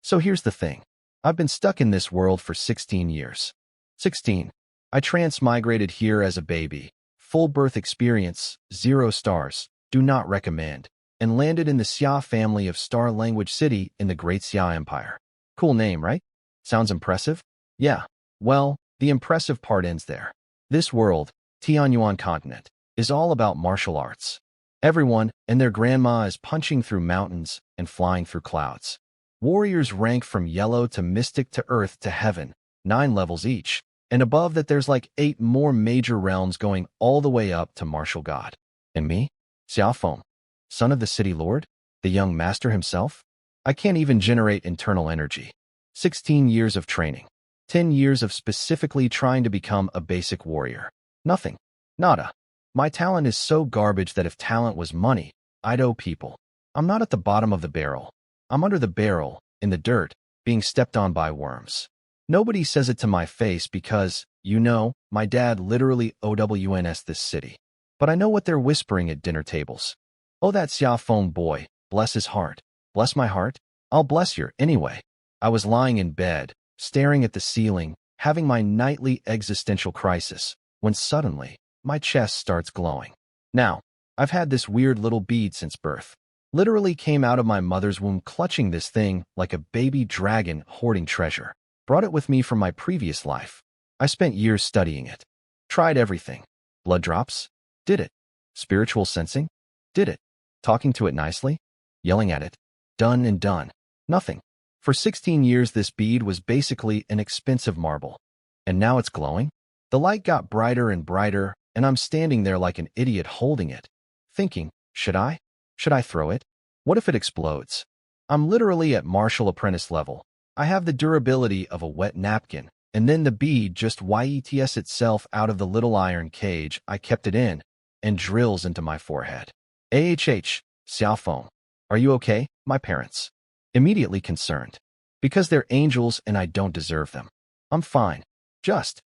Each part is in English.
So here's the thing. I've been stuck in this world for 16 years. 16. I transmigrated here as a baby. Full birth experience, 0 stars, do not recommend, and landed in the Xia family of star language city in the Great Xia Empire. Cool name, right? Sounds impressive? Yeah. Well, the impressive part ends there. This world, Tianyuan continent, is all about martial arts. Everyone and their grandma is punching through mountains and flying through clouds. Warriors rank from yellow to mystic to earth to heaven, 9 levels each, and above that there's like 8 more major realms going all the way up to martial god. And me? Xiaofeng, son of the city lord? The young master himself? I can't even generate internal energy. 16 years of training. 10 years of specifically trying to become a basic warrior. Nothing. Nada. My talent is so garbage that if talent was money, I'd owe people. I'm not at the bottom of the barrel. I'm under the barrel, in the dirt, being stepped on by worms. Nobody says it to my face because, you know, my dad literally OWNS this city. But I know what they're whispering at dinner tables. Oh, that Xiaofeng boy, bless his heart. Bless my heart? I'll bless your anyway. I was lying in bed, staring at the ceiling, having my nightly existential crisis, when suddenly, my chest starts glowing. Now, I've had this weird little bead since birth. Literally came out of my mother's womb clutching this thing like a baby dragon hoarding treasure. Brought it with me from my previous life. I spent years studying it. Tried everything. Blood drops? Did it. Spiritual sensing? Did it. Talking to it nicely? Yelling at it? Done and done. Nothing. For 16 years this bead was basically an expensive marble. And now it's glowing? The light got brighter and brighter, and I'm standing there like an idiot holding it, thinking, should I? Should I throw it? What if it explodes? I'm literally at martial apprentice level. I have the durability of a wet napkin, and then the bead just yets itself out of the little iron cage I kept it in and drills into my forehead. Xiaofeng, are you okay, my parents? Immediately concerned. Because they're angels and I don't deserve them. I'm fine. Just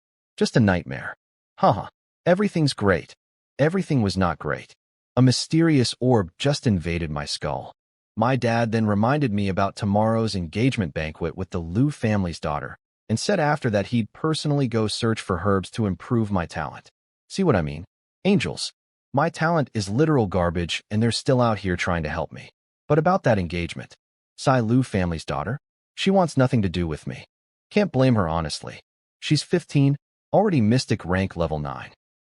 a nightmare. Haha. Everything's great. Everything was not great. A mysterious orb just invaded my skull. My dad then reminded me about tomorrow's engagement banquet with the Liu family's daughter, and said after that he'd personally go search for herbs to improve my talent. See what I mean? Angels. My talent is literal garbage, and they're still out here trying to help me. But about that engagement. Liu family's daughter? She wants nothing to do with me. Can't blame her honestly. She's 15, already mystic rank level 9.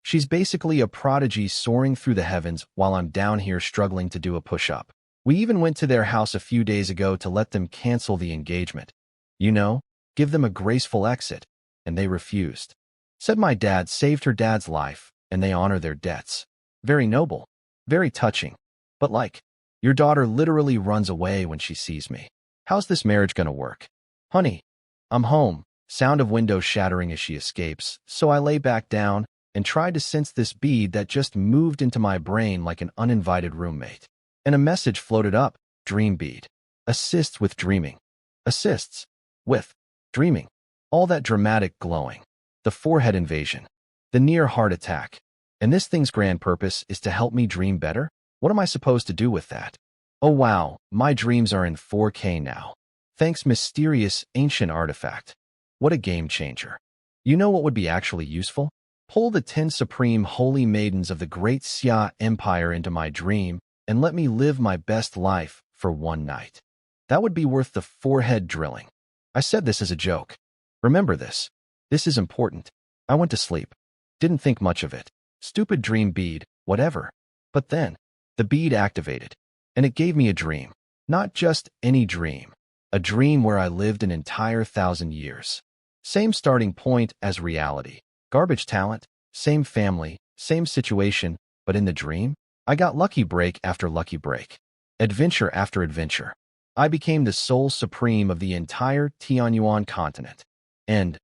She's basically a prodigy soaring through the heavens while I'm down here struggling to do a push-up. We even went to their house a few days ago to let them cancel the engagement. You know, give them a graceful exit, and they refused. Said my dad saved her dad's life, and they honor their debts. Very noble, very touching. But like, your daughter literally runs away when she sees me. How's this marriage gonna work? Honey, I'm home. Sound of windows shattering as she escapes, so I lay back down and tried to sense this bead that just moved into my brain like an uninvited roommate. And a message floated up, dream bead. Assists with dreaming. Assists with dreaming. All that dramatic glowing. The forehead invasion. The near heart attack. And this thing's grand purpose is to help me dream better? What am I supposed to do with that? Oh wow, my dreams are in 4K now. Thanks mysterious ancient artifact. What a game changer. You know what would be actually useful? Pull the 10 supreme holy maidens of the Great Xia Empire into my dream and let me live my best life for one night. That would be worth the forehead drilling. I said this as a joke. Remember this. This is important. I went to sleep. Didn't think much of it. Stupid dream bead, whatever. But then, the bead activated, and it gave me a dream. Not just any dream. A dream where I lived an entire 1,000 years. Same starting point as reality. Garbage talent, same family, same situation, but in the dream, I got lucky break after lucky break. Adventure after adventure. I became the sole supreme of the entire Tianyuan continent. And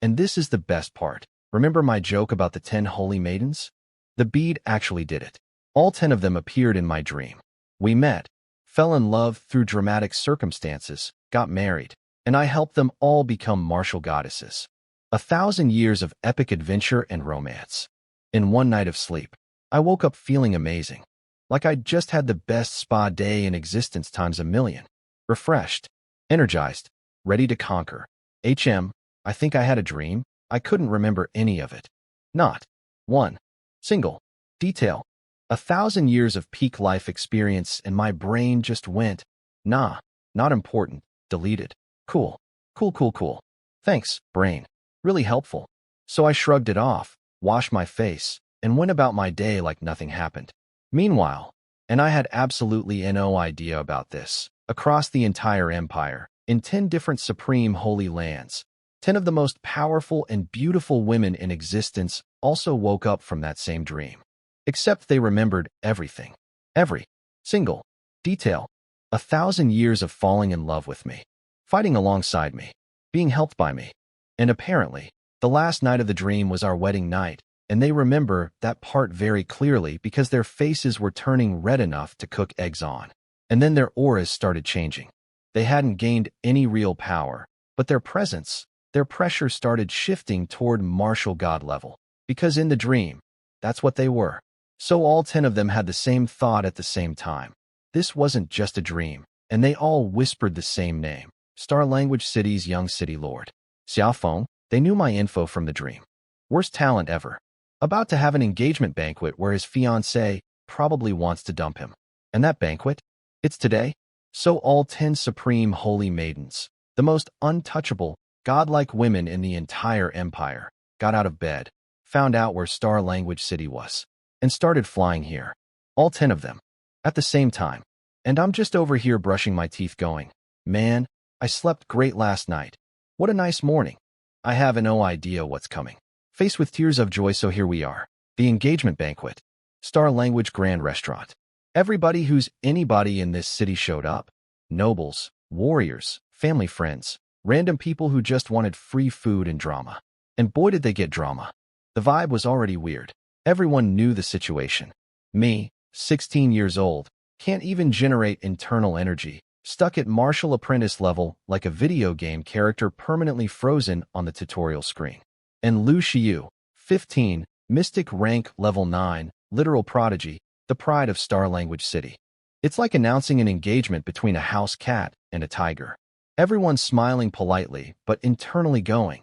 this is the best part. Remember my joke about the 10 holy maidens? The bead actually did it. All 10 of them appeared in my dream. We met, fell in love through dramatic circumstances, got married, and I helped them all become martial goddesses. 1,000 years of epic adventure and romance. In one night of sleep, I woke up feeling amazing. Like I'd just had the best spa day in existence times a million. Refreshed. energized, ready to conquer. I think I had a dream. I couldn't remember any of it. Not one single detail. 1,000 years of peak life experience and my brain just went, nah, not important, deleted. Cool, cool. Thanks, brain. Really helpful. So I shrugged it off, washed my face, and went about my day like nothing happened. Meanwhile, and I had absolutely no idea about this, across the entire empire, in 10 different supreme holy lands, 10 of the most powerful and beautiful women in existence also woke up from that same dream. Except they remembered everything. Every single detail. 1,000 years of falling in love with me, fighting alongside me, being helped by me. And apparently, the last night of the dream was our wedding night, and they remember that part very clearly because their faces were turning red enough to cook eggs on. And then their auras started changing. They hadn't gained any real power, but their presence, their pressure started shifting toward martial god level. Because in the dream, that's what they were. So all 10 of them had the same thought at the same time. This wasn't just a dream, and they all whispered the same name. Star Language City's young city lord. Xiaofeng, they knew my info from the dream. Worst talent ever. About to have an engagement banquet where his fiancée probably wants to dump him. And that banquet? It's today? So all 10 supreme holy maidens, the most untouchable, godlike women in the entire empire, got out of bed, found out where Star Language City was, and started flying here. All 10 of them. At the same time. And I'm just over here brushing my teeth going, man, I slept great last night. What a nice morning. I have no idea what's coming. Faced with tears of joy, so here we are. The engagement banquet. Star Language Grand Restaurant. Everybody who's anybody in this city showed up. Nobles, warriors, family friends, random people who just wanted free food and drama. And boy did they get drama. The vibe was already weird. Everyone knew the situation. Me, 16 years old, can't even generate internal energy, stuck at martial apprentice level like a video game character permanently frozen on the tutorial screen. And Lu Xiu, 15, mystic rank level 9, literal prodigy, the pride of Star Language City. It's like announcing an engagement between a house cat and a tiger. Everyone's smiling politely, but internally going,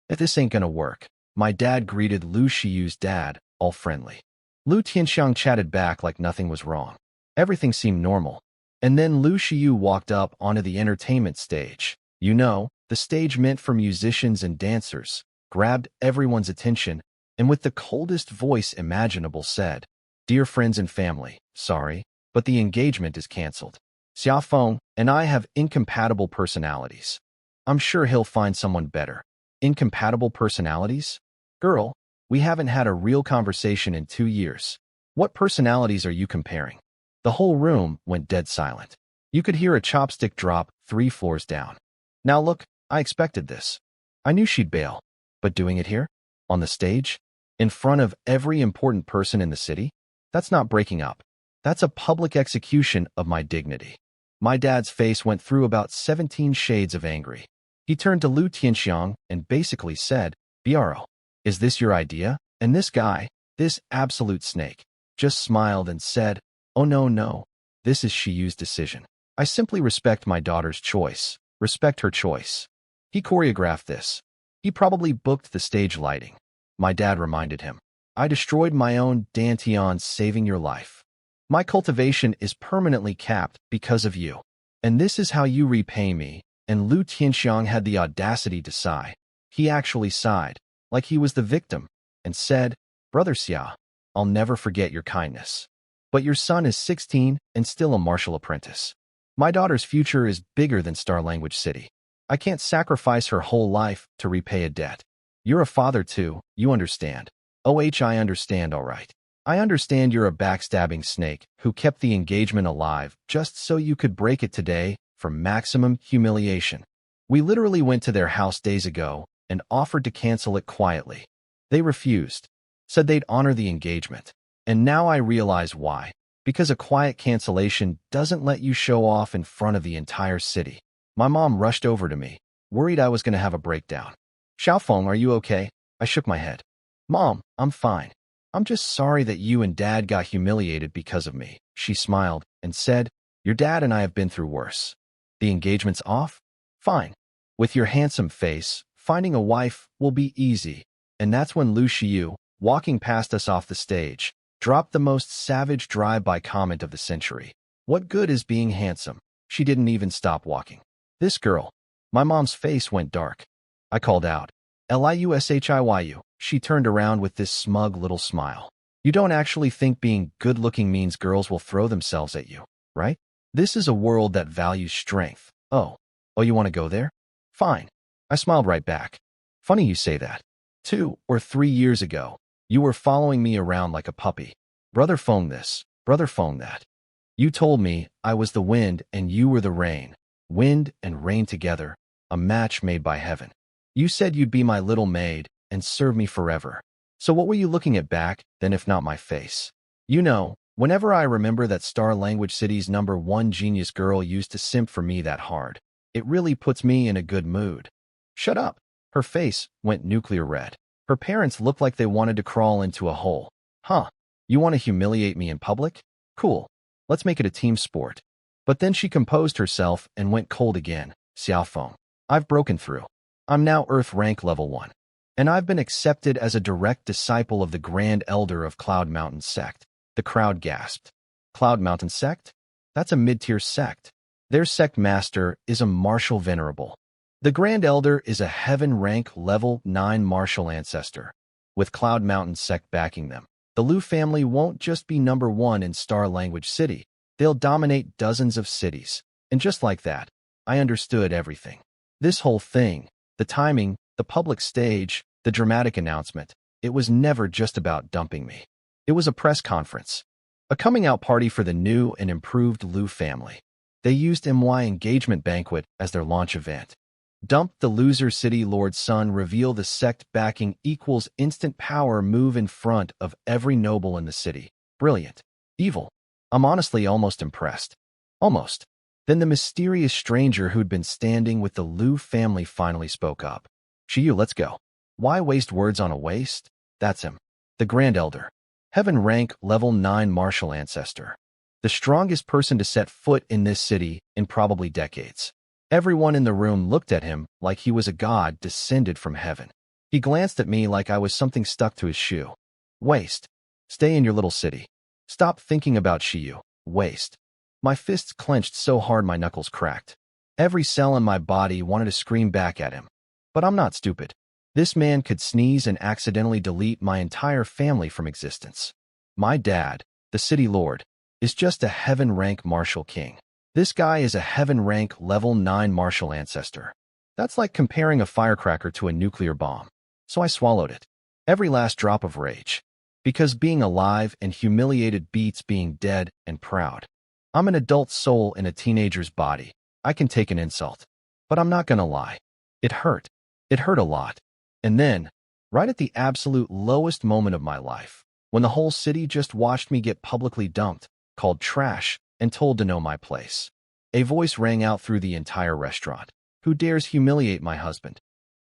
if this ain't gonna work. My dad greeted Lu Xiu's dad, all friendly. Lu Tianxiang chatted back like nothing was wrong. Everything seemed normal. And then Lu Xiu walked up onto the entertainment stage. You know, the stage meant for musicians and dancers, grabbed everyone's attention, and with the coldest voice imaginable said, "Dear friends and family, sorry, but the engagement is canceled. Xiaofeng and I have incompatible personalities. I'm sure he'll find someone better." Incompatible personalities? Girl, we haven't had a real conversation in 2 years. What personalities are you comparing? The whole room went dead silent. You could hear a chopstick drop 3 floors down. Now look, I expected this. I knew she'd bail. But doing it here? On the stage? In front of every important person in the city? That's not breaking up. That's a public execution of my dignity. My dad's face went through about 17 shades of angry. He turned to Lu Tianxiang and basically said, "Bro, is this your idea?" And this guy, this absolute snake, just smiled and said, "Oh no, this is Shiyu's decision. I simply respect my daughter's choice, respect her choice." He choreographed this. He probably booked the stage lighting. My dad reminded him, "I destroyed my own Dantian saving your life. My cultivation is permanently capped because of you. And this is how you repay me." And Lu Tianxiang had the audacity to sigh. He actually sighed, like he was the victim, and said, "Brother Xia, I'll never forget your kindness. But your son is 16 and still a martial apprentice. My daughter's future is bigger than Star Language City. I can't sacrifice her whole life to repay a debt. You're a father too, you understand." I understand, all right. I understand you're a backstabbing snake who kept the engagement alive just so you could break it today for maximum humiliation. We literally went to their house days ago and offered to cancel it quietly. They refused, said they'd honor the engagement. And now I realize why. Because a quiet cancellation doesn't let you show off in front of the entire city. My mom rushed over to me, worried I was going to have a breakdown. "Xiaofeng, are you okay?" I shook my head. "Mom, I'm fine. I'm just sorry that you and Dad got humiliated because of me." She smiled and said, "Your dad and I have been through worse. The engagement's off? Fine. With your handsome face, finding a wife will be easy. And that's when Lu Xiyu, walking past us off the stage, dropped the most savage drive-by comment of the century. What good is being handsome? She didn't even stop walking. This girl. My mom's face went dark. I called out, Liushiyu. She turned around with this smug little smile. You don't actually think being good-looking means girls will throw themselves at you, right? This is a world that values strength. Oh, you want to go there? Fine. I smiled right back. Funny you say that. 2 or 3 years ago, you were following me around like a puppy. Brother phone this, brother phone that. You told me I was the wind and you were the rain. Wind and rain together, a match made by heaven. You said you'd be my little maid and serve me forever. So what were you looking at back then if not my face? You know, whenever I remember that Star Language City's #1 genius girl used to simp for me that hard, it really puts me in a good mood. Shut up. Her face went nuclear red. Her parents looked like they wanted to crawl into a hole. Huh, you want to humiliate me in public? Cool. Let's make it a team sport. But then she composed herself and went cold again. Xiaofeng. I've broken through. I'm now Earth rank level 1. And I've been accepted as a direct disciple of the Grand Elder of Cloud Mountain Sect. The crowd gasped. Cloud Mountain Sect? That's a mid-tier sect. Their sect master is a martial venerable. The Grand Elder is a heaven rank level 9 martial ancestor. With Cloud Mountain Sect backing them, the Lu family won't just be #1 in Star Language City. They'll dominate dozens of cities. And just like that, I understood everything. This whole thing, the timing, the public stage, the dramatic announcement, it was never just about dumping me. It was a press conference. A coming-out party for the new and improved Lu family. They used MY Engagement Banquet as their launch event. Dump the loser city lord's son, reveal the sect backing equals instant power, move in front of every noble in the city. Brilliant. Evil. I'm honestly almost impressed. Almost. Then the mysterious stranger who'd been standing with the Lu family finally spoke up. Xiyu, let's go. Why waste words on a waste? That's him. The Grand Elder. Heaven rank level 9 martial ancestor. The strongest person to set foot in this city in probably decades. Everyone in the room looked at him like he was a god descended from heaven. He glanced at me like I was something stuck to his shoe. Waste. Stay in your little city. Stop thinking about Xiyu. Waste. My fists clenched so hard my knuckles cracked. Every cell in my body wanted to scream back at him. But I'm not stupid. This man could sneeze and accidentally delete my entire family from existence. My dad, the city lord, is just a heaven rank martial king. This guy is a heaven rank level 9 martial ancestor. That's like comparing a firecracker to a nuclear bomb. So I swallowed it. Every last drop of rage. Because being alive and humiliated beats being dead and proud. I'm an adult soul in a teenager's body. I can take an insult. But I'm not gonna lie. It hurt. It hurt a lot. And then, right at the absolute lowest moment of my life, when the whole city just watched me get publicly dumped, called trash, and told to know my place, a voice rang out through the entire restaurant. Who dares humiliate my husband?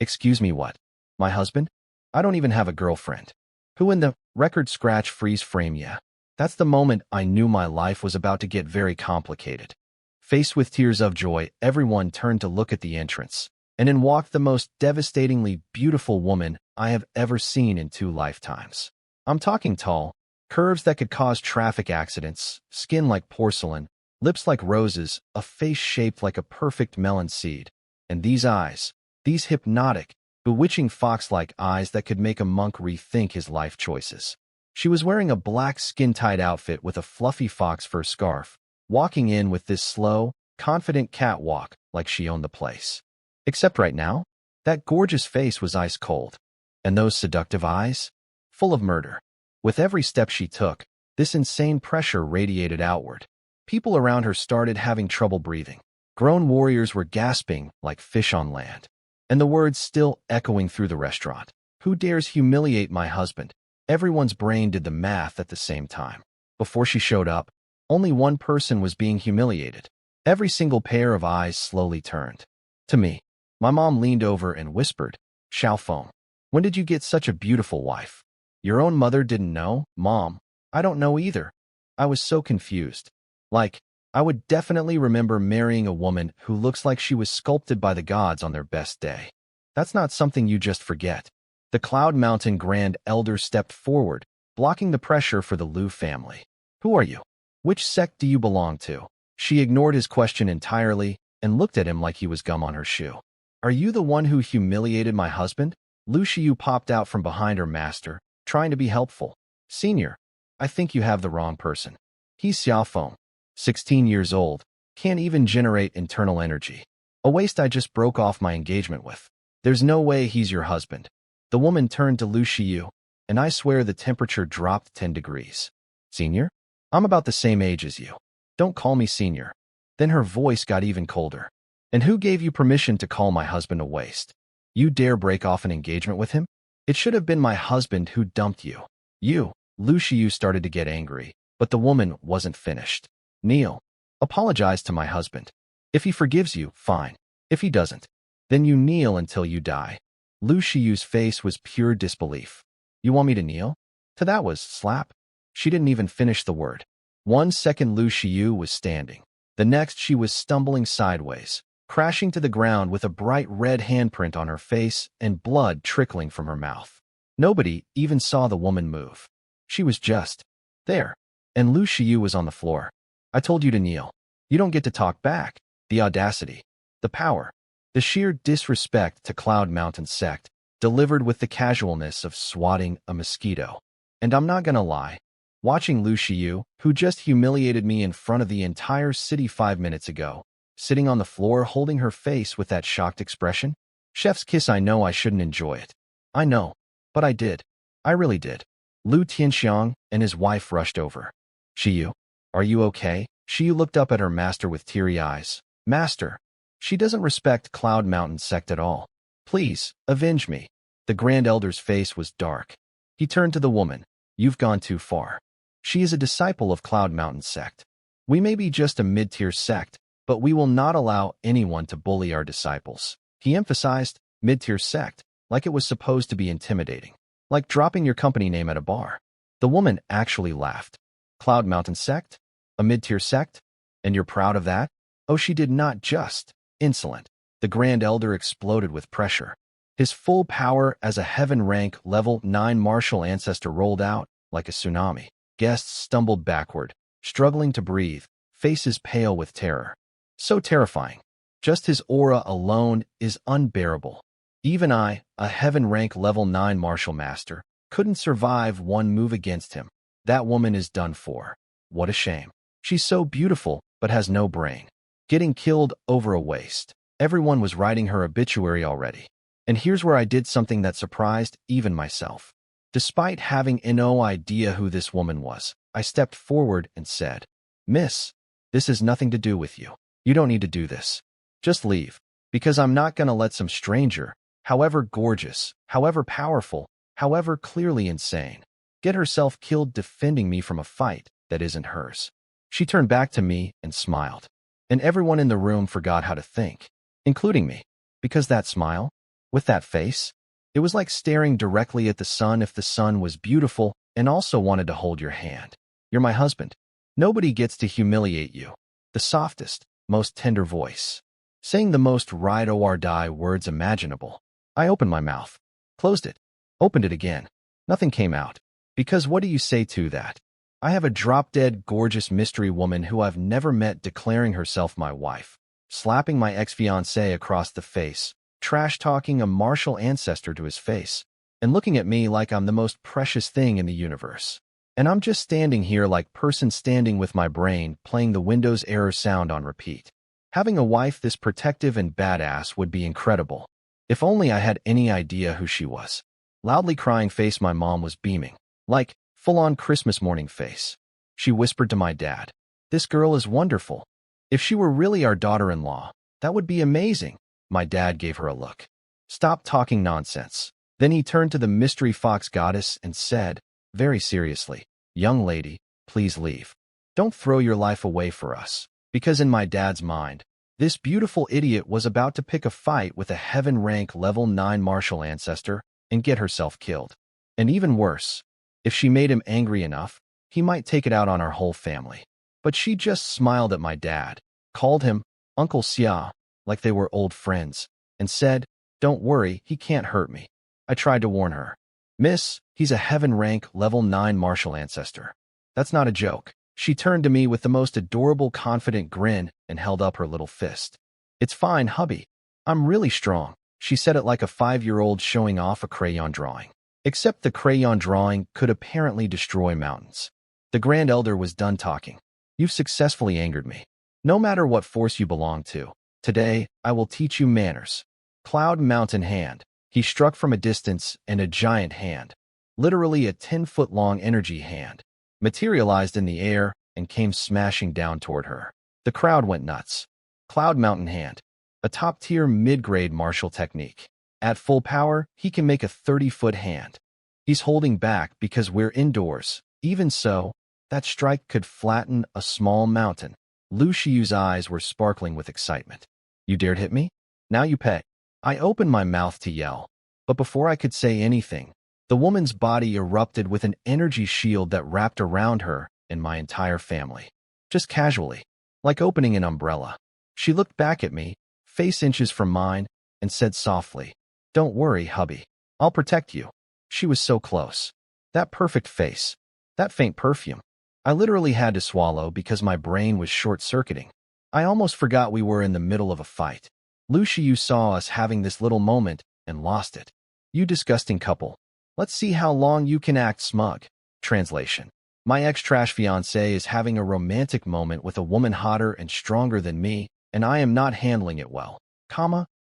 Excuse me, what? My husband? I don't even have a girlfriend. Who in the record scratch freeze frame? Yeah. That's the moment I knew my life was about to get very complicated. Faced with tears of joy, everyone turned to look at the entrance, and in walked the most devastatingly beautiful woman I have ever seen in 2 lifetimes. I'm talking tall, curves that could cause traffic accidents, skin like porcelain, lips like roses, a face shaped like a perfect melon seed, and these eyes, these hypnotic, bewitching fox-like eyes that could make a monk rethink his life choices. She was wearing a black skin-tight outfit with a fluffy fox fur scarf, walking in with this slow, confident catwalk like she owned the place. Except right now, that gorgeous face was ice cold, and those seductive eyes, full of murder. With every step she took, this insane pressure radiated outward. People around her started having trouble breathing. Grown warriors were gasping like fish on land. And the words still echoing through the restaurant. Who dares humiliate my husband? Everyone's brain did the math at the same time. Before she showed up, only one person was being humiliated. Every single pair of eyes slowly turned. To me, my mom leaned over and whispered, Xiaofeng, when did you get such a beautiful wife? Your own mother didn't know? Mom, I don't know either. I was so confused. Like, I would definitely remember marrying a woman who looks like she was sculpted by the gods on their best day. That's not something you just forget. The Cloud Mountain Grand Elder stepped forward, blocking the pressure for the Liu family. Who are you? Which sect do you belong to? She ignored his question entirely and looked at him like he was gum on her shoe. Are you the one who humiliated my husband? Lu Xiu popped out from behind her master, trying to be helpful. Senior, I think you have the wrong person. He's Xiaofeng, 16 years old, can't even generate internal energy. A waste I just broke off my engagement with. There's no way he's your husband. The woman turned to Lu Xiu, and I swear the temperature dropped 10 degrees. Senior? I'm about the same age as you. Don't call me senior. Then her voice got even colder. And who gave you permission to call my husband a waste? You dare break off an engagement with him? It should have been my husband who dumped you. You. Lu Xiu started to get angry, but the woman wasn't finished. Kneel. Apologize to my husband. If he forgives you, fine. If he doesn't, then you kneel until you die. Lu Xiu's face was pure disbelief. You want me to kneel? To that was slap. She didn't even finish the word. 1 second Lu Xiu was standing. The next she was stumbling sideways, crashing to the ground with a bright red handprint on her face and blood trickling from her mouth. Nobody even saw the woman move. She was just there, and Lu Xiu was on the floor. I told you to kneel. You don't get to talk back. The audacity, the power, the sheer disrespect to Cloud Mountain sect, delivered with the casualness of swatting a mosquito. And I'm not gonna lie, watching Lu Xiu, who just humiliated me in front of the entire city 5 minutes ago, sitting on the floor holding her face with that shocked expression, chef's kiss. I know I shouldn't enjoy it. I know, but I did. I really did. Lu Tianxiang and his wife rushed over. Xiu, are you okay? Xiu looked up at her master with teary eyes. Master, she doesn't respect Cloud Mountain sect at all. Please, avenge me. The Grand Elder's face was dark. He turned to the woman. You've gone too far. She is a disciple of Cloud Mountain sect. We may be just a mid-tier sect, but we will not allow anyone to bully our disciples. He emphasized mid-tier sect, like it was supposed to be intimidating. Like dropping your company name at a bar. The woman actually laughed. Cloud Mountain sect? A mid-tier sect? And you're proud of that? Oh, she did not just. Insolent. The Grand Elder exploded with pressure. His full power as a heaven rank level 9 martial ancestor rolled out like a tsunami. Guests stumbled backward, struggling to breathe, faces pale with terror. So terrifying. Just his aura alone is unbearable. Even I, a heaven rank level 9 martial master, couldn't survive one move against him. That woman is done for. What a shame. She's so beautiful, but has no brain. Getting killed over a waste. Everyone was writing her obituary already. And here's where I did something that surprised even myself. Despite having no idea who this woman was, I stepped forward and said, Miss, this has nothing to do with you. You don't need to do this. Just leave, because I'm not gonna let some stranger, however gorgeous, however powerful, however clearly insane, get herself killed defending me from a fight that isn't hers. She turned back to me and smiled. And everyone in the room forgot how to think, including me, because that smile, with that face, it was like staring directly at the sun if the sun was beautiful and also wanted to hold your hand. You're my husband. Nobody gets to humiliate you. The softest, most tender voice, saying the most ride or die words imaginable. I opened my mouth, closed it, opened it again. Nothing came out. Because what do you say to that? I have a drop-dead gorgeous mystery woman who I've never met declaring herself my wife, slapping my ex-fiancé across the face, trash-talking a martial ancestor to his face, and looking at me like I'm the most precious thing in the universe. And I'm just standing here like person standing with my brain playing the Windows error sound on repeat. Having a wife this protective and badass would be incredible. If only I had any idea who she was. Loudly crying face, my mom was beaming. Like, full-on Christmas morning face. She whispered to my dad, "This girl is wonderful. If she were really our daughter-in-law, that would be amazing." My dad gave her a look. "Stop talking nonsense." Then he turned to the mystery fox goddess and said, very seriously, "Young lady, please leave. Don't throw your life away for us." Because in my dad's mind, this beautiful idiot was about to pick a fight with a heaven rank level 9 martial ancestor and get herself killed. And even worse, if she made him angry enough, he might take it out on our whole family. But she just smiled at my dad, called him Uncle Xia, like they were old friends, and said, "Don't worry, he can't hurt me." I tried to warn her. "Miss, he's a heaven rank level 9 martial ancestor. That's not a joke." She turned to me with the most adorable confident grin and held up her little fist. "It's fine, hubby. I'm really strong." She said it like a 5-year-old showing off a crayon drawing. Except the crayon drawing could apparently destroy mountains. The Grand Elder was done talking. "You've successfully angered me. No matter what force you belong to, today I will teach you manners." Cloud Mountain Hand. He struck from a distance, and a giant hand, literally a 10-foot-long energy hand, materialized in the air and came smashing down toward her. The crowd went nuts. Cloud Mountain Hand, a top-tier mid-grade martial technique. At full power, he can make a 30-foot hand. He's holding back because we're indoors. Even so, that strike could flatten a small mountain. Lu Shiyu's eyes were sparkling with excitement. "You dared hit me? Now you pay." I opened my mouth to yell, but before I could say anything, the woman's body erupted with an energy shield that wrapped around her and my entire family. Just casually, like opening an umbrella. She looked back at me, face inches from mine, and said softly, "Don't worry, hubby. I'll protect you." She was so close. That perfect face. That faint perfume. I literally had to swallow because my brain was short-circuiting. I almost forgot we were in the middle of a fight. Lu Shiyu saw us having this little moment and lost it. "You disgusting couple. Let's see how long you can act smug." Translation. My ex-trash fiancé is having a romantic moment with a woman hotter and stronger than me, and I am not handling it well.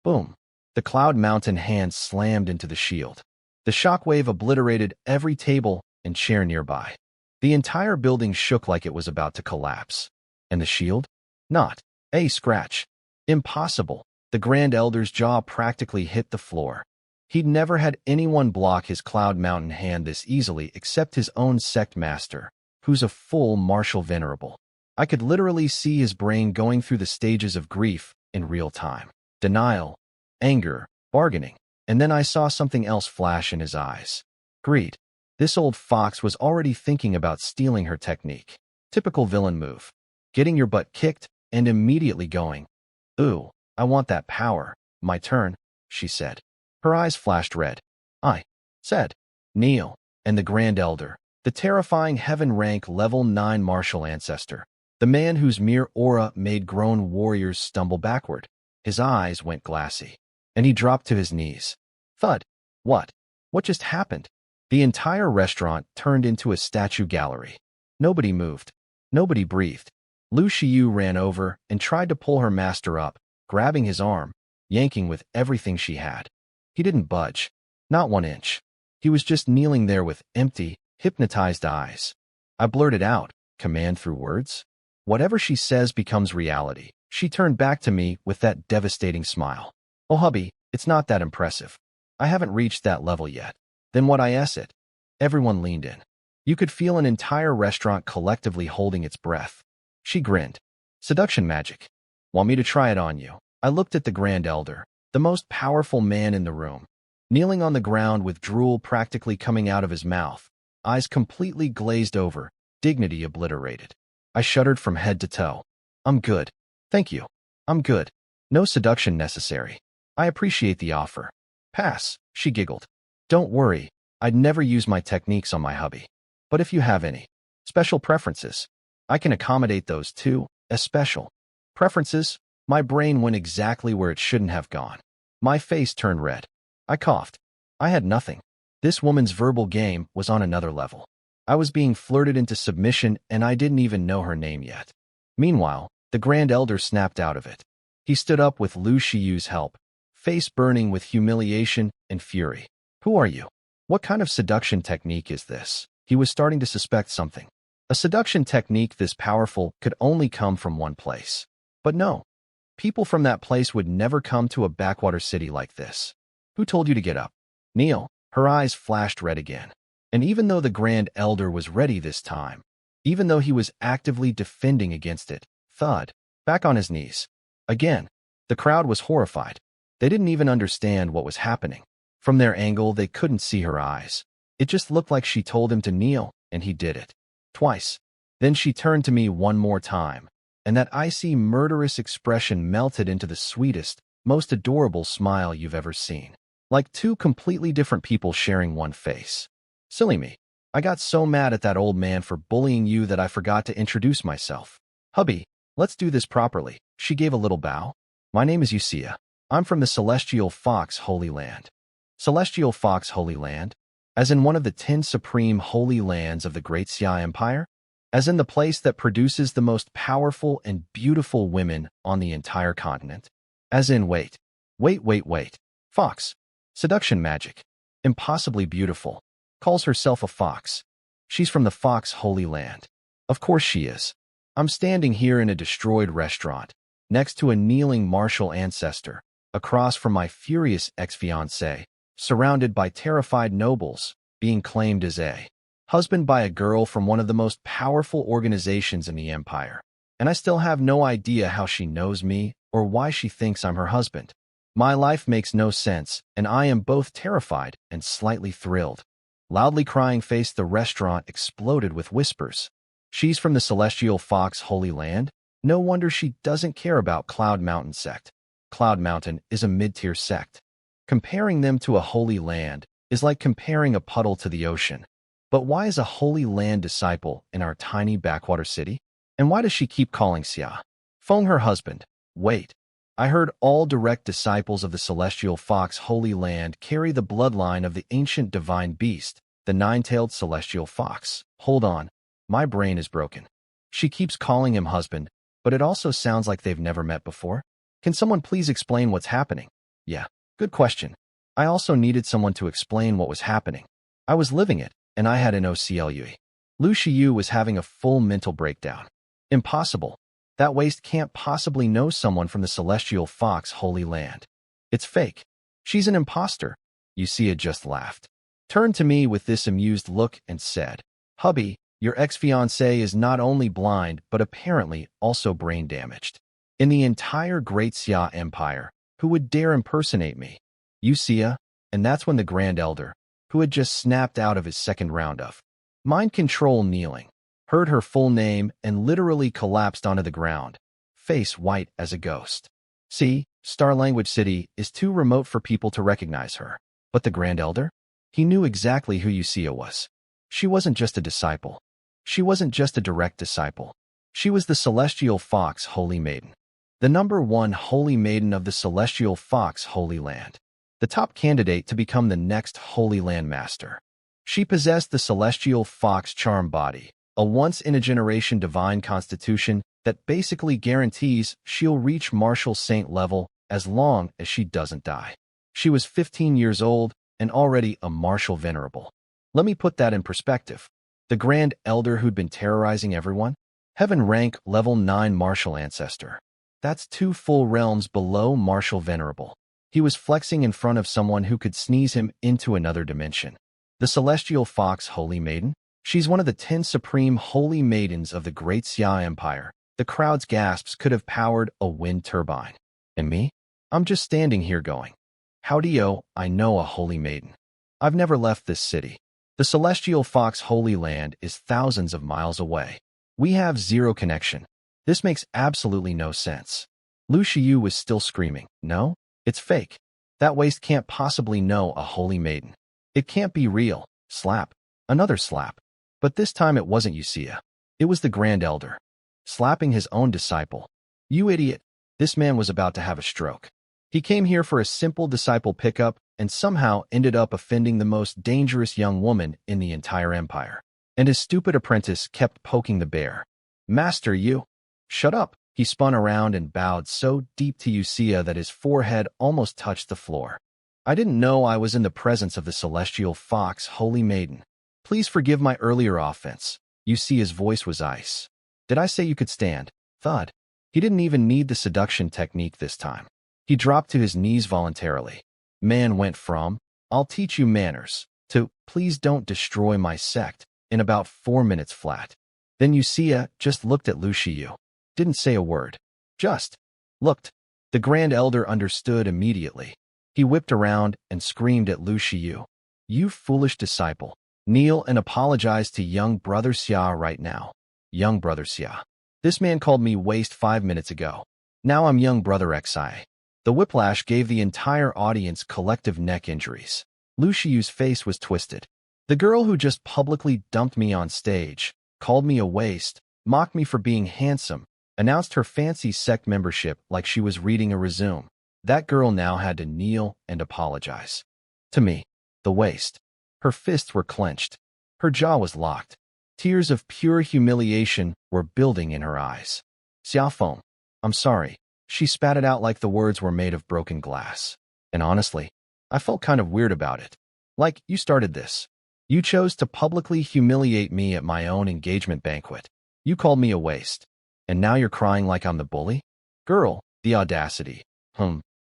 Boom. The Cloud Mountain hand slammed into the shield. The shockwave obliterated every table and chair nearby. The entire building shook like it was about to collapse. And the shield? Not a scratch. Impossible. The Grand Elder's jaw practically hit the floor. He'd never had anyone block his Cloud Mountain hand this easily except his own sect master, who's a full martial venerable. I could literally see his brain going through the stages of grief in real time. Denial, anger, bargaining, and then I saw something else flash in his eyes. Greed. This old fox was already thinking about stealing her technique. Typical villain move. Getting your butt kicked and immediately going, "Ooh, I want that power. My turn," she said. Her eyes flashed red. I said, "Kneel," and the Grand Elder, the terrifying heaven rank level 9 martial ancestor, the man whose mere aura made grown warriors stumble backward. His eyes went glassy, and he dropped to his knees. Thud. What? What just happened? The entire restaurant turned into a statue gallery. Nobody moved. Nobody breathed. Lu Shiyu ran over and tried to pull her master up, grabbing his arm, yanking with everything she had. He didn't budge. Not 1 inch. He was just kneeling there with empty, hypnotized eyes. I blurted out, command through words? Whatever she says becomes reality. She turned back to me with that devastating smile. "Oh, hubby, it's not that impressive. I haven't reached that level yet." "Then what I S it?" Everyone leaned in. You could feel an entire restaurant collectively holding its breath. She grinned. "Seduction magic. Want me to try it on you?" I looked at the Grand Elder, the most powerful man in the room, kneeling on the ground with drool practically coming out of his mouth, eyes completely glazed over, dignity obliterated. I shuddered from head to toe. "I'm good. Thank you. I'm good. No seduction necessary. I appreciate the offer." "Pass," she giggled. "Don't worry, I'd never use my techniques on my hubby. But if you have any special preferences, I can accommodate those too." As special preferences, my brain went exactly where it shouldn't have gone. My face turned red. I coughed. I had nothing. This woman's verbal game was on another level. I was being flirted into submission and I didn't even know her name yet. Meanwhile, the Grand Elder snapped out of it. He stood up with Lu Shiyu's help, face burning with humiliation and fury. "Who are you? What kind of seduction technique is this?" He was starting to suspect something. A seduction technique this powerful could only come from one place. But no. People from that place would never come to a backwater city like this. "Who told you to get up?" "Kneel." Her eyes flashed red again. And even though the Grand Elder was ready this time, even though he was actively defending against it, thud, back on his knees. Again, the crowd was horrified. They didn't even understand what was happening. From their angle, they couldn't see her eyes. It just looked like she told him to kneel, and he did it. Twice. Then she turned to me one more time, and that icy, murderous expression melted into the sweetest, most adorable smile you've ever seen. Like two completely different people sharing one face. Silly me. I got so mad at that old man for bullying you that I forgot to introduce myself. Hubby, let's do this properly. She gave a little bow. My name is Usia. I'm from the Celestial Fox Holy Land. Celestial Fox Holy Land? As in one of the 10 supreme holy lands of the Great Xia Empire? As in the place that produces the most powerful and beautiful women on the entire continent? As in wait. Fox. Seduction magic. Impossibly beautiful. Calls herself a fox. She's from the Fox Holy Land. Of course she is. I'm standing here in a destroyed restaurant, next to a kneeling martial ancestor, across from my furious ex-fiancé, surrounded by terrified nobles, being claimed as a husband by a girl from one of the most powerful organizations in the empire. And I still have no idea how she knows me or why she thinks I'm her husband. My life makes no sense, and I am both terrified and slightly thrilled. Loudly crying face, the restaurant exploded with whispers. She's from the Celestial Fox Holy Land? No wonder she doesn't care about Cloud Mountain sect. Cloud Mountain is a mid-tier sect. Comparing them to a holy land is like comparing a puddle to the ocean. But why is a holy land disciple in our tiny backwater city? And why does she keep calling Xia Feng her husband? Wait. I heard all direct disciples of the Celestial Fox Holy Land carry the bloodline of the ancient divine beast, the nine-tailed Celestial Fox. Hold on. My brain is broken. She keeps calling him husband, but it also sounds like they've never met before. Can someone please explain what's happening? Yeah, good question. I also needed someone to explain what was happening. I was living it, and I had an OCLUE. Lu Shiyu was having a full mental breakdown. Impossible. That waste can't possibly know someone from the Celestial Fox Holy Land. It's fake. She's an imposter. Usia just laughed. Turned to me with this amused look and said, Hubby, your ex-fiancé is not only blind but apparently also brain damaged. In the entire Great Xia Empire, who would dare impersonate me? Usia, and that's when the Grand Elder, who had just snapped out of his second round of mind control kneeling, heard her full name and literally collapsed onto the ground, face white as a ghost. See, Star Language City is too remote for people to recognize her. But the Grand Elder? He knew exactly who Usia was. She wasn't just a disciple. She wasn't just a direct disciple. She was the Celestial Fox Holy Maiden. The #1 Holy Maiden of the Celestial Fox Holy Land. The top candidate to become the next Holy Land Master. She possessed the Celestial Fox Charm Body, a once-in-a-generation divine constitution that basically guarantees she'll reach Martial Saint level as long as she doesn't die. She was 15 years old and already a Martial Venerable. Let me put that in perspective. The Grand Elder who'd been terrorizing everyone? Heaven rank level 9 Martial Ancestor. That's 2 full realms below Martial Venerable. He was flexing in front of someone who could sneeze him into another dimension. The Celestial Fox Holy Maiden? She's one of the 10 supreme holy maidens of the Great Xia Empire. The crowd's gasps could have powered a wind turbine. And me? I'm just standing here going, howdy-o, I know a holy maiden. I've never left this city. The Celestial Fox Holy Land is thousands of miles away. We have zero connection. This makes absolutely no sense. Lu Shiyu was still screaming, no, it's fake. That waste can't possibly know a holy maiden. It can't be real. Slap. Another slap. But this time it wasn't Usia. It was the Grand Elder. Slapping his own disciple. You idiot. This man was about to have a stroke. He came here for a simple disciple pickup and somehow ended up offending the most dangerous young woman in the entire empire. And his stupid apprentice kept poking the bear. Master, you. Shut up. He spun around and bowed so deep to Usia that his forehead almost touched the floor. I didn't know I was in the presence of the Celestial Fox Holy Maiden. Please forgive my earlier offense. Usia's voice was ice. Did I say you could stand? Thud. He didn't even need the seduction technique this time. He dropped to his knees voluntarily. Man went from, I'll teach you manners, to, please don't destroy my sect, in about 4 minutes flat. Then Usia just looked at Lu Shiyu. Didn't say a word. Just looked. The Grand Elder understood immediately. He whipped around and screamed at Lu Shiyu. You foolish disciple. Kneel and apologize to young brother Xia right now. young brother Xia. This man called me waste 5 minutes ago. Now I'm young brother Xi. The whiplash gave the entire audience collective neck injuries. Lu Shiyu's face was twisted. The girl who just publicly dumped me on stage, called me a waste, mocked me for being handsome, announced her fancy sect membership like she was reading a resume. That girl now had to kneel and apologize. To me, the waste. Her fists were clenched. Her jaw was locked. Tears of pure humiliation were building in her eyes. Xiaofeng, I'm sorry. She spat it out like the words were made of broken glass. And honestly, I felt kind of weird about it. Like, you started this. You chose to publicly humiliate me at my own engagement banquet. You called me a waste. And now you're crying like I'm the bully? Girl, the audacity.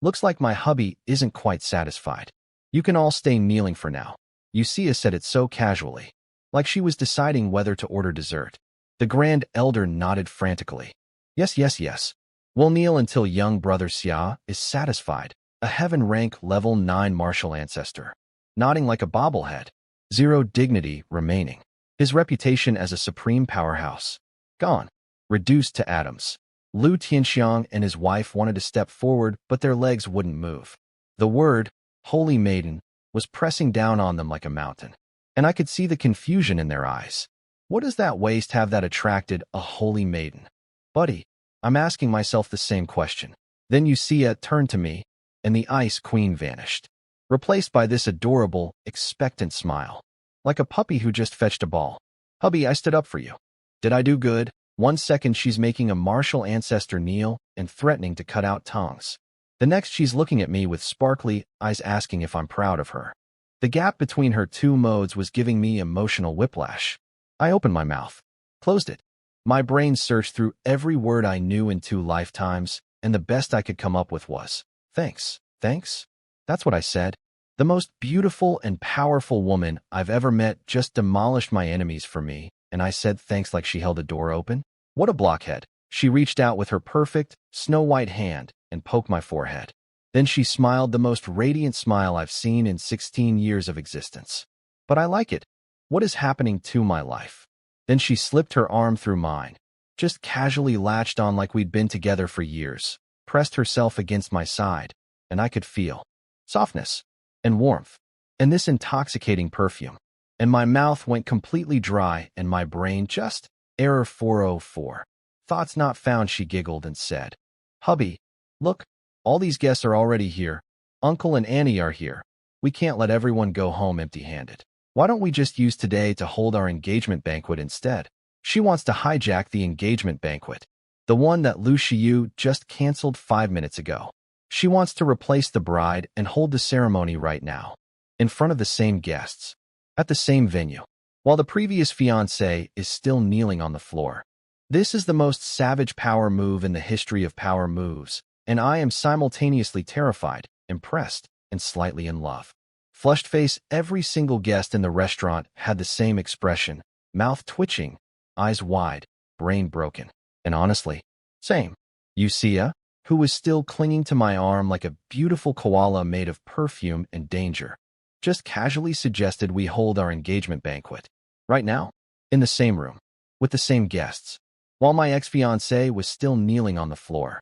Looks like my hubby isn't quite satisfied. You can all stay kneeling for now. Yusia said it so casually, like she was deciding whether to order dessert. The Grand Elder nodded frantically. Yes, yes, yes. We'll kneel until young brother Xia is satisfied, a heaven rank level 9 martial ancestor. Nodding like a bobblehead. 0 dignity remaining. His reputation as a supreme powerhouse. Gone. Reduced to atoms. Lu Tianxiang and his wife wanted to step forward, but their legs wouldn't move. The word, Holy Maiden, was pressing down on them like a mountain. And I could see the confusion in their eyes. What does that waist have that attracted a holy maiden? Buddy, I'm asking myself the same question. Then Yusia turned to me, and the Ice Queen vanished, replaced by this adorable, expectant smile. Like a puppy who just fetched a ball. Hubby, I stood up for you. Did I do good? 1 second she's making a martial ancestor kneel and threatening to cut out tongues. The next she's looking at me with sparkly eyes asking if I'm proud of her. The gap between her two modes was giving me emotional whiplash. I opened my mouth, closed it. My brain searched through every word I knew in 2 lifetimes, and the best I could come up with was, thanks, thanks? That's what I said. The most beautiful and powerful woman I've ever met just demolished my enemies for me, and I said thanks like she held a door open? What a blockhead. She reached out with her perfect, snow-white hand and poked my forehead. Then she smiled the most radiant smile I've seen in 16 years of existence. But I like it. What is happening to my life? Then she slipped her arm through mine, just casually latched on like we'd been together for years, pressed herself against my side, and I could feel softness and warmth and this intoxicating perfume. And my mouth went completely dry and my brain just, error 404. Thoughts not found, she giggled and said. Hubby, look, all these guests are already here. Uncle and Annie are here. We can't let everyone go home empty-handed. Why don't we just use today to hold our engagement banquet instead? She wants to hijack the engagement banquet, the one that Lu Shiyu just canceled 5 minutes ago. She wants to replace the bride and hold the ceremony right now, in front of the same guests, at the same venue, while the previous fiancé is still kneeling on the floor. This is the most savage power move in the history of power moves, and I am simultaneously terrified, impressed, and slightly in love. Flushed face, every single guest in the restaurant had the same expression, mouth twitching, eyes wide, brain broken, and honestly, same. Yusia, who was still clinging to my arm like a beautiful koala made of perfume and danger, just casually suggested we hold our engagement banquet. Right now, in the same room, with the same guests, while my ex-fiancé was still kneeling on the floor.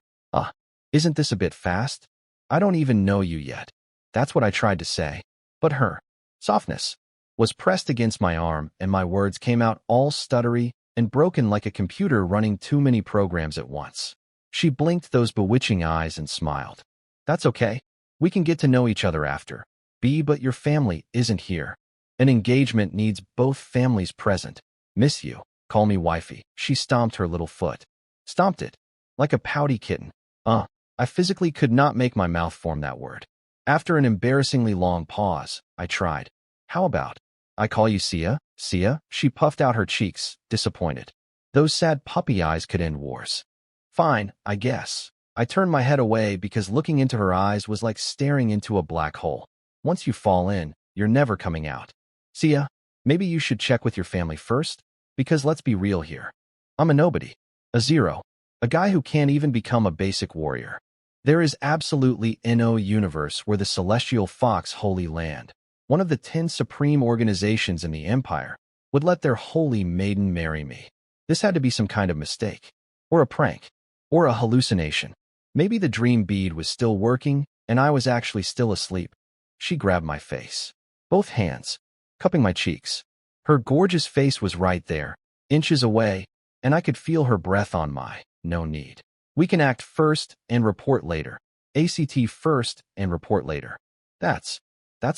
Isn't this a bit fast? I don't even know you yet. That's what I tried to say. But her softness was pressed against my arm, and my words came out all stuttery and broken like a computer running too many programs at once. She blinked those bewitching eyes and smiled. That's okay. We can get to know each other after. But your family isn't here. An engagement needs both families present. Miss you. Call me wifey. She stomped her little foot. Stomped it. Like a pouty kitten. I physically could not make my mouth form that word. After an embarrassingly long pause, I tried. How about, I call you Sia? Sia? She puffed out her cheeks, disappointed. Those sad puppy eyes could end wars. Fine, I guess. I turned my head away because looking into her eyes was like staring into a black hole. Once you fall in, you're never coming out. Sia, maybe you should check with your family first? Because let's be real here. I'm a nobody. A zero. A guy who can't even become a basic warrior. There is absolutely no universe where the Celestial Fox Holy Land, one of the 10 supreme organizations in the Empire, would let their holy maiden marry me. This had to be some kind of mistake, or a prank, or a hallucination. Maybe the dream bead was still working, and I was actually still asleep. She grabbed my face, both hands, cupping my cheeks. Her gorgeous face was right there, inches away, and I could feel her breath on my, no need. We can act first and report later. ACT first and report later. That's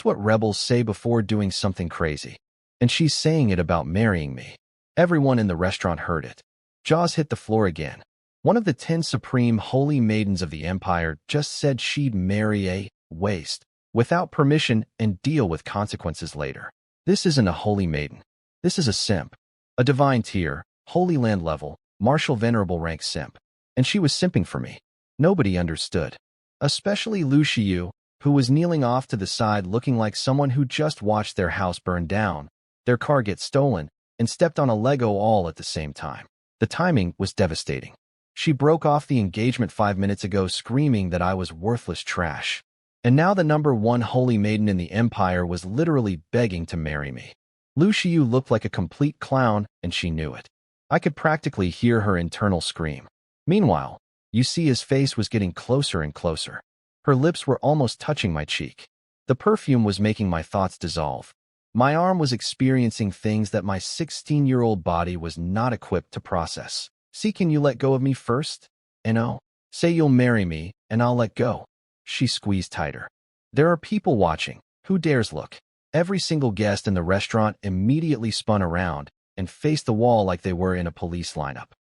what rebels say before doing something crazy. And she's saying it about marrying me. Everyone in the restaurant heard it. Jaws hit the floor again. One of the 10 supreme holy maidens of the empire just said she'd marry a waste without permission and deal with consequences later. This isn't a holy maiden. This is a simp. A divine tier, Holy Land level, martial venerable rank simp. And she was simping for me. Nobody understood. Especially Lu Xiu, who was kneeling off to the side looking like someone who just watched their house burn down, their car get stolen, and stepped on a Lego all at the same time. The timing was devastating. She broke off the engagement 5 minutes ago screaming that I was worthless trash. And now the #1 holy maiden in the empire was literally begging to marry me. Lu Xiu looked like a complete clown, and she knew it. I could practically hear her internal scream. Meanwhile, you see his face was getting closer and closer. Her lips were almost touching my cheek. The perfume was making my thoughts dissolve. My arm was experiencing things that my 16-year-old body was not equipped to process. See, can you let go of me first? No. Say you'll marry me, and I'll let go. She squeezed tighter. There are people watching. Who dares look? Every single guest in the restaurant immediately spun around and faced the wall like they were in a police lineup.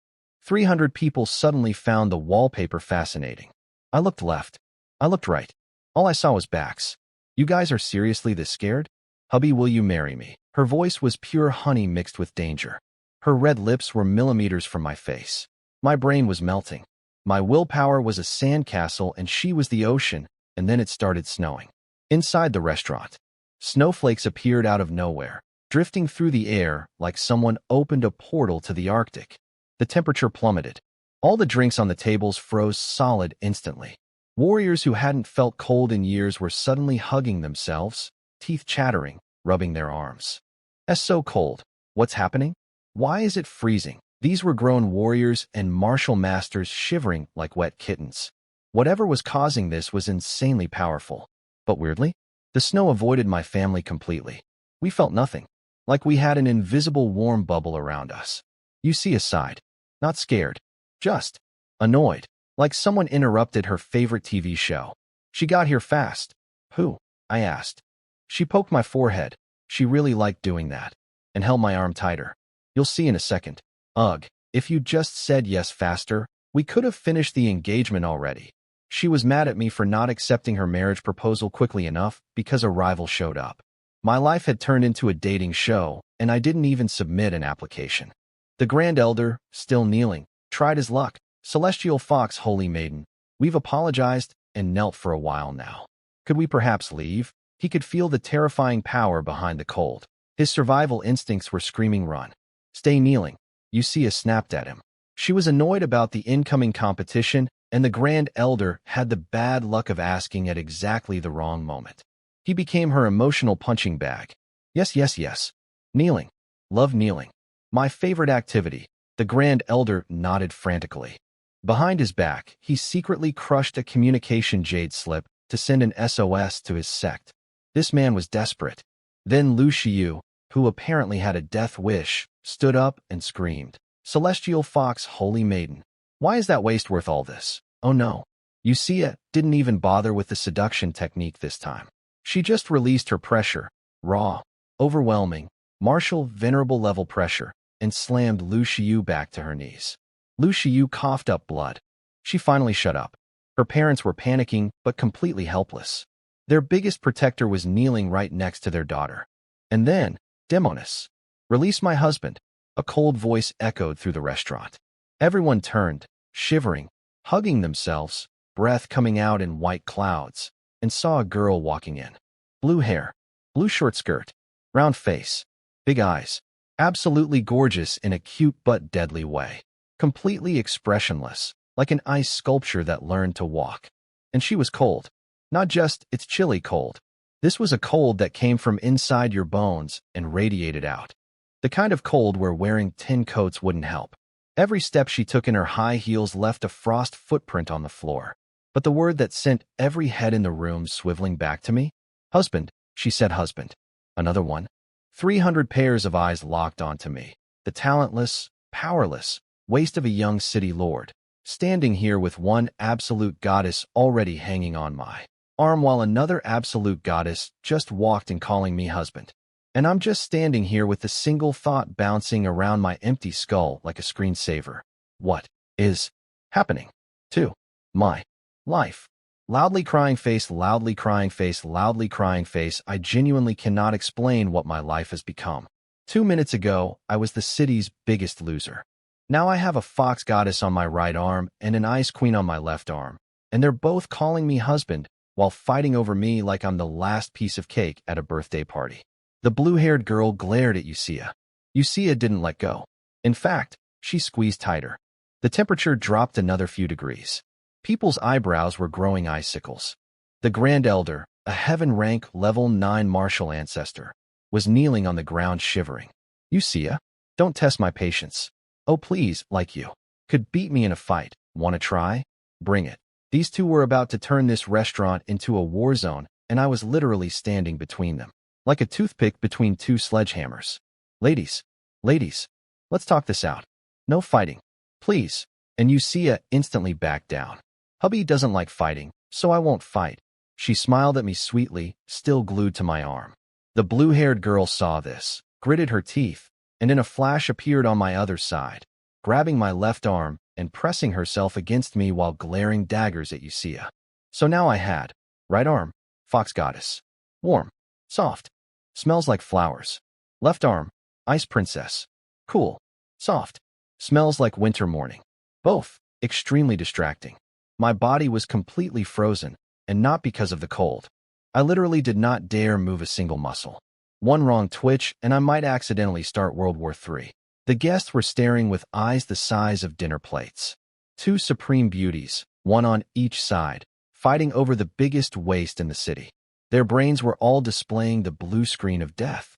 300 people suddenly found the wallpaper fascinating. I looked left. I looked right. All I saw was backs. You guys are seriously this scared? Hubby, will you marry me? Her voice was pure honey mixed with danger. Her red lips were millimeters from my face. My brain was melting. My willpower was a sandcastle and she was the ocean, and then it started snowing. Inside the restaurant, snowflakes appeared out of nowhere, drifting through the air like someone opened a portal to the Arctic. The temperature plummeted. All the drinks on the tables froze solid instantly. Warriors who hadn't felt cold in years were suddenly hugging themselves, teeth chattering, rubbing their arms. It's so cold. What's happening? Why is it freezing? These were grown warriors and martial masters shivering like wet kittens. Whatever was causing this was insanely powerful. But weirdly, the snow avoided my family completely. We felt nothing, like we had an invisible warm bubble around us. You see aside, not scared, just annoyed, like someone interrupted her favorite TV show. She got here fast. Who? I asked. She poked my forehead. She really liked doing that, and held my arm tighter. You'll see in a second. Ugh, if you just said yes faster, we could have finished the engagement already. She was mad at me for not accepting her marriage proposal quickly enough because a rival showed up. My life had turned into a dating show, and I didn't even submit an application. The Grand Elder, still kneeling, tried his luck. Celestial Fox, Holy Maiden, we've apologized and knelt for a while now. Could we perhaps leave? He could feel the terrifying power behind the cold. His survival instincts were screaming run. Stay kneeling. Yusia snapped at him. She was annoyed about the incoming competition, and the Grand Elder had the bad luck of asking at exactly the wrong moment. He became her emotional punching bag. Yes, yes, yes. Kneeling. Love kneeling. My favorite activity. The Grand Elder nodded frantically. Behind his back, he secretly crushed a communication jade slip to send an SOS to his sect. This man was desperate. Then Lu Xiu, who apparently had a death wish, stood up and screamed. Celestial Fox, Holy Maiden. Why is that waste worth all this? Oh no. Yusia didn't even bother with the seduction technique this time. She just released her pressure, raw, overwhelming, martial, venerable level pressure, and slammed Lu Xiu back to her knees. Lu Xiu coughed up blood. She finally shut up. Her parents were panicking, but completely helpless. Their biggest protector was kneeling right next to their daughter. And then, Demonis. Release my husband. A cold voice echoed through the restaurant. Everyone turned, shivering, hugging themselves, breath coming out in white clouds, and saw a girl walking in. Blue hair, blue short skirt, round face, big eyes, absolutely gorgeous in a cute but deadly way. Completely expressionless, like an ice sculpture that learned to walk. And she was cold. Not just, it's chilly cold. This was a cold that came from inside your bones and radiated out. The kind of cold where wearing 10 coats wouldn't help. Every step she took in her high heels left a frost footprint on the floor. But the word that sent every head in the room swiveling back to me? Husband, she said, husband. Another one. 300 pairs of eyes locked onto me. The talentless, powerless waste of a young city lord, standing here with one absolute goddess already hanging on my arm while another absolute goddess just walked and calling me husband. And I'm just standing here with the single thought bouncing around my empty skull like a screensaver. What is happening to my life? Loudly crying face, loudly crying face, loudly crying face. I genuinely cannot explain what my life has become. 2 minutes ago, I was the city's biggest loser. Now I have a fox goddess on my right arm and an ice queen on my left arm, and they're both calling me husband while fighting over me like I'm the last piece of cake at a birthday party. The blue-haired girl glared at Usia. Usia didn't let go. In fact, she squeezed tighter. The temperature dropped another few degrees. People's eyebrows were growing icicles. The Grand Elder, a heaven rank level 9 martial ancestor, was kneeling on the ground shivering. Usia, don't test my patience. Oh please, like you could beat me in a fight. Want to try? Bring it. These two were about to turn this restaurant into a war zone, and I was literally standing between them, like a toothpick between two sledgehammers. Ladies, let's talk this out. No fighting, please. And Usia instantly backed down. Hubby doesn't like fighting, so I won't fight. She smiled at me sweetly, still glued to my arm. The blue-haired girl saw this, gritted her teeth, and in a flash appeared on my other side, grabbing my left arm and pressing herself against me while glaring daggers at Usia. So now I had right arm, fox goddess, warm, soft, smells like flowers. Left arm, ice princess, cool, soft, smells like winter morning. Both extremely distracting. My body was completely frozen, and not because of the cold. I literally did not dare move a single muscle. One wrong twitch, and I might accidentally start World War III. The guests were staring with eyes the size of dinner plates. Two supreme beauties, one on each side, fighting over the biggest waste in the city. Their brains were all displaying the blue screen of death.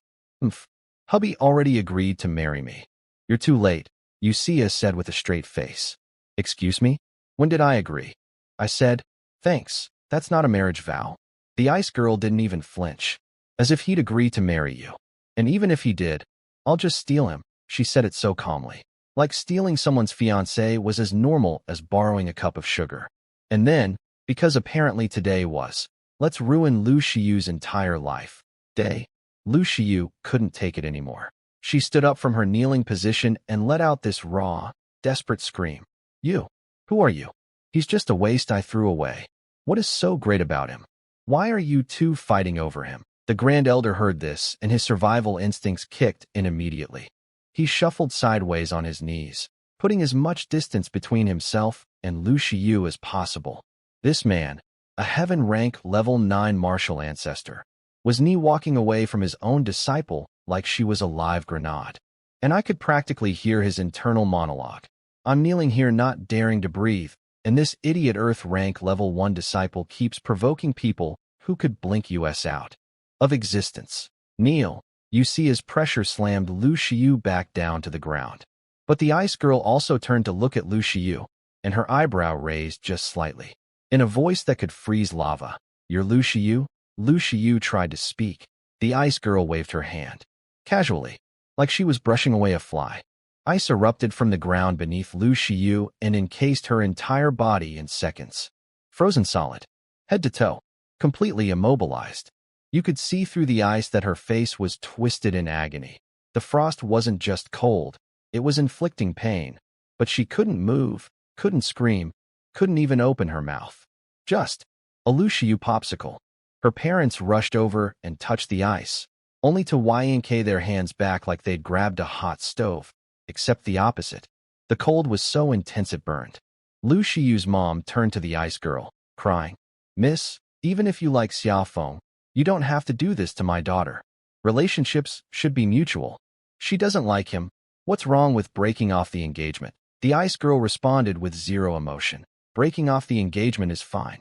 Hubby already agreed to marry me. You're too late, Usia said with a straight face. Excuse me? When did I agree? I said, thanks, that's not a marriage vow. The ice girl didn't even flinch, as if he'd agree to marry you. And even if he did, I'll just steal him, she said it so calmly. Like stealing someone's fiancé was as normal as borrowing a cup of sugar. And then, because apparently today was, let's ruin Lu Shiyu's entire life day, Lu Shiyu couldn't take it anymore. She stood up from her kneeling position and let out this raw, desperate scream. You. Who are you? He's just a waste I threw away. What is so great about him? Why are you two fighting over him? The Grand Elder heard this, and his survival instincts kicked in immediately. He shuffled sideways on his knees, putting as much distance between himself and Lu Shiyu as possible. This man, a heaven rank level 9 martial ancestor, was walking away from his own disciple like she was a live grenade. And I could practically hear his internal monologue. I'm kneeling here not daring to breathe, and this idiot Earth rank level 1 disciple keeps provoking people who could blink us out of existence. Kneel. You see as pressure slammed Lu Shiyu back down to the ground. But the ice girl also turned to look at Lu Shiyu, and her eyebrow raised just slightly. In a voice that could freeze lava, You're Lu Shiyu? Lu Shiyu tried to speak. The ice girl waved her hand. Casually, like she was brushing away a fly. Ice erupted from the ground beneath Lu Shiyu and encased her entire body in seconds. Frozen solid, head to toe, completely immobilized. You could see through the ice that her face was twisted in agony. The frost wasn't just cold, it was inflicting pain. But she couldn't move, couldn't scream, couldn't even open her mouth. Just a Lu Shiyu popsicle. Her parents rushed over and touched the ice, only to yank their hands back like they'd grabbed a hot stove. Except the opposite. The cold was so intense it burned. Lu Shiyu's mom turned to the ice girl, crying, Miss, even if you like Xiaofeng, you don't have to do this to my daughter. Relationships should be mutual. She doesn't like him. What's wrong with breaking off the engagement? The ice girl responded with zero emotion. Breaking off the engagement is fine.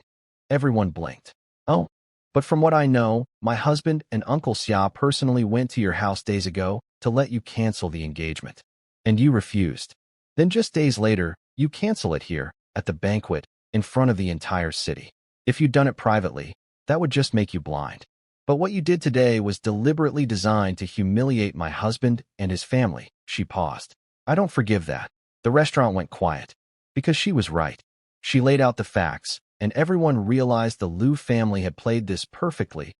Everyone blinked. Oh, but from what I know, my husband and Uncle Xia personally went to your house days ago to let you cancel the engagement. And you refused. Then just days later, you cancel it here, at the banquet, in front of the entire city. If you'd done it privately, that would just make you blind. But what you did today was deliberately designed to humiliate my husband and his family. She paused. I don't forgive that. The restaurant went quiet. Because she was right. She laid out the facts, and everyone realized the Liu family had played this perfectly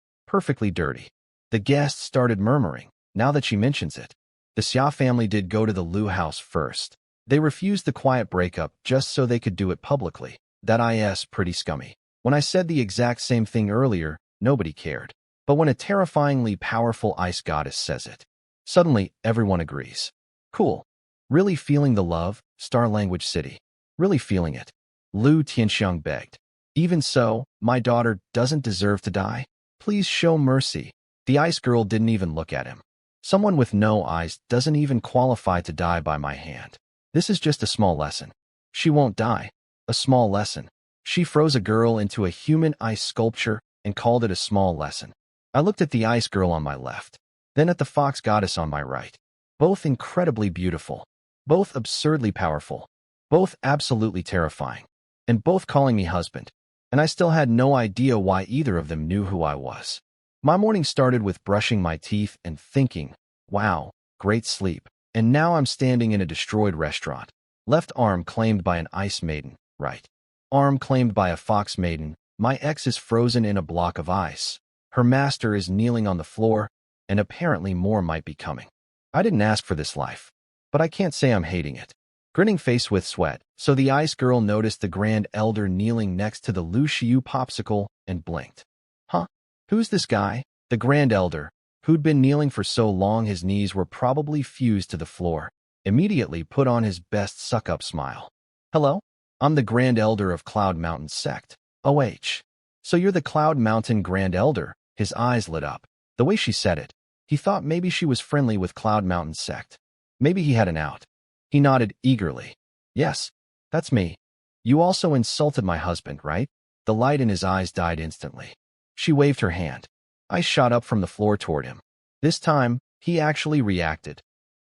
dirty. The guests started murmuring, now that she mentions it. The Xia family did go to the Liu house first. They refused the quiet breakup just so they could do it publicly. That is pretty scummy. When I said the exact same thing earlier, nobody cared. But when a terrifyingly powerful ice goddess says it, suddenly everyone agrees. Cool. Really feeling the love, Star Language City. Really feeling it. Liu Tianxiang begged. Even so, my daughter doesn't deserve to die. Please show mercy. The ice girl didn't even look at him. Someone with no eyes doesn't even qualify to die by my hand. This is just a small lesson. She won't die. A small lesson. She froze a girl into a human ice sculpture and called it a small lesson. I looked at the ice girl on my left, then at the fox goddess on my right. Both incredibly beautiful. Both absurdly powerful. Both absolutely terrifying. And both calling me husband. And I still had no idea why either of them knew who I was. My morning started with brushing my teeth and thinking, wow, great sleep. And now I'm standing in a destroyed restaurant. Left arm claimed by an ice maiden, right. Arm claimed by a fox maiden. My ex is frozen in a block of ice. Her master is kneeling on the floor, and apparently more might be coming. I didn't ask for this life, but I can't say I'm hating it. Grinning face with sweat, so the ice girl noticed the Grand Elder kneeling next to the Lu Xiu popsicle and blinked. Huh? Who's this guy? The Grand Elder, who'd been kneeling for so long his knees were probably fused to the floor, immediately put on his best suck-up smile. Hello? I'm the Grand Elder of Cloud Mountain Sect. OH. So you're the Cloud Mountain Grand Elder? His eyes lit up. The way she said it, he thought maybe she was friendly with Cloud Mountain Sect. Maybe he had an out. He nodded eagerly. Yes, that's me. You also insulted my husband, right? The light in his eyes died instantly. She waved her hand. I shot up from the floor toward him. This time, he actually reacted,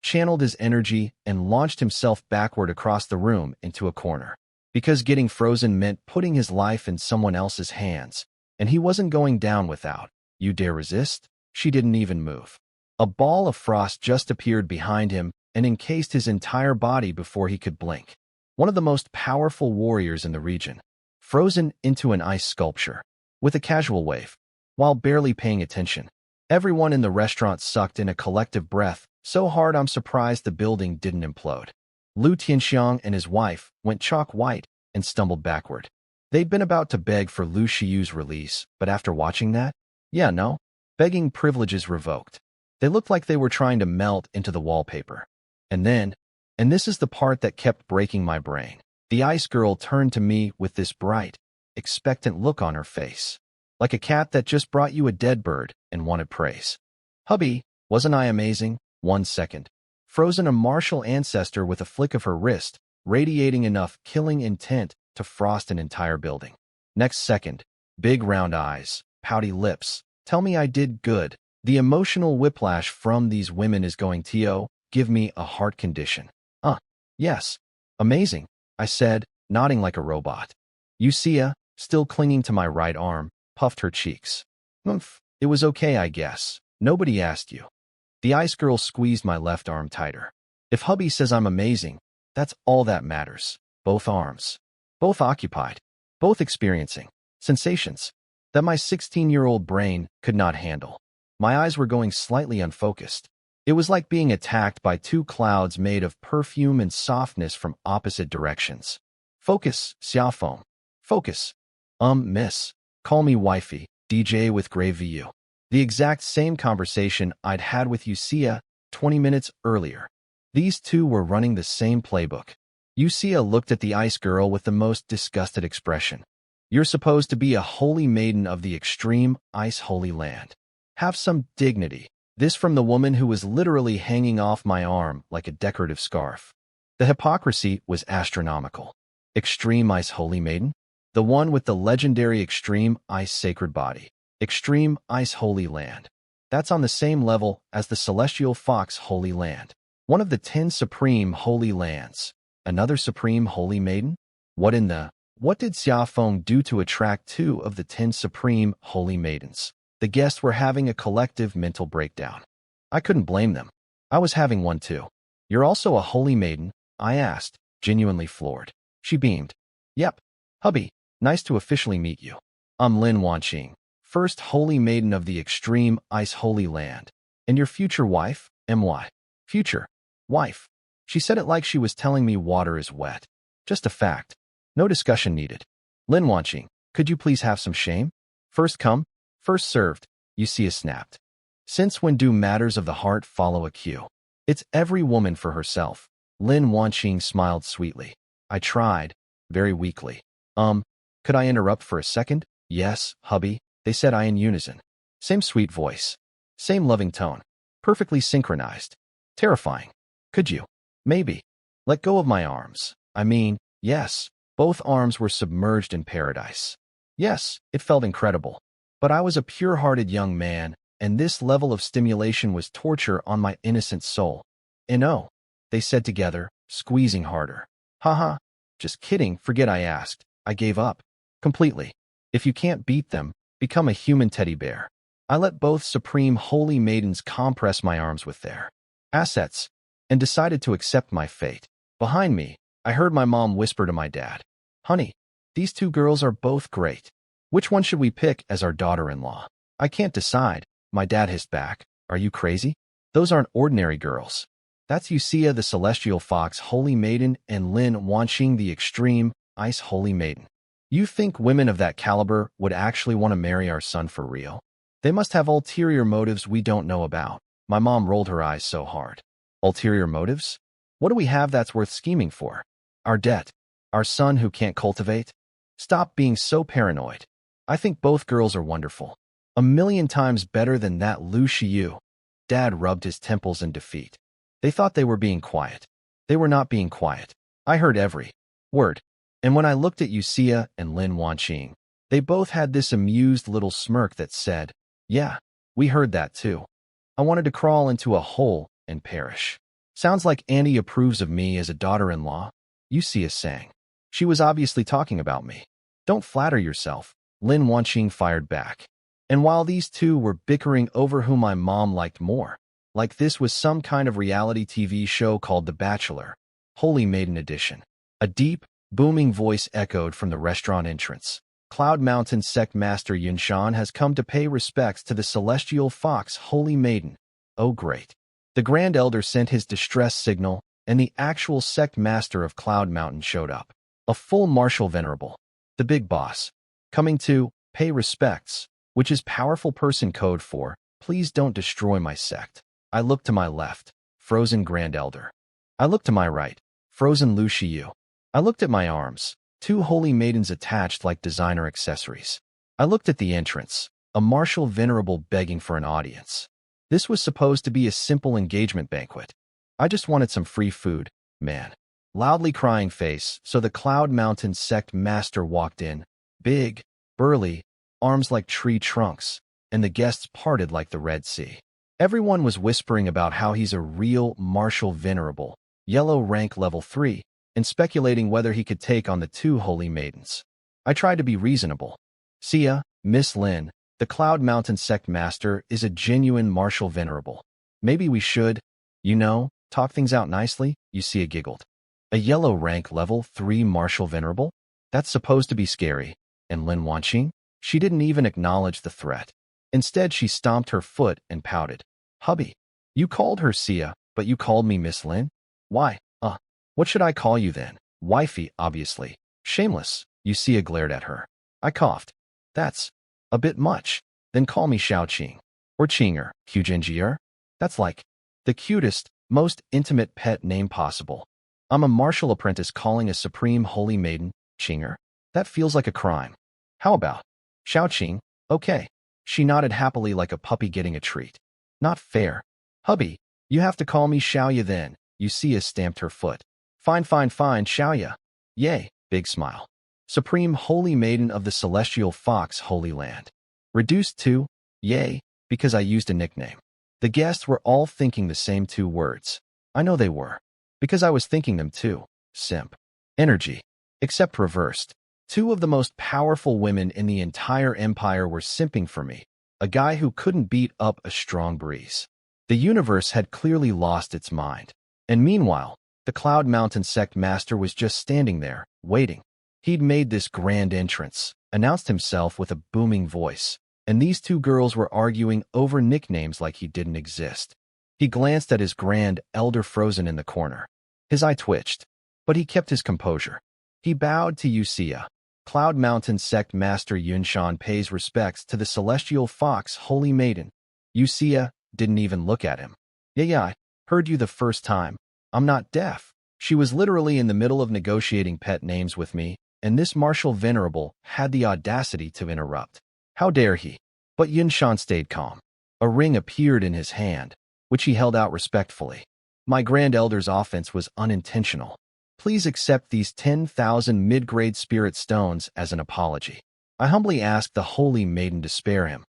channeled his energy, and launched himself backward across the room into a corner. Because getting frozen meant putting his life in someone else's hands, and he wasn't going down without. You dare resist? She didn't even move. A ball of frost just appeared behind him and encased his entire body before he could blink. One of the most powerful warriors in the region, frozen into an ice sculpture, with a casual wave, while barely paying attention. Everyone in the restaurant sucked in a collective breath, so hard I'm surprised the building didn't implode. Liu Tianxiang and his wife went chalk white and stumbled backward. They'd been about to beg for Liu Xiu's release, but after watching that, yeah, no, begging privileges revoked. They looked like they were trying to melt into the wallpaper. And then, and this is the part that kept breaking my brain, the ice girl turned to me with this bright, expectant look on her face, like a cat that just brought you a dead bird and wanted praise. Hubby, wasn't I amazing? 1 second. Frozen a martial ancestor with a flick of her wrist, radiating enough killing intent to frost an entire building. Next second, big round eyes, pouty lips. Tell me I did good. The emotional whiplash from these women is going to give me a heart condition. Yes. Amazing, I said, nodding like a robot. Yusia, still clinging to my right arm, puffed her cheeks. It was okay, I guess. Nobody asked you. The ice girl squeezed my left arm tighter. If hubby says I'm amazing, that's all that matters. Both arms. Both occupied. Both experiencing sensations that my 16-year-old brain could not handle. My eyes were going slightly unfocused. It was like being attacked by two clouds made of perfume and softness from opposite directions. Focus, Xiaophone. Focus. Miss. Call me wifey, DJ with grave VU. The exact same conversation I'd had with Yusia 20 minutes earlier. These two were running the same playbook. Yusia looked at the ice girl with the most disgusted expression. You're supposed to be a holy maiden of the extreme ice holy land. Have some dignity. This from the woman who was literally hanging off my arm like a decorative scarf. The hypocrisy was astronomical. Extreme ice holy maiden? The one with the legendary extreme ice sacred body. Extreme ice holy land. That's on the same level as the celestial fox holy land. One of the 10 supreme holy lands. Another supreme holy maiden? What did Xiafeng do to attract 2 of the 10 supreme holy maidens? The guests were having a collective mental breakdown. I couldn't blame them. I was having one too. You're also a holy maiden? I asked, genuinely floored. She beamed. Yep. Hubby, nice to officially meet you. I'm Lin Wanqing, first holy maiden of the extreme ice holy land. And your future wife? My. Future. Wife. She said it like she was telling me water is wet. Just a fact. No discussion needed. Lin Wanqing, could you please have some shame? First come, first served, Yusia snapped. Since when do matters of the heart follow a cue? It's every woman for herself. Lin Wanqing smiled sweetly. I tried, very weakly. Could I interrupt for a second? Yes, hubby, they said I in unison. Same sweet voice. Same loving tone. Perfectly synchronized. Terrifying. Could you? Maybe. Let go of my arms. I mean, yes, both arms were submerged in paradise. Yes, it felt incredible. But I was a pure-hearted young man, and this level of stimulation was torture on my innocent soul. No, they said together, squeezing harder. Haha. Just kidding, forget I asked. I gave up. Completely. If you can't beat them, become a human teddy bear. I let both supreme holy maidens compress my arms with their assets, and decided to accept my fate. Behind me, I heard my mom whisper to my dad, Honey, these 2 girls are both great. Which one should we pick as our daughter-in-law? I can't decide, my dad hissed back. Are you crazy? Those aren't ordinary girls. That's Yusia the Celestial Fox Holy Maiden and Lin Wanqing the Extreme Ice Holy Maiden. You think women of that caliber would actually want to marry our son for real? They must have ulterior motives we don't know about. My mom rolled her eyes so hard. Ulterior motives? What do we have that's worth scheming for? Our debt. Our son who can't cultivate? Stop being so paranoid. I think both girls are wonderful. 1,000,000 times better than that Lu Shiyu. Dad rubbed his temples in defeat. They thought they were being quiet. They were not being quiet. I heard every word. And when I looked at Yusia and Lin Wanqing, they both had this amused little smirk that said, yeah, we heard that too. I wanted to crawl into a hole and perish. Sounds like Annie approves of me as a daughter-in-law. Yusia sang. She was obviously talking about me. Don't flatter yourself, Lin Wanqing fired back. And while these 2 were bickering over who my mom liked more, like this was some kind of reality TV show called The Bachelor, Holy Maiden Edition. A deep, booming voice echoed from the restaurant entrance. Cloud Mountain Sect Master Yunshan has come to pay respects to the Celestial Fox Holy Maiden. Oh great. The Grand Elder sent his distress signal, and the actual sect master of Cloud Mountain showed up. A full martial venerable. The big boss. Coming to pay respects, which is powerful person code for, please don't destroy my sect. I looked to my left, frozen Grand Elder. I looked to my right, frozen Lu Shiyu. I looked at my arms, 2 holy maidens attached like designer accessories. I looked at the entrance, a martial venerable begging for an audience. This was supposed to be a simple engagement banquet. I just wanted some free food, man. Loudly crying face, so the Cloud Mountain sect master walked in, big, burly, arms like tree trunks, and the guests parted like the Red Sea. Everyone was whispering about how he's a real martial venerable, yellow rank level 3, and speculating whether he could take on the 2 holy maidens. I tried to be reasonable. Sia, Miss Lin, the Cloud Mountain sect master is a genuine martial venerable. Maybe we should, talk things out nicely, Yusia giggled. A yellow rank level 3 martial venerable? That's supposed to be scary. And Lin Wanqing? She didn't even acknowledge the threat. Instead, she stomped her foot and pouted. Hubby, you called her Sia, but you called me Miss Lin? Why? What should I call you then? Wifey, obviously. Shameless, Yusia glared at her. I coughed. That's a bit much. Then call me Xiaoqing. Or Qinger, Qujinjier. That's like the cutest, most intimate pet name possible. I'm a martial apprentice calling a supreme holy maiden, Qinger. That feels like a crime. How about Xiaoqing? Okay. She nodded happily like a puppy getting a treat. Not fair. Hubby, you have to call me Xiaoya then. Yusia stamped her foot. Fine, Xiaoya. Yay, big smile. Supreme Holy Maiden of the Celestial Fox Holy Land. Reduced to, yay, because I used a nickname. The guests were all thinking the same 2 words. I know they were. Because I was thinking them too. simp. Energy. Except reversed. Two of the most powerful women in the entire empire were simping for me, a guy who couldn't beat up a strong breeze. The universe had clearly lost its mind. And meanwhile, the Cloud Mountain sect master was just standing there, waiting. He'd made this grand entrance, announced himself with a booming voice, and these two girls were arguing over nicknames like he didn't exist. He glanced at his grand elder frozen in the corner. His eye twitched, but he kept his composure. He bowed to Yusia. Cloud Mountain sect master Yunshan pays respects to the celestial fox holy maiden. Yusia didn't even look at him. Yeah, I heard you the first time. I'm not deaf. She was literally in the middle of negotiating pet names with me, and this martial venerable had the audacity to interrupt. How dare he? But Yunshan stayed calm. A ring appeared in his hand, which he held out respectfully. My grand elder's offense was unintentional. Please accept these 10,000 mid-grade spirit stones as an apology. I humbly asked the holy maiden to spare him.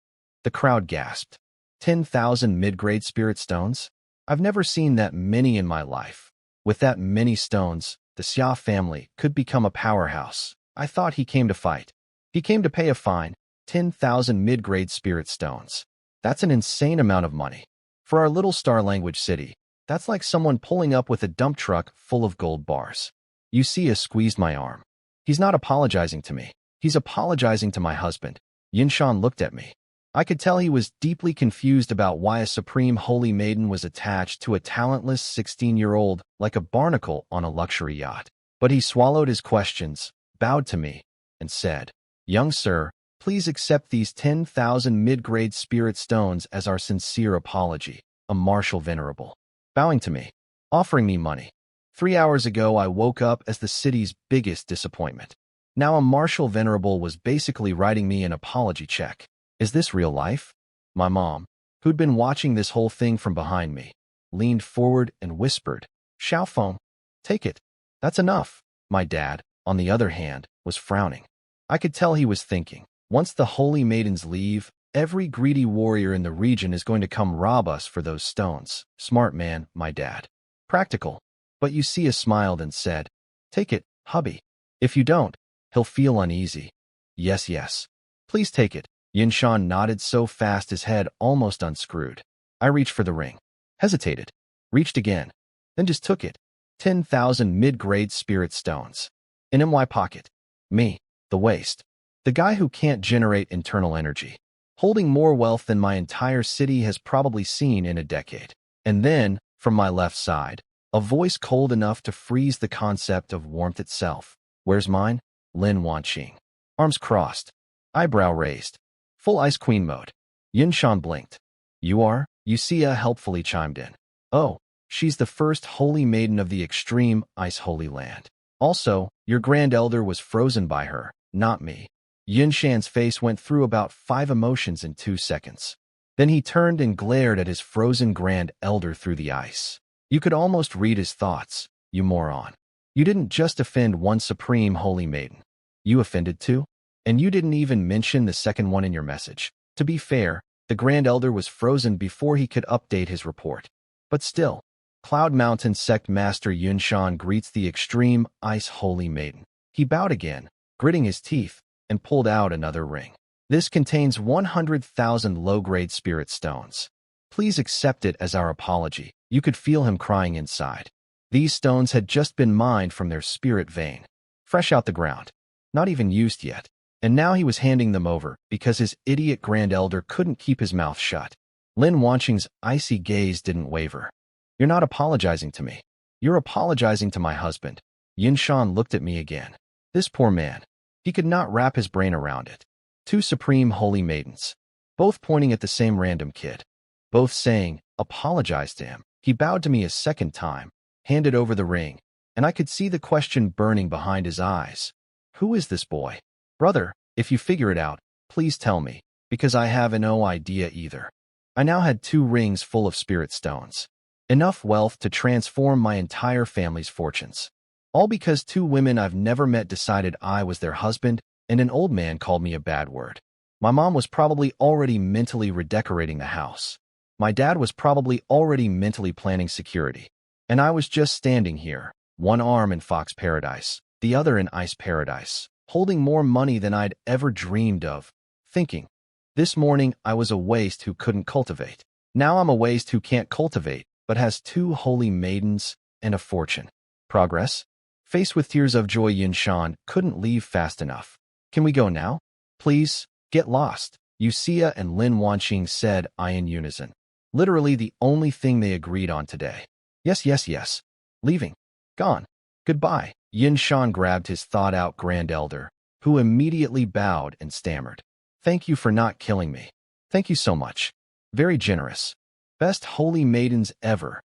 The crowd gasped. 10,000 mid-grade spirit stones? I've never seen that many in my life. With that many stones, the Xia family could become a powerhouse. I thought he came to fight. He came to pay a fine. 10,000 mid-grade spirit stones. That's an insane amount of money. For our little star language city, that's like someone pulling up with a dump truck full of gold bars. Yusia squeezed my arm. He's not apologizing to me. He's apologizing to my husband. Yunshan looked at me. I could tell he was deeply confused about why a supreme holy maiden was attached to a talentless 16-year-old like a barnacle on a luxury yacht. But he swallowed his questions, bowed to me, and said, "Young sir, please accept these 10,000 mid-grade spirit stones as our sincere apology, a martial venerable." Bowing to me, offering me money. 3 hours ago, I woke up as the city's biggest disappointment. Now a martial venerable was basically writing me an apology check. Is this real life? My mom, who'd been watching this whole thing from behind me, leaned forward and whispered, "Xiaofeng, take it. That's enough." My dad, on the other hand, was frowning. I could tell he was thinking, once the holy maidens leave, every greedy warrior in the region is going to come rob us for those stones. Smart man, my dad. Practical. But Yusia smiled and said, "Take it, hubby. If you don't, he'll feel uneasy." Yes, yes. Please take it. Yunshan nodded so fast his head almost unscrewed. I reached for the ring. Hesitated. Reached again. Then just took it. 10,000 mid-grade spirit stones. In my pocket. Me, the waste. The guy who can't generate internal energy. Holding more wealth than my entire city has probably seen in a decade. And then, from my left side, a voice cold enough to freeze the concept of warmth itself. Where's mine? Lin Wanqing. Arms crossed. Eyebrow raised. Full Ice Queen mode. Yunshan blinked. You are? Yusia helpfully chimed in. Oh, she's the first holy maiden of the extreme ice holy land. Also, your grand elder was frozen by her, not me. Yunshan's face went through about 5 emotions in 2 seconds. Then he turned and glared at his frozen grand elder through the ice. You could almost read his thoughts, you moron. You didn't just offend one supreme holy maiden. You offended 2? And you didn't even mention the second one in your message. To be fair, the Grand Elder was frozen before he could update his report. But still, Cloud Mountain Sect Master Yunshan greets the extreme ice holy maiden. He bowed again, gritting his teeth, and pulled out another ring. This contains 100,000 low-grade spirit stones. Please accept it as our apology. You could feel him crying inside. These stones had just been mined from their spirit vein. Fresh out the ground. Not even used yet. And now he was handing them over because his idiot Grand Elder couldn't keep his mouth shut. Lin Wanqing's icy gaze didn't waver. You're not apologizing to me. You're apologizing to my husband. Yunshan looked at me again. This poor man. He could not wrap his brain around it. 2 supreme holy maidens. Both pointing at the same random kid. Both saying, apologize to him. He bowed to me a second time, handed over the ring, and I could see the question burning behind his eyes. Who is this boy? Brother, if you figure it out, please tell me, because I have no idea either. I now had 2 rings full of spirit stones. Enough wealth to transform my entire family's fortunes. All because 2 women I've never met decided I was their husband, and an old man called me a bad word. My mom was probably already mentally redecorating the house. My dad was probably already mentally planning security. And I was just standing here, one arm in Fox Paradise, the other in Ice Paradise, holding more money than I'd ever dreamed of, thinking, this morning I was a waste who couldn't cultivate. Now I'm a waste who can't cultivate, but has 2 holy maidens and a fortune. Progress? Faced with tears of joy, Yinshan couldn't leave fast enough. Can we go now? Please, get lost, Yusia and Lin Wanqing said in unison. Literally the only thing they agreed on today. Yes, yes, yes. Leaving. Gone. Goodbye. Yinshan grabbed his thought-out grand elder, who immediately bowed and stammered. Thank you for not killing me. Thank you so much. Very generous. Best holy maidens ever.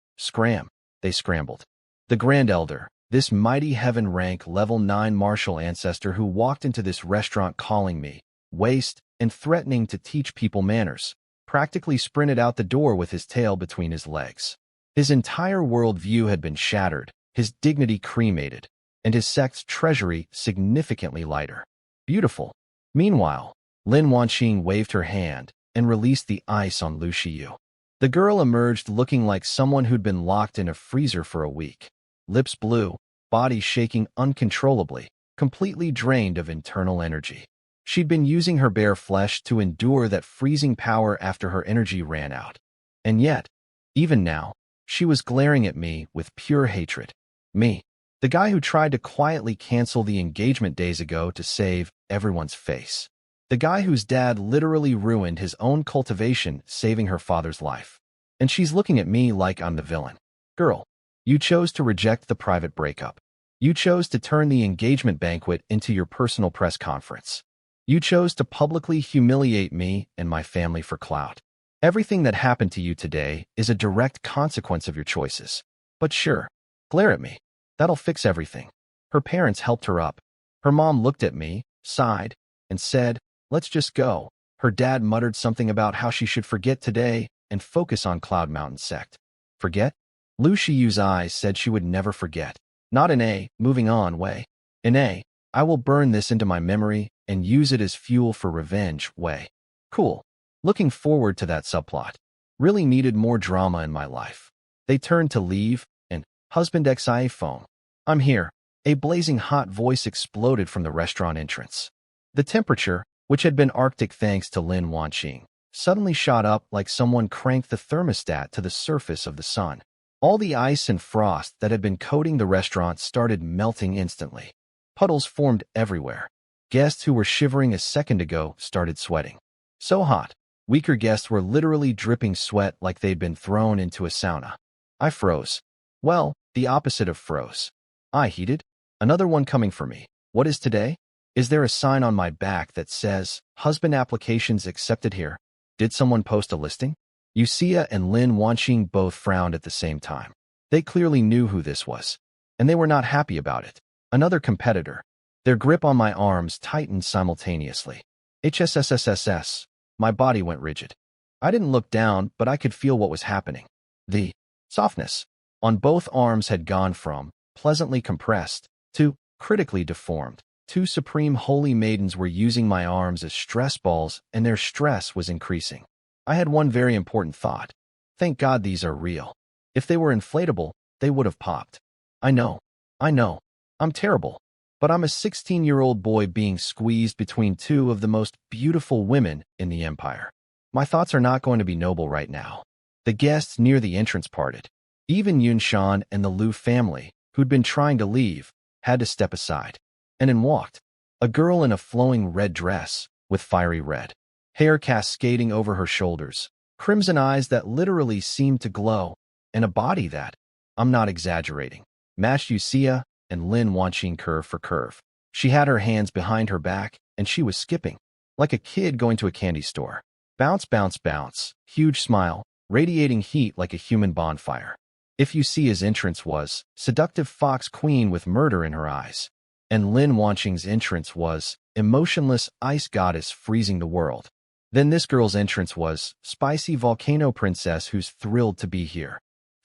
They scrambled. The grand elder, this mighty heaven rank level 9 martial ancestor who walked into this restaurant calling me waste and threatening to teach people manners, practically sprinted out the door with his tail between his legs. His entire worldview had been shattered, his dignity cremated, and his sect's treasury significantly lighter. Beautiful. Meanwhile, Lin Wanqing waved her hand and released the ice on Lu Shiyu. The girl emerged looking like someone who'd been locked in a freezer for a week. Lips blue, body shaking uncontrollably, completely drained of internal energy. She'd been using her bare flesh to endure that freezing power after her energy ran out. And yet, even now, she was glaring at me with pure hatred. Me, the guy who tried to quietly cancel the engagement days ago to save everyone's face. The guy whose dad literally ruined his own cultivation saving her father's life. And she's looking at me like I'm the villain. Girl, you chose to reject the private breakup. You chose to turn the engagement banquet into your personal press conference. You chose to publicly humiliate me and my family for clout. Everything that happened to you today is a direct consequence of your choices. But sure, glare at me. That'll fix everything. Her parents helped her up. Her mom looked at me, sighed, and said, let's just go. Her dad muttered something about how she should forget today and focus on Cloud Mountain sect. Forget? Lu Shiyu's eyes said she would never forget. Not in a moving on way. In a I will burn this into my memory and use it as fuel for revenge way. Cool. Looking forward to that subplot. Really needed more drama in my life. They turned to leave, and husband XIA phone. I'm here. A blazing hot voice exploded from the restaurant entrance. The temperature, which had been Arctic thanks to Lin Wanqing, suddenly shot up like someone cranked the thermostat to the surface of the sun. All the ice and frost that had been coating the restaurant started melting instantly. Puddles formed everywhere. Guests who were shivering a second ago started sweating. So hot, weaker guests were literally dripping sweat like they'd been thrown into a sauna. I froze. Well, the opposite of froze. I heated. Another one coming for me. What is today? Is there a sign on my back that says, husband applications accepted here? Did someone post a listing? Yusia and Lin Wanqing both frowned at the same time. They clearly knew who this was, and they were not happy about it. Another competitor. Their grip on my arms tightened simultaneously. HSSSSS. My body went rigid. I didn't look down, but I could feel what was happening. The softness on both arms had gone from pleasantly compressed to critically deformed. 2 supreme holy maidens were using my arms as stress balls, and their stress was increasing. I had one very important thought. Thank God these are real. If they were inflatable, they would have popped. I know. I'm terrible. But I'm a 16-year-old boy being squeezed between 2 of the most beautiful women in the empire. My thoughts are not going to be noble right now. The guests near the entrance parted. Even Yunshan and the Lu family, who'd been trying to leave, had to step aside. And in walked a girl in a flowing red dress with fiery red hair cascading over her shoulders, crimson eyes that literally seemed to glow, and a body that, I'm not exaggerating, matched Yusia and Lin Wanqing curve for curve. She had her hands behind her back, and she was skipping, like a kid going to a candy store. Bounce, bounce, bounce, huge smile, radiating heat like a human bonfire. If Yusia's entrance was seductive fox queen with murder in her eyes, and Lin Wanqing's entrance was emotionless ice goddess freezing the world, then this girl's entrance was spicy volcano princess who's thrilled to be here.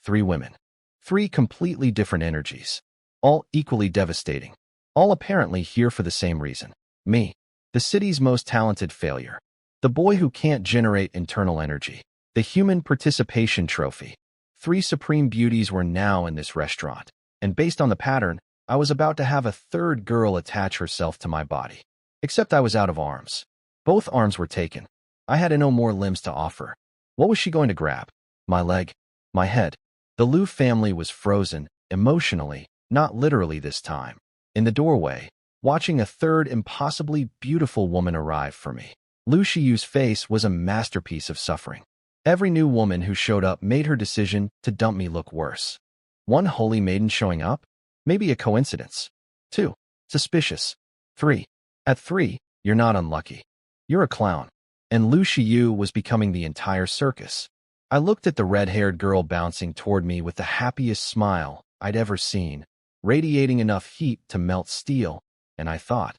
3 women. 3 completely different energies. All equally devastating. All apparently here for the same reason. Me. The city's most talented failure. The boy who can't generate internal energy. The human participation trophy. 3 supreme beauties were now in this restaurant. and based on the pattern, I was about to have a third girl attach herself to my body. Except I was out of arms. Both arms were taken. I had no more limbs to offer. What was she going to grab? My leg? My head? The Liu family was frozen, emotionally, not literally this time. In the doorway, watching a third impossibly beautiful woman arrive for me. Liu Shiyu's face was a masterpiece of suffering. Every new woman who showed up made her decision to dump me look worse. 1. Holy maiden showing up? Maybe a coincidence. 2. Suspicious. 3. At 3, you're not unlucky. You're a clown. And Liu Shiyu was becoming the entire circus. I looked at the red-haired girl bouncing toward me with the happiest smile I'd ever seen, radiating enough heat to melt steel, and I thought,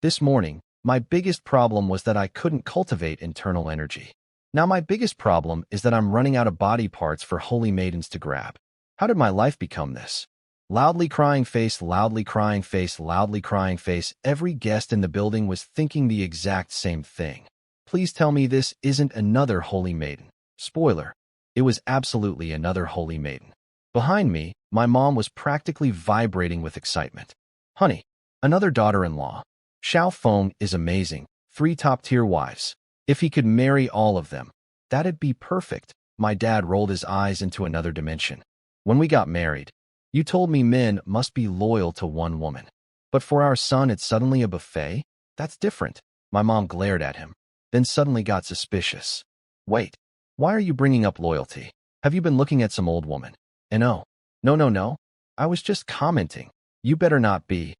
this morning, my biggest problem was that I couldn't cultivate internal energy. Now my biggest problem is that I'm running out of body parts for holy maidens to grab. How did my life become this? Loudly crying face, loudly crying face, loudly crying face. Every guest in the building was thinking the exact same thing. Please tell me this isn't another holy maiden. Spoiler, it was absolutely another holy maiden. Behind me, my mom was practically vibrating with excitement. Honey, another daughter-in-law. Xiao Feng is amazing. 3 top-tier wives. If he could marry all of them, that'd be perfect. My dad rolled his eyes into another dimension. When we got married, you told me men must be loyal to one woman. But for our son, it's suddenly a buffet? That's different. My mom glared at him, then suddenly got suspicious. Wait, why are you bringing up loyalty? Have you been looking at some old woman? And no. I was just commenting. You better not be.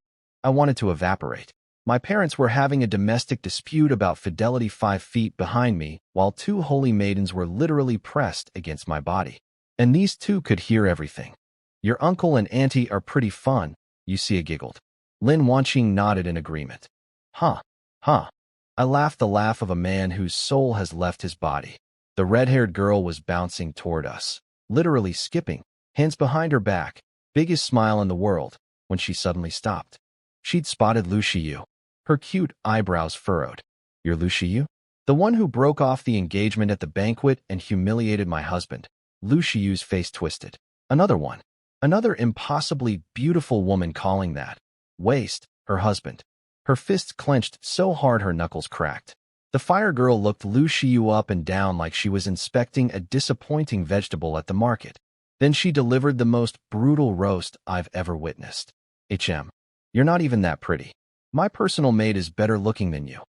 I wanted to evaporate. My parents were having a domestic dispute about fidelity 5 feet behind me, while 2 holy maidens were literally pressed against my body. And these 2 could hear everything. Your uncle and auntie are pretty fun, Yusia giggled. Lin Wanqing nodded in agreement. Huh. I laughed the laugh of a man whose soul has left his body. The red-haired girl was bouncing toward us, literally skipping, hands behind her back, biggest smile in the world, when she suddenly stopped. She'd spotted Liu Shiyu. Her cute eyebrows furrowed. You're Liu Shiyu? The one who broke off the engagement at the banquet and humiliated my husband. Liu Shiyu's face twisted. Another one. Another impossibly beautiful woman calling that. Waste, her husband. Her fists clenched so hard her knuckles cracked. The fire girl looked Liu Shiyu up and down like she was inspecting a disappointing vegetable at the market. Then she delivered the most brutal roast I've ever witnessed. You're not even that pretty. My personal maid is better looking than you.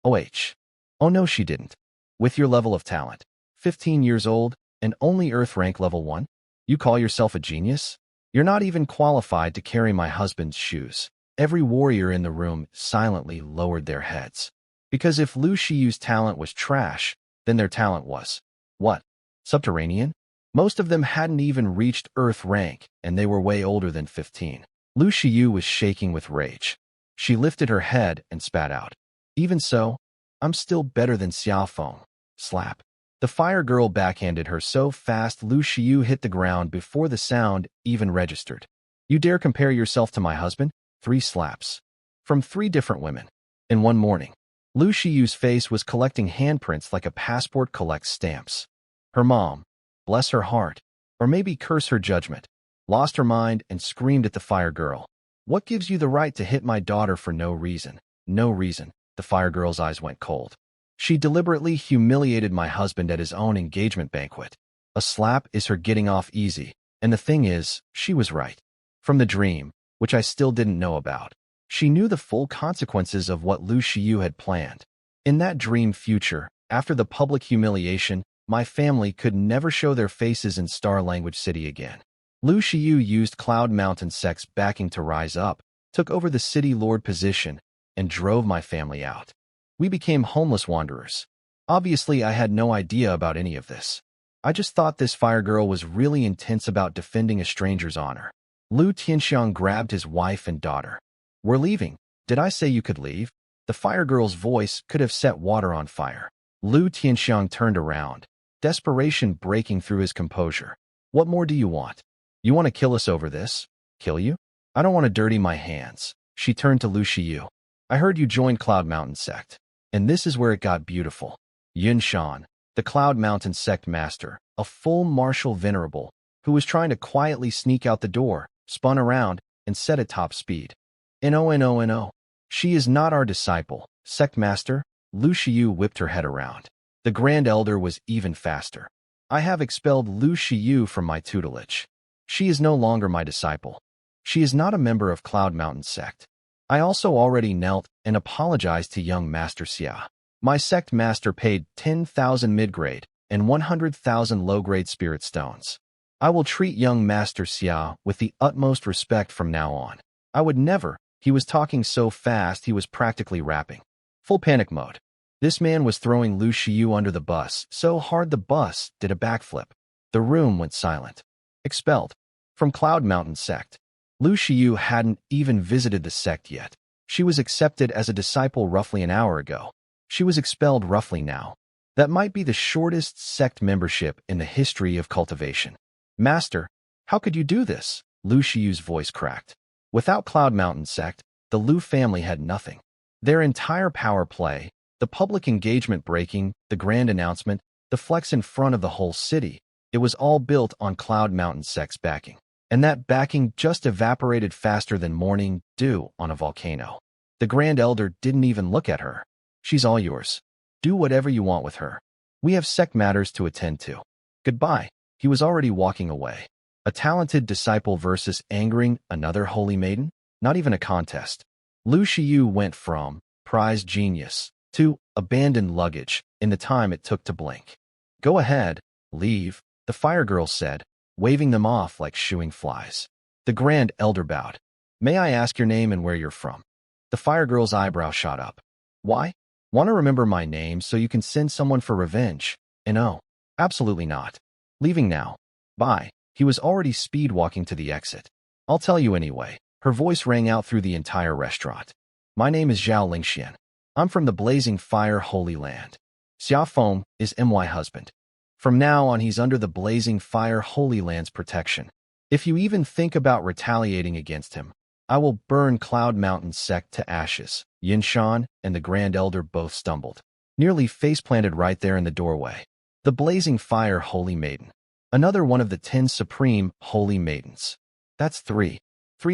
Oh no, she didn't. With your level of talent, 15 years old, and only Earth rank level 1? You call yourself a genius? You're not even qualified to carry my husband's shoes. Every warrior in the room silently lowered their heads. Because if Liu Shiyu's talent was trash, then their talent was, what? Subterranean? Most of them hadn't even reached Earth rank, and they were way older than 15. Liu Shiyu was shaking with rage. She lifted her head and spat out. Even so, I'm still better than Xiaofeng. Slap. The fire girl backhanded her so fast Liu Shiyu hit the ground before the sound even registered. You dare compare yourself to my husband? 3 slaps. From 3 different women. In one morning. Liu Shiyu's face was collecting handprints like a passport collects stamps. Her mom, bless her heart, or maybe curse her judgment, lost her mind and screamed at the fire girl. What gives you the right to hit my daughter for no reason? No reason. The fire girl's eyes went cold. She deliberately humiliated my husband at his own engagement banquet. A slap is her getting off easy, and the thing is, she was right. From the dream, which I still didn't know about, she knew the full consequences of what Liu Shiyu had planned. In that dream future, after the public humiliation, my family could never show their faces in Star Language City again. Liu Shiyu used Cloud Mountain Sect's backing to rise up, took over the city lord position, and drove my family out. We became homeless wanderers. Obviously, I had no idea about any of this. I just thought this fire girl was really intense about defending a stranger's honor. Liu Tianxiang grabbed his wife and daughter. We're leaving. Did I say you could leave? The fire girl's voice could have set water on fire. Liu Tianxiang turned around, desperation breaking through his composure. What more do you want? You want to kill us over this? Kill you? I don't want to dirty my hands. She turned to Liu Shiyu. I heard you joined Cloud Mountain Sect. And this is where it got beautiful. Yun Shan, the Cloud Mountain Sect master, a full martial venerable, who was trying to quietly sneak out the door, spun around, and set at top speed. No. She is not our disciple, sect master. Lu Shiyu whipped her head around. The Grand Elder was even faster. I have expelled Lu Shiyu from my tutelage. She is no longer my disciple. She is not a member of Cloud Mountain sect. I also already knelt and apologized to young Master Xia. My sect master paid 10,000 mid-grade and 100,000 low-grade spirit stones. I will treat young Master Xia with the utmost respect from now on. I would never. He was talking so fast he was practically rapping. Full panic mode. This man was throwing Lu Shiyu under the bus so hard the bus did a backflip. The room went silent. Expelled. From Cloud Mountain sect. Lu Shiyu hadn't even visited the sect yet. She was accepted as a disciple roughly an hour ago. She was expelled roughly now. That might be the shortest sect membership in the history of cultivation. Master, how could you do this? Lu Shiyu's voice cracked. Without Cloud Mountain sect, the Lu family had nothing. Their entire power play, the public engagement breaking, the grand announcement, the flex in front of the whole city, it was all built on Cloud Mountain sect's backing. And that backing just evaporated faster than morning dew on a volcano. The Grand Elder didn't even look at her. She's all yours. Do whatever you want with her. We have sect matters to attend to. Goodbye. He was already walking away. A talented disciple versus angering another holy maiden? Not even a contest. Lu Shiyu went from prized genius to abandoned luggage in the time it took to blink. Go ahead, leave, the fire girl said, waving them off like shooing flies. The Grand Elder bowed. May I ask your name and where you're from? The fire girl's eyebrow shot up. Why? Want to remember my name so you can send someone for revenge? No, absolutely not. Leaving now. Bye. He was already speed walking to the exit. I'll tell you anyway. Her voice rang out through the entire restaurant. My name is Zhao Lingxian. I'm from the Blazing Fire Holy Land. Xia Feng is my husband. From now on he's under the Blazing Fire Holy Land's protection. If you even think about retaliating against him, I will burn Cloud Mountain sect to ashes. Yin Shan and the Grand Elder both stumbled, nearly face-planted right there in the doorway. The Blazing Fire Holy Maiden. Another one of the 10 supreme holy maidens. That's 3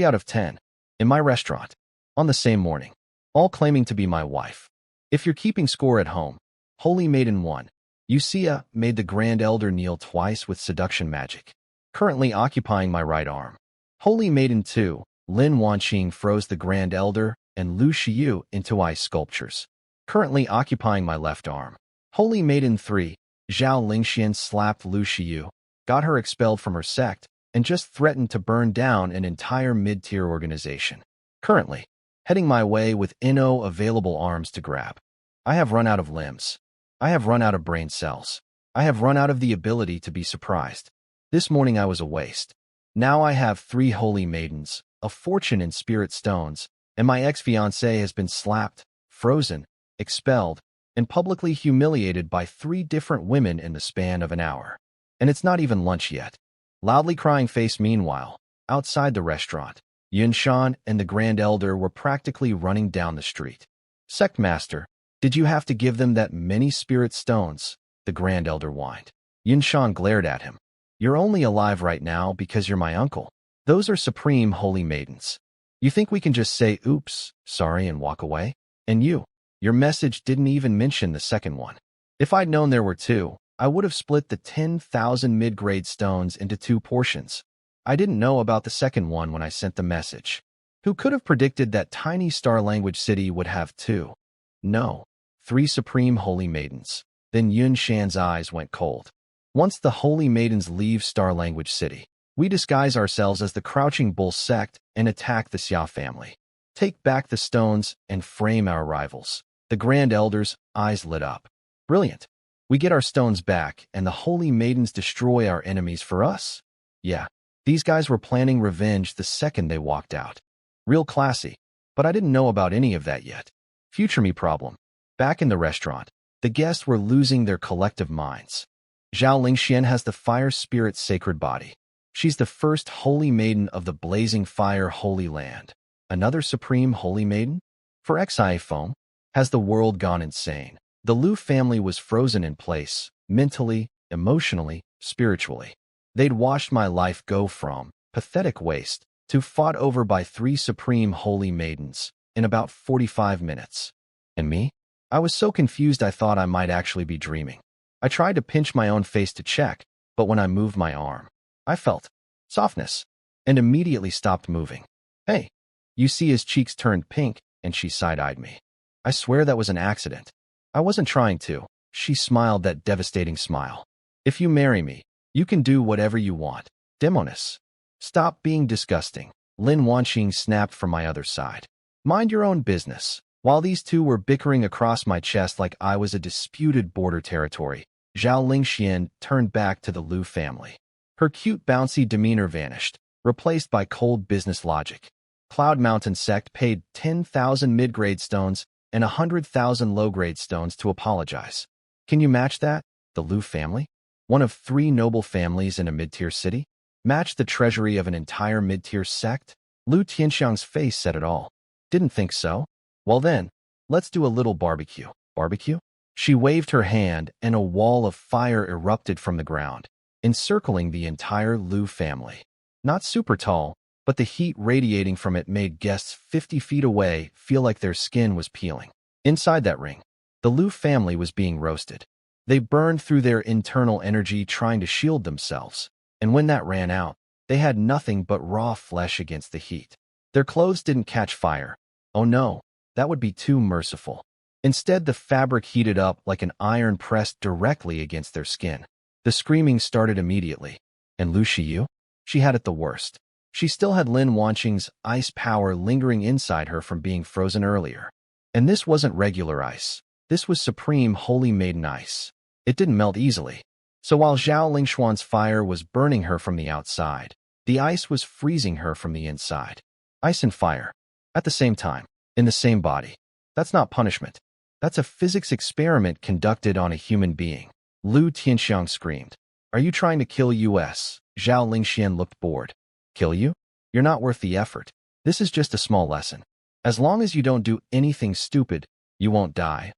out of 10. In my restaurant. On the same morning. All claiming to be my wife. If you're keeping score at home, Holy Maiden 1. Yusia made the Grand Elder kneel twice with seduction magic. Currently occupying my right arm. Holy Maiden 2. Lin Wanqing froze the Grand Elder and Lu Shiyu into ice sculptures. Currently occupying my left arm. Holy Maiden 3. Zhao Lingxian slapped Lu Shiyu, got her expelled from her sect, and just threatened to burn down an entire mid-tier organization. Currently, heading my way with no available arms to grab. I have run out of limbs. I have run out of brain cells. I have run out of the ability to be surprised. This morning I was a waste. Now I have 3 holy maidens, a fortune in spirit stones, and my ex-fiancé has been slapped, frozen, expelled, and publicly humiliated by 3 different women in the span of an hour. And it's not even lunch yet. Loudly crying face meanwhile, outside the restaurant, Yun Shan and the Grand Elder were practically running down the street. Sect Master, did you have to give them that many spirit stones? The Grand Elder whined. Yun Shan glared at him. You're only alive right now because you're my uncle. Those are supreme holy maidens. You think we can just say, oops, sorry, and walk away? And your message didn't even mention the second one. If I'd known there were 2, I would have split the 10,000 mid-grade stones into 2 portions. I didn't know about the second one when I sent the message. Who could have predicted that tiny star language city would have 2? No, 3 supreme holy maidens. Then Yun Shan's eyes went cold. Once the holy maidens leave star language city, we disguise ourselves as the Crouching Bull sect and attack the Xia family. Take back the stones and frame our rivals. The Grand Elder's eyes lit up. Brilliant. We get our stones back and the holy maidens destroy our enemies for us? Yeah, these guys were planning revenge the second they walked out. Real classy. But I didn't know about any of that yet. Future me problem. Back in the restaurant, the guests were losing their collective minds. Zhao Lingxian has the fire spirit's sacred body. She's the first holy maiden of the Blazing Fire Holy Land. Another supreme holy maiden? For Xia Feng, has the world gone insane? The Lu family was frozen in place, mentally, emotionally, spiritually. They'd watched my life go from pathetic waste to fought over by 3 supreme holy maidens in about 45 minutes. And me? I was so confused I thought I might actually be dreaming. I tried to pinch my own face to check, but when I moved my arm, I felt softness and immediately stopped moving. Hey, you see his cheeks turned pink and she side-eyed me. I swear that was an accident. I wasn't trying to. She smiled that devastating smile. If you marry me, you can do whatever you want. Demoness. Stop being disgusting. Lin Wanqing snapped from my other side. Mind your own business. While these two were bickering across my chest like I was a disputed border territory, Zhao Lingxian turned back to the Liu family. Her cute bouncy demeanor vanished, replaced by cold business logic. Cloud Mountain sect paid 10,000 mid-grade stones and 100,000 low-grade stones to apologize. Can you match that? The Liu family? One of 3 noble families in a mid-tier city? Match the treasury of an entire mid-tier sect? Liu Tianxiang's face said it all. Didn't think so? Well then, let's do a little barbecue. Barbecue? She waved her hand and a wall of fire erupted from the ground, encircling the entire Liu family. Not super tall, but the heat radiating from it made guests 50 feet away feel like their skin was peeling. Inside that ring, the Liu family was being roasted. They burned through their internal energy trying to shield themselves, and when that ran out, they had nothing but raw flesh against the heat. Their clothes didn't catch fire. Oh no, that would be too merciful. Instead, the fabric heated up like an iron pressed directly against their skin. The screaming started immediately. And Lu Shiyu? She had it the worst. She still had Lin Wanqing's ice power lingering inside her from being frozen earlier. And this wasn't regular ice. This was supreme holy maiden ice. It didn't melt easily. So while Zhao Lingshuan's fire was burning her from the outside, the ice was freezing her from the inside. Ice and fire. At the same time. In the same body. That's not punishment. That's a physics experiment conducted on a human being. Liu Tianxiang screamed. Are you trying to kill us? Zhao Lingxian looked bored. Kill you? You're not worth the effort. This is just a small lesson. As long as you don't do anything stupid, you won't die,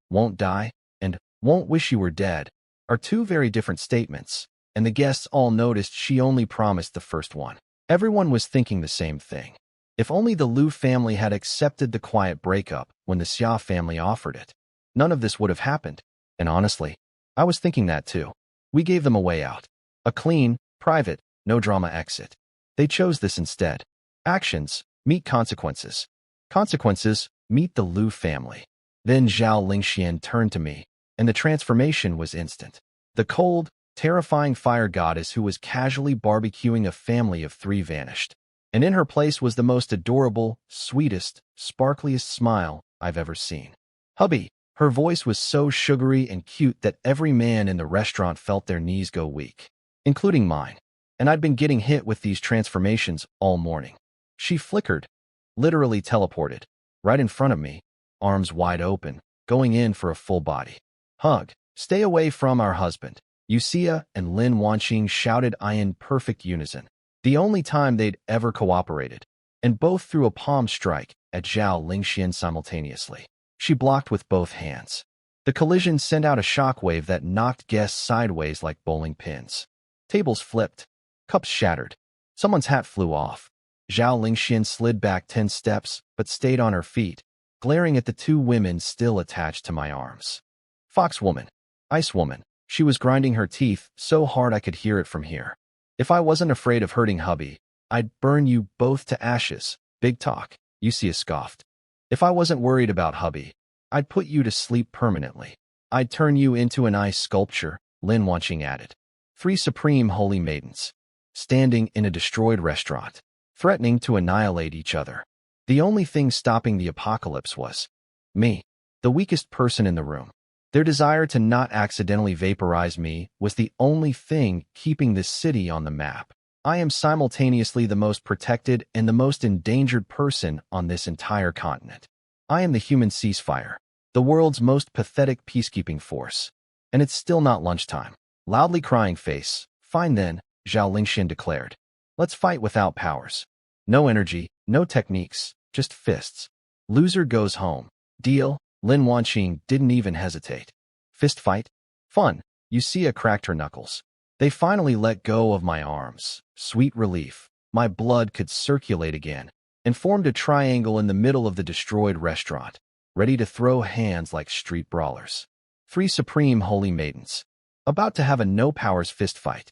and won't wish you were dead, are 2 very different statements, and the guests all noticed she only promised the first one. Everyone was thinking the same thing. If only the Liu family had accepted the quiet breakup when the Xia family offered it, none of this would have happened. And honestly, I was thinking that too. We gave them a way out. A clean, private, no drama exit. They chose this instead. Actions meet consequences. Consequences meet the Liu family. Then Zhao Lingxian turned to me, and the transformation was instant. The cold, terrifying fire goddess who was casually barbecuing a family of 3 vanished. And in her place was the most adorable, sweetest, sparkliest smile I've ever seen. Hubby, her voice was so sugary and cute that every man in the restaurant felt their knees go weak, including mine. And I'd been getting hit with these transformations all morning. She flickered, literally teleported, right in front of me, arms wide open, going in for a full body hug. Stay away from our husband. Yuxia and Lin Wanqing shouted in perfect unison. The only time they'd ever cooperated, and both threw a palm strike at Zhao Lingxian simultaneously. She blocked with both hands. The collision sent out a shockwave that knocked guests sideways like bowling pins. Tables flipped. Cups shattered. Someone's hat flew off. Zhao Lingxian slid back 10 steps, but stayed on her feet, glaring at the 2 women still attached to my arms. Fox woman. Ice woman. She was grinding her teeth so hard I could hear it from here. If I wasn't afraid of hurting hubby, I'd burn you both to ashes. Big talk. Yuxia scoffed. If I wasn't worried about hubby, I'd put you to sleep permanently. I'd turn you into an ice sculpture, Lin Wanqing added. 3 supreme holy maidens, standing in a destroyed restaurant, threatening to annihilate each other. The only thing stopping the apocalypse was me, the weakest person in the room. Their desire to not accidentally vaporize me was the only thing keeping this city on the map. I am simultaneously the most protected and the most endangered person on this entire continent. I am the human ceasefire, the world's most pathetic peacekeeping force. And it's still not lunchtime. Loudly crying face. Fine then, Zhao Lingxian declared. Let's fight without powers. No energy, no techniques, just fists. Loser goes home. Deal? Lin Wanqing didn't even hesitate. Fist fight? Fun. Yuxia cracked her knuckles. They finally let go of my arms. Sweet relief. my blood could circulate again, and formed a triangle in the middle of the destroyed restaurant, ready to throw hands like street brawlers. 3 supreme holy maidens, about to have a no-powers fistfight.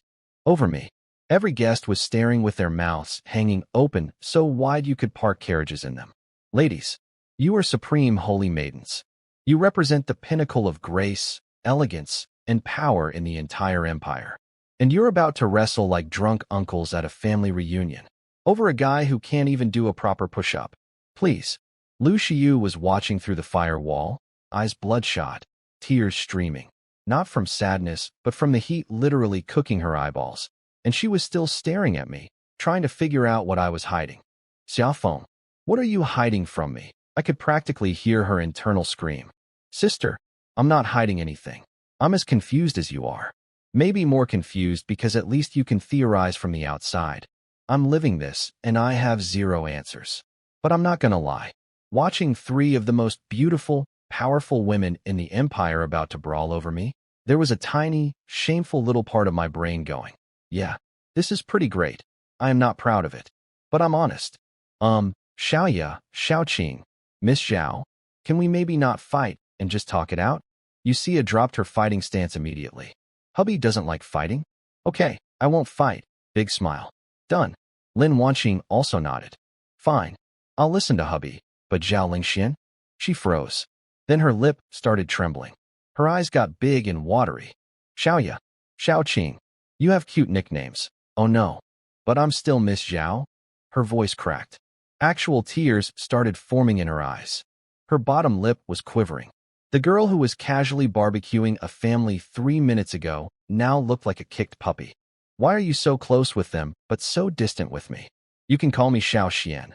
Over me, every guest was staring with their mouths hanging open so wide you could park carriages in them. Ladies, you are supreme holy maidens. You represent the pinnacle of grace, elegance, and power in the entire empire. And you're about to wrestle like drunk uncles at a family reunion, over a guy who can't even do a proper push-up. Please. Lu Xiyu was watching through the firewall, eyes bloodshot, tears streaming, not from sadness, but from the heat literally cooking her eyeballs, and she was still staring at me, trying to figure out what I was hiding. Xiaofeng, what are you hiding from me? I could practically hear her internal scream. Sister, I'm not hiding anything. I'm as confused as you are. Maybe more confused because at least you can theorize from the outside. I'm living this, and I have 0 answers. But I'm not gonna lie. Watching 3 of the most beautiful, powerful women in the empire about to brawl over me, there was a tiny, shameful little part of my brain going, yeah, this is pretty great. I am not proud of it. But I'm honest. Xiaoya, Xiaoqing, Miss Zhao, can we maybe not fight and just talk it out? Yusia dropped her fighting stance immediately. Hubby doesn't like fighting? Okay, I won't fight. Big smile. Done. Lin Wanqing also nodded. Fine. I'll listen to hubby. But Zhao Lingxian? She froze. Then her lip started trembling. Her eyes got big and watery. Xiaoya, Xiaoqing, you have cute nicknames. Oh no. But I'm still Miss Zhao? Her voice cracked. Actual tears started forming in her eyes. Her bottom lip was quivering. The girl who was casually barbecuing a family 3 minutes ago now looked like a kicked puppy. Why are you so close with them, but so distant with me? You can call me Xiao Xian.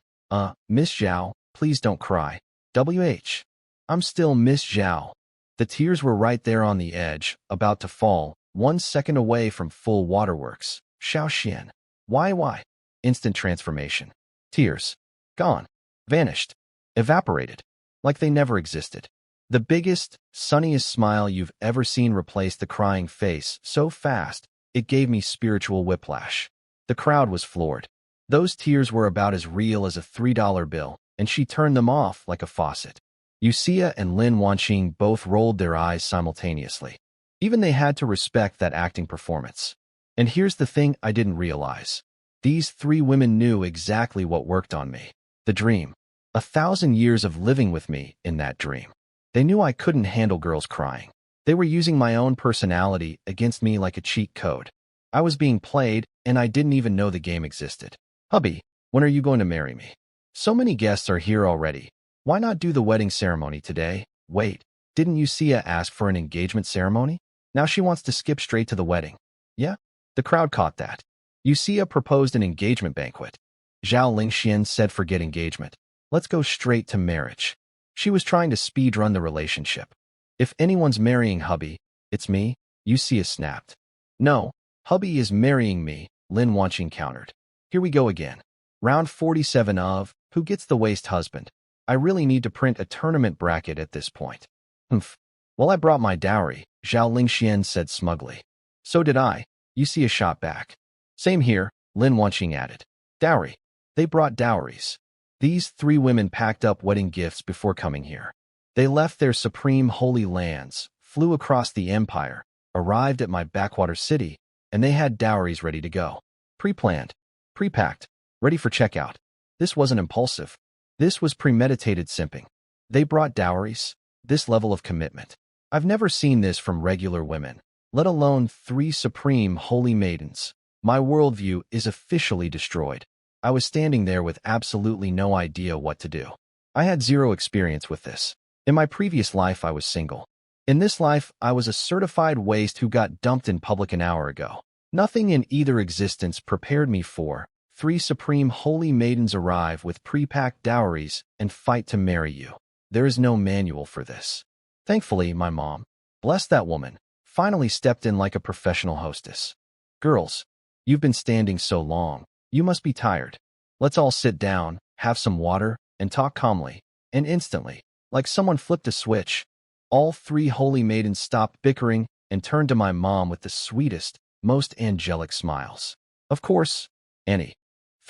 Miss Zhao, please don't cry. I'm still Miss Zhao. The tears were right there on the edge, about to fall, 1 second away from full waterworks. Xiao Xian. Why? Instant transformation. Tears. Gone. Vanished. Evaporated. Like they never existed. The biggest, sunniest smile you've ever seen replaced the crying face so fast, it gave me spiritual whiplash. The crowd was floored. Those tears were about as real as a $3 bill, and she turned them off like a faucet. Yusia and Lin Wanqing both rolled their eyes simultaneously. Even they had to respect that acting performance. And here's the thing I didn't realize. These 3 women knew exactly what worked on me. The dream. 1,000 years of living with me in that dream. They knew I couldn't handle girls crying. They were using my own personality against me like a cheat code. I was being played, and I didn't even know the game existed. Hubby, when are you going to marry me? So many guests are here already. Why not do the wedding ceremony today? Wait, didn't Yusia ask for an engagement ceremony? Now she wants to skip straight to the wedding. Yeah? The crowd caught that. Yusia proposed an engagement banquet. Zhao Lingxian said forget engagement. Let's go straight to marriage. She was trying to speed-run the relationship. If anyone's marrying hubby, it's me, Yusia snapped. No, hubby is marrying me, Lin Wanqing countered. Here we go again. Round 47 of, who gets the waste husband? I really need to print a tournament bracket at this point. Humph. Well, I brought my dowry, Zhao Lingxian said smugly. So did I, Yusia shot back. Same here, Lin Wanqing added. Dowry. They brought dowries. These 3 women packed up wedding gifts before coming here. They left their supreme holy lands, flew across the empire, arrived at my backwater city, and they had dowries ready to go. Pre-planned, pre-packed, ready for checkout. This wasn't impulsive. This was premeditated simping. They brought dowries, this level of commitment. I've never seen this from regular women, let alone 3 supreme holy maidens. My worldview is officially destroyed. I was standing there with absolutely no idea what to do. I had 0 experience with this. In my previous life, I was single. In this life, I was a certified waste who got dumped in public an hour ago. Nothing in either existence prepared me for 3 supreme holy maidens arrive with pre-packed dowries and fight to marry you. There is no manual for this. Thankfully, my mom, bless that woman, finally stepped in like a professional hostess. Girls, you've been standing so long. You must be tired. Let's all sit down, have some water, and talk calmly. And instantly, like someone flipped a switch, all 3 holy maidens stopped bickering and turned to my mom with the sweetest, most angelic smiles. Of course, Annie.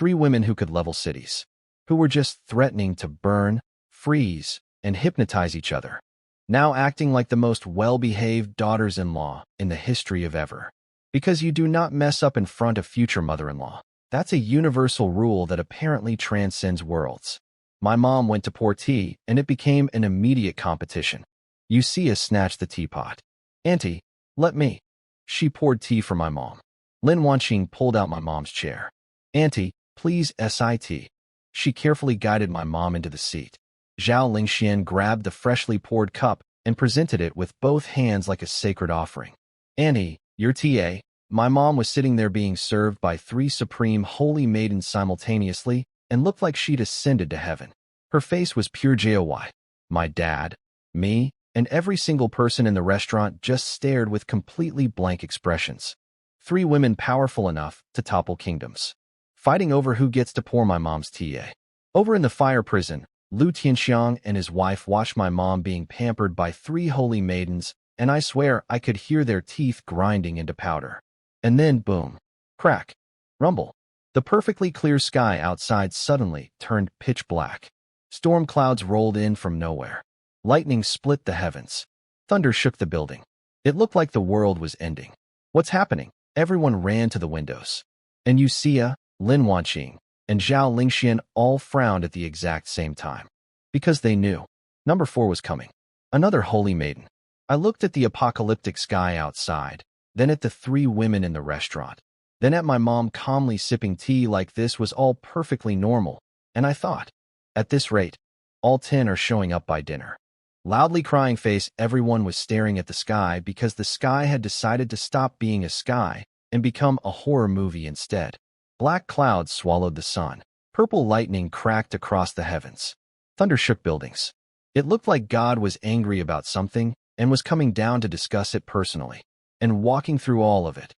3 women who could level cities, who were just threatening to burn, freeze, and hypnotize each other, now acting like the most well-behaved daughters-in-law in the history of ever. Because you do not mess up in front of future mother-in-law. That's a universal rule that apparently transcends worlds. My mom went to pour tea, and it became an immediate competition. Yusia snatched the teapot. "Auntie, let me." She poured tea for my mom. Lin Wanqing pulled out my mom's chair. "Auntie, please sit." She carefully guided my mom into the seat. Zhao Lingxian grabbed the freshly poured cup and presented it with both hands like a sacred offering. "Auntie, your TA." My mom was sitting there being served by 3 supreme holy maidens simultaneously and looked like she'd ascended to heaven. Her face was pure joy. My dad, me, and every single person in the restaurant just stared with completely blank expressions. 3 women powerful enough to topple kingdoms, fighting over who gets to pour my mom's TA. Over in the fire prison, Lu Tianxiang and his wife watched my mom being pampered by 3 holy maidens, and I swear I could hear their teeth grinding into powder. And then, boom, crack, rumble. The perfectly clear sky outside suddenly turned pitch black. Storm clouds rolled in from nowhere. Lightning split the heavens. Thunder shook the building. It looked like the world was ending. "What's happening?" Everyone ran to the windows. And Yusia, Lin Wanqing, and Zhao Lingxian all frowned at the exact same time. Because they knew. Number 4 was coming. Another holy maiden. I looked at the apocalyptic sky outside, then at the 3 women in the restaurant, then at my mom calmly sipping tea like this was all perfectly normal, and I thought, at this rate, all 10 are showing up by dinner. Loudly crying face, everyone was staring at the sky because the sky had decided to stop being a sky and become a horror movie instead. Black clouds swallowed the sun. Purple lightning cracked across the heavens. Thunder shook buildings. It looked like God was angry about something and was coming down to discuss it personally. And walking through all of it,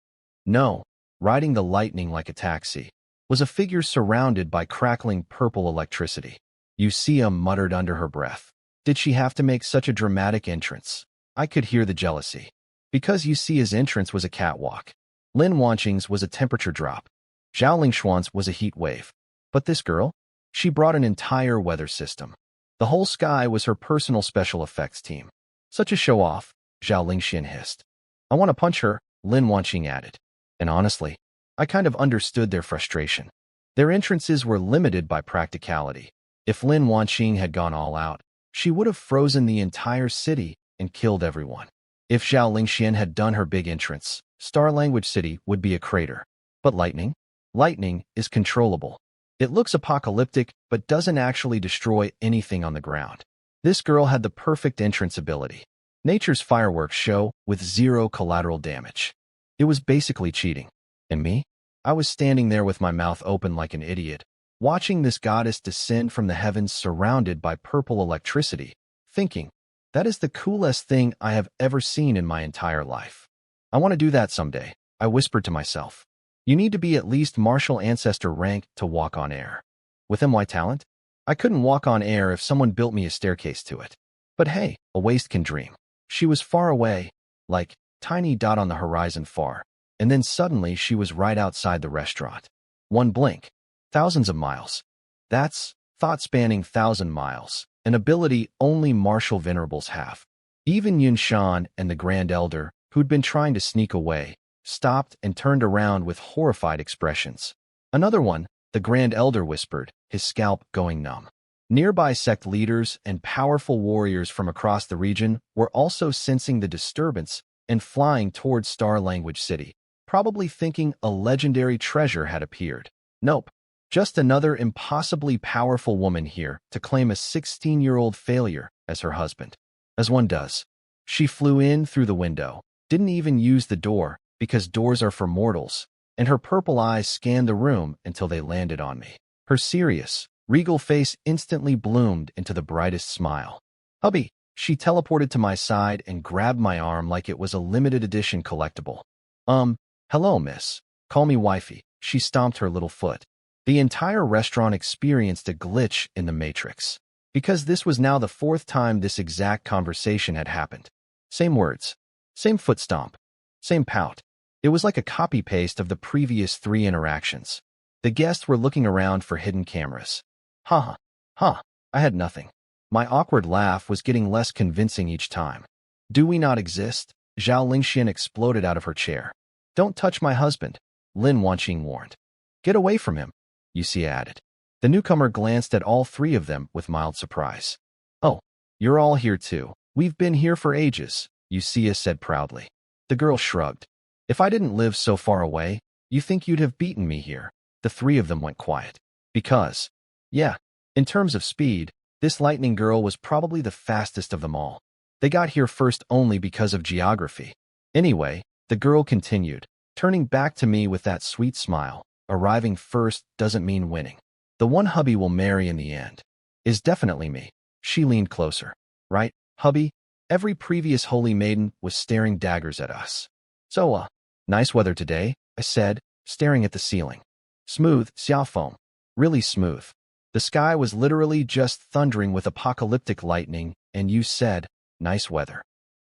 no, riding the lightning like a taxi, was a figure surrounded by crackling purple electricity. Yusia muttered under her breath. Did she have to make such a dramatic entrance? I could hear the jealousy. Because Yusia's entrance was a catwalk. Lin Wanqing's was a temperature drop. Zhao Lingxuan's was a heat wave. But this girl? She brought an entire weather system. The whole sky was her personal special effects team. Such a show-off, Zhao Lingxian hissed. "I want to punch her," Lin Wanqing added. And honestly, I kind of understood their frustration. Their entrances were limited by practicality. If Lin Wanqing had gone all out, she would have frozen the entire city and killed everyone. If Zhao Lingxian had done her big entrance, Star Language City would be a crater. But lightning? Lightning is controllable. It looks apocalyptic, but doesn't actually destroy anything on the ground. This girl had the perfect entrance ability. Nature's fireworks show with 0 collateral damage. It was basically cheating. And me? I was standing there with my mouth open like an idiot, watching this goddess descend from the heavens surrounded by purple electricity, thinking, that is the coolest thing I have ever seen in my entire life. I want to do that someday, I whispered to myself. You need to be at least martial ancestor rank to walk on air. With MY talent, I couldn't walk on air if someone built me a staircase to it. But hey, a waste can dream. She was far away, like tiny dot on the horizon far, and then suddenly she was right outside the restaurant. One blink. Thousands of miles. That's thought spanning 1,000 miles, an ability only martial venerables have. Even Yun Shan and the Grand Elder, who'd been trying to sneak away, stopped and turned around with horrified expressions. Another one, the Grand Elder whispered, his scalp going numb. Nearby sect leaders and powerful warriors from across the region were also sensing the disturbance and flying towards Star Language City, probably thinking a legendary treasure had appeared. Nope. Just another impossibly powerful woman here to claim a 16-year-old failure as her husband. As one does. She flew in through the window, didn't even use the door because doors are for mortals, and her purple eyes scanned the room until they landed on me. Her serious, regal face instantly bloomed into the brightest smile. Hubby, she teleported to my side and grabbed my arm like it was a limited edition collectible. Hello, miss. Call me wifey. She stomped her little foot. The entire restaurant experienced a glitch in the matrix, because this was now the 4th time this exact conversation had happened. Same words, same foot stomp, same pout. It was like a copy-paste of the previous 3 interactions. The guests were looking around for hidden cameras. Ha ha, I had nothing. My awkward laugh was getting less convincing each time. Do we not exist? Zhao Lingxian exploded out of her chair. Don't touch my husband, Lin Wanqing warned. Get away from him, Yuxia added. The newcomer glanced at all three of them with mild surprise. Oh, you're all here too. We've been here for ages, Yuxia said proudly. The girl shrugged. If I didn't live so far away, you think you'd have beaten me here? The three of them went quiet. Because, yeah, in terms of speed, this lightning girl was probably the fastest of them all. They got here first only because of geography. Anyway, the girl continued, turning back to me with that sweet smile. Arriving first doesn't mean winning. The one hubby will marry in the end is definitely me. She leaned closer. Right, hubby? Every previous holy maiden was staring daggers at us. So, nice weather today, I said, staring at the ceiling. Smooth, xiaofeng. Really smooth. The sky was literally just thundering with apocalyptic lightning, and you said, nice weather.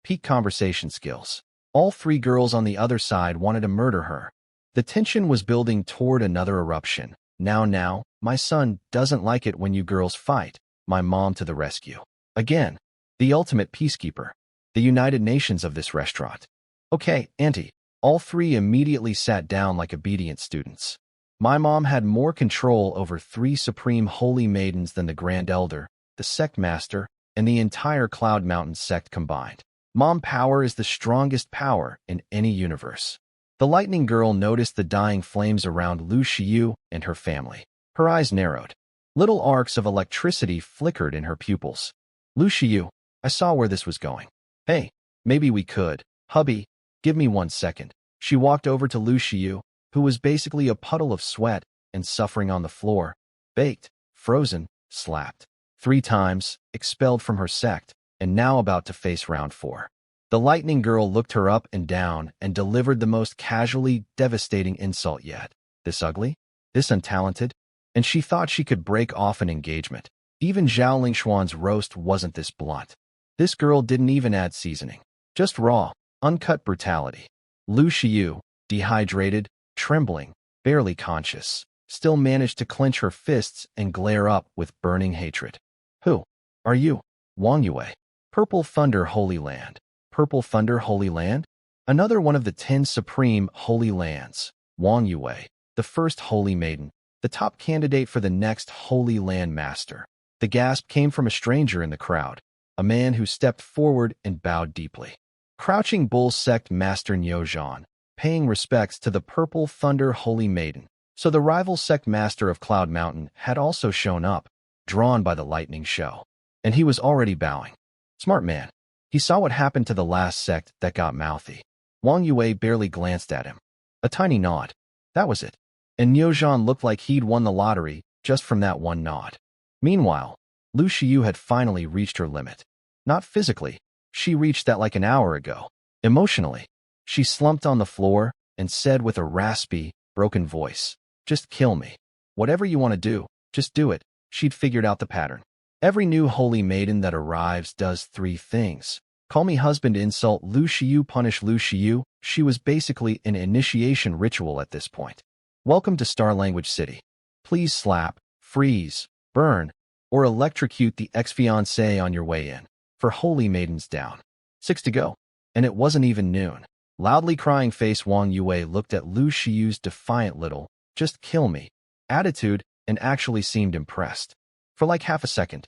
Peak conversation skills. All three girls on the other side wanted to murder her. The tension was building toward another eruption. Now, my son doesn't like it when you girls fight. My mom to the rescue. Again, the ultimate peacekeeper. The United Nations of this restaurant. Okay, auntie. All three immediately sat down like obedient students. My mom had more control over three supreme holy maidens than the Grand Elder, the Sect Master, and the entire Cloud Mountain sect combined. Mom power is the strongest power in any universe. The lightning girl noticed the dying flames around Lu Xiyu and her family. Her eyes narrowed. Little arcs of electricity flickered in her pupils. Lu Xiyu, I saw where this was going. Hey, maybe we could. Hubby, give me 1 second. She walked over to Lu Xiyu, who was basically a puddle of sweat and suffering on the floor. Baked, frozen, slapped. 3 times, expelled from her sect, and now about to face round 4. The lightning girl looked her up and down and delivered the most casually devastating insult yet. This ugly? This untalented? And she thought she could break off an engagement. Even Zhao Lingshuan's roast wasn't this blunt. This girl didn't even add seasoning. Just raw, uncut brutality. Lu Xiyu, dehydrated, trembling, barely conscious, still managed to clench her fists and glare up with burning hatred. Who are you? Wang Yue. Purple Thunder Holy Land. Purple Thunder Holy Land? Another one of the 10 supreme holy lands. Wang Yue, the first holy maiden, the top candidate for the next Holy Land Master. The gasp came from a stranger in the crowd, a man who stepped forward and bowed deeply. Crouching Bull Sect Master Niu Zhan, paying respects to the Purple Thunder Holy Maiden. So the rival sect master of Cloud Mountain had also shown up, drawn by the lightning show. And he was already bowing. Smart man. He saw what happened to the last sect that got mouthy. Wang Yue barely glanced at him. A tiny nod. That was it. And Niu Zhan looked like he'd won the lottery just from that one nod. Meanwhile, Lu Xiyu had finally reached her limit. Not physically. She reached that like an hour ago. Emotionally. She slumped on the floor and said with a raspy, broken voice, "Just kill me. Whatever you want to do, just do it." She'd figured out the pattern. Every new holy maiden that arrives does 3 things. Call me husband, insult Lu Xiyu, punish Lu Xiyu. She was basically an initiation ritual at this point. Welcome to Star Language City. Please slap, freeze, burn, or electrocute the ex-fiancé on your way in. For holy maidens down. 6 to go. And it wasn't even noon. Loudly crying face Wang Yue looked at Lu Xiyu's defiant little, "Just kill me" attitude and actually seemed impressed. For like half a second.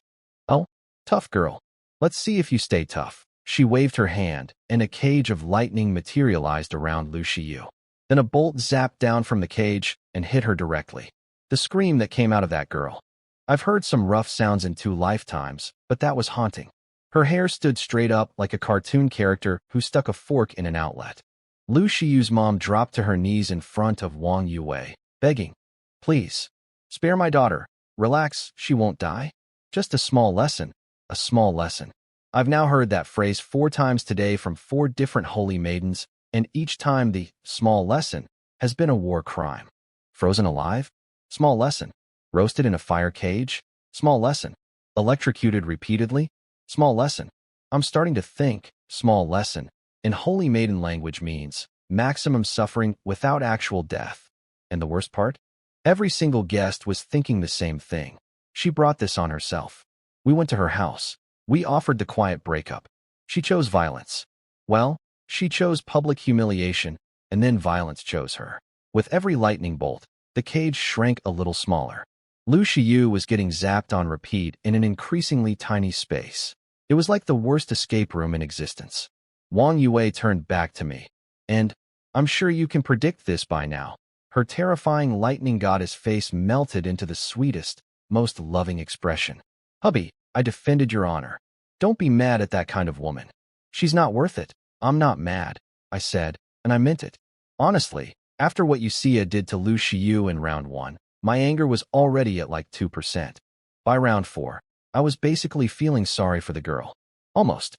Oh, tough girl. Let's see if you stay tough. She waved her hand, and a cage of lightning materialized around Lu Xiyu. Then a bolt zapped down from the cage and hit her directly. The scream that came out of that girl. I've heard some rough sounds in 2 lifetimes, but that was haunting. Her hair stood straight up like a cartoon character who stuck a fork in an outlet. Lu Xiyu's mom dropped to her knees in front of Wang Yue, begging, "Please, spare my daughter. Relax, she won't die. Just a small lesson, a small lesson." I've now heard that phrase 4 times today from 4 different holy maidens, and each time the small lesson has been a war crime. Frozen alive? Small lesson. Roasted in a fire cage? Small lesson. Electrocuted repeatedly? Small lesson. I'm starting to think small lesson in holy maiden language means maximum suffering without actual death. And the worst part? Every single guest was thinking the same thing. She brought this on herself. We went to her house. We offered the quiet breakup. She chose violence. Well, she chose public humiliation, and then violence chose her. With every lightning bolt, the cage shrank a little smaller. Lu Shiyu was getting zapped on repeat in an increasingly tiny space. It was like the worst escape room in existence. Wang Yue turned back to me. And, I'm sure you can predict this by now. Her terrifying lightning goddess face melted into the sweetest, most loving expression. Hubby, I defended your honor. Don't be mad at that kind of woman. She's not worth it. I'm not mad, I said, and I meant it. Honestly, after what Yusia did to Lu Shiyu in round 1, my anger was already at like 2%. By round 4, I was basically feeling sorry for the girl. Almost.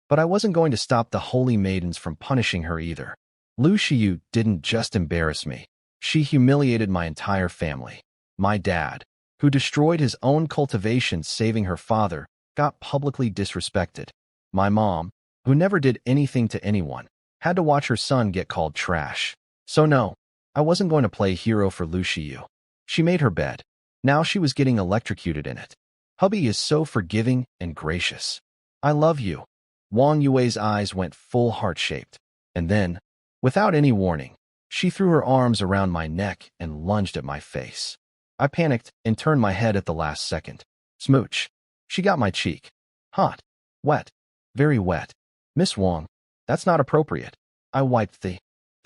But I wasn't going to stop the holy maidens from punishing her either. Lu Shiyu didn't just embarrass me. She humiliated my entire family. My dad, who destroyed his own cultivation saving her father, got publicly disrespected. My mom, who never did anything to anyone, had to watch her son get called trash. So no, I wasn't going to play hero for Lu Shiyu. She made her bed. Now she was getting electrocuted in it. Hubby is so forgiving and gracious. I love you. Wang Yue's eyes went full heart-shaped. And then, without any warning, she threw her arms around my neck and lunged at my face. I panicked and turned my head at the last second. Smooch. She got my cheek. Hot. Wet. Very wet. Miss Wang, that's not appropriate. I wiped the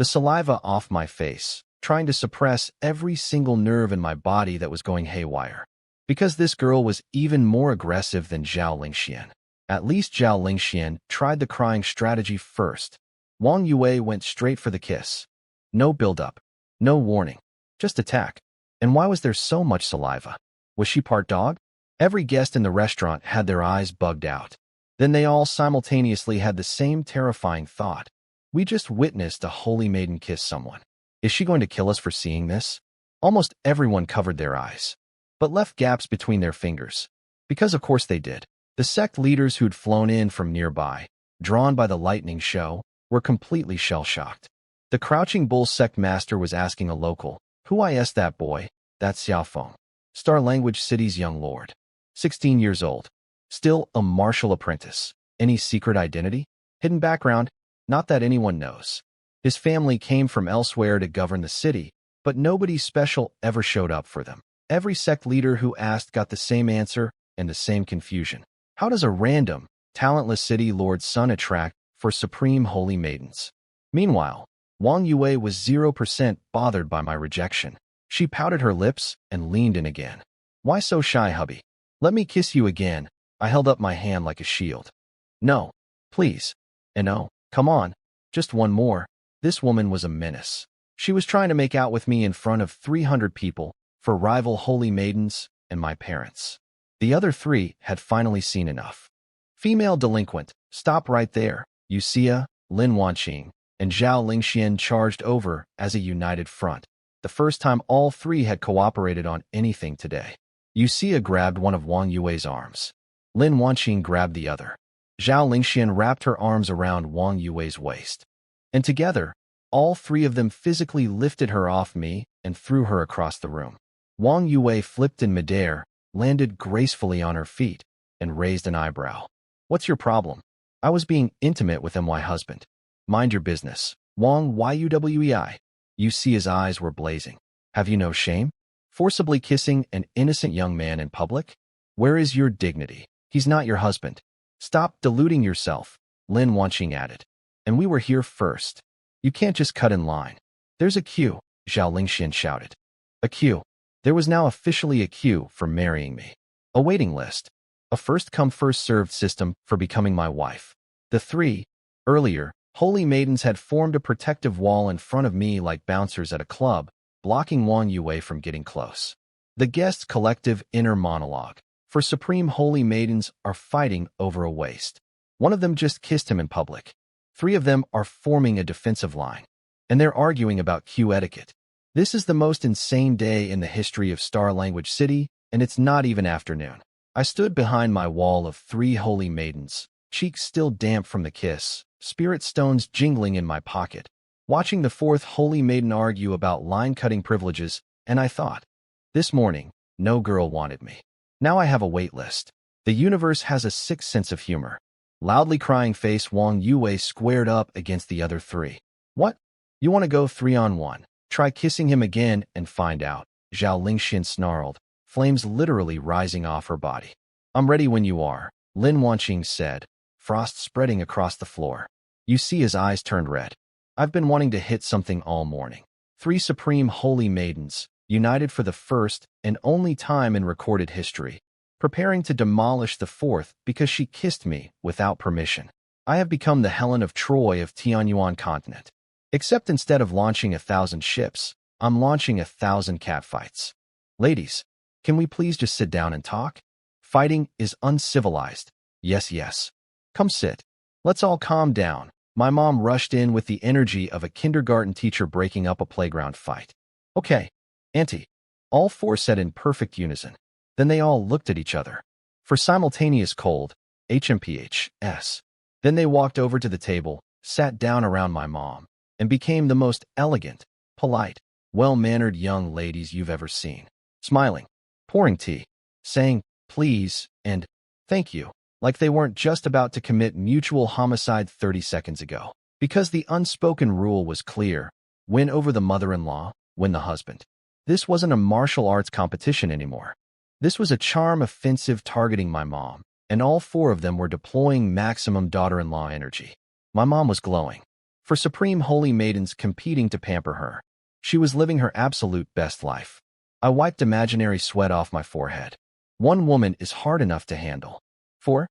saliva off my face, trying to suppress every single nerve in my body that was going haywire. Because this girl was even more aggressive than Zhao Lingxian. At least Zhao Lingxian tried the crying strategy first. Wang Yue went straight for the kiss. No build-up. No warning. Just attack. And why was there so much saliva? Was she part dog? Every guest in the restaurant had their eyes bugged out. Then they all simultaneously had the same terrifying thought. We just witnessed a holy maiden kiss someone. Is she going to kill us for seeing this? Almost everyone covered their eyes, but left gaps between their fingers. Because of course they did. The sect leaders who'd flown in from nearby, drawn by the lightning show, were completely shell-shocked. The Crouching Bull sect master was asking a local, "Who is that boy?" "That's Xiaofeng, Star Language City's young lord. 16 years old. Still a martial apprentice. Any secret identity? Hidden background? Not that anyone knows. His family came from elsewhere to govern the city, but nobody special ever showed up for them. Every sect leader who asked got the same answer and the same confusion. How does a random, talentless city lord's son attract for supreme holy maidens? Meanwhile, Wang Yue was 0% bothered by my rejection. She pouted her lips and leaned in again. Why so shy, hubby? Let me kiss you again. I held up my hand like a shield. No, please. And no, come on. Just one more. This woman was a menace. She was trying to make out with me in front of 300 people, for rival holy maidens and my parents. The other 3 had finally seen enough. Female delinquent, stop right there. Yusia, Lin Wanqing, and Zhao Lingxian charged over as a united front. The first time all 3 had cooperated on anything today. Yusia grabbed one of Wang Yue's arms. Lin Wanqing grabbed the other. Zhao Lingxian wrapped her arms around Wang Yue's waist. And together, all 3 of them physically lifted her off me and threw her across the room. Wang Yue flipped in midair, landed gracefully on her feet, and raised an eyebrow. What's your problem? I was being intimate with my husband. Mind your business. Wang Yuwei. Yusia's eyes were blazing. Have you no shame? Forcibly kissing an innocent young man in public? Where is your dignity? He's not your husband. Stop deluding yourself, Lin Wanqing added. And we were here first. You can't just cut in line. There's a queue, Zhao Lingxian shouted. A queue. There was now officially a queue for marrying me. A waiting list. A first-come, first-served system for becoming my wife. The 3, earlier, holy maidens had formed a protective wall in front of me like bouncers at a club, blocking Wang Yue from getting close. The guests' collective inner monologue. For supreme holy maidens are fighting over a waist. One of them just kissed him in public. 3 of them are forming a defensive line. And they're arguing about queue etiquette. This is the most insane day in the history of Star Language City, and it's not even afternoon. I stood behind my wall of 3 holy maidens, cheeks still damp from the kiss, spirit stones jingling in my pocket, watching the 4th holy maiden argue about line-cutting privileges And I thought, this morning, no girl wanted me. Now I have a wait list. The universe has a sick sense of humor. Loudly crying face Wang Yue squared up against the other three. What? You want to go 3-on-1? Try kissing him again and find out. Zhao Lingxian snarled, flames literally rising off her body. I'm ready when you are, Lin Wanqing said, frost spreading across the floor. You see his eyes turned red. I've been wanting to hit something all morning. 3 supreme holy maidens, united for the first and only time in recorded history, preparing to demolish the 4th because she kissed me without permission. I have become the Helen of Troy of Tianyuan continent. Except instead of launching 1,000 ships, I'm launching 1,000 catfights. Ladies, can we please just sit down and talk? Fighting is uncivilized. Yes, yes. Come sit. Let's all calm down. My mom rushed in with the energy of a kindergarten teacher breaking up a playground fight. Okay, Auntie. All 4 said in perfect unison. Then they all looked at each other. For simultaneous cold, HMPHS. Then they walked over to the table, sat down around my mom, and became the most elegant, polite, well-mannered young ladies you've ever seen. Smiling, pouring tea, saying, please, and thank you, like they weren't just about to commit mutual homicide 30 seconds ago. Because the unspoken rule was clear, win over the mother-in-law, win the husband. This wasn't a martial arts competition anymore. This was a charm offensive targeting my mom, and all 4 of them were deploying maximum daughter-in-law energy. My mom was glowing. For supreme holy maidens competing to pamper her, she was living her absolute best life. I wiped imaginary sweat off my forehead. One woman is hard enough to handle. For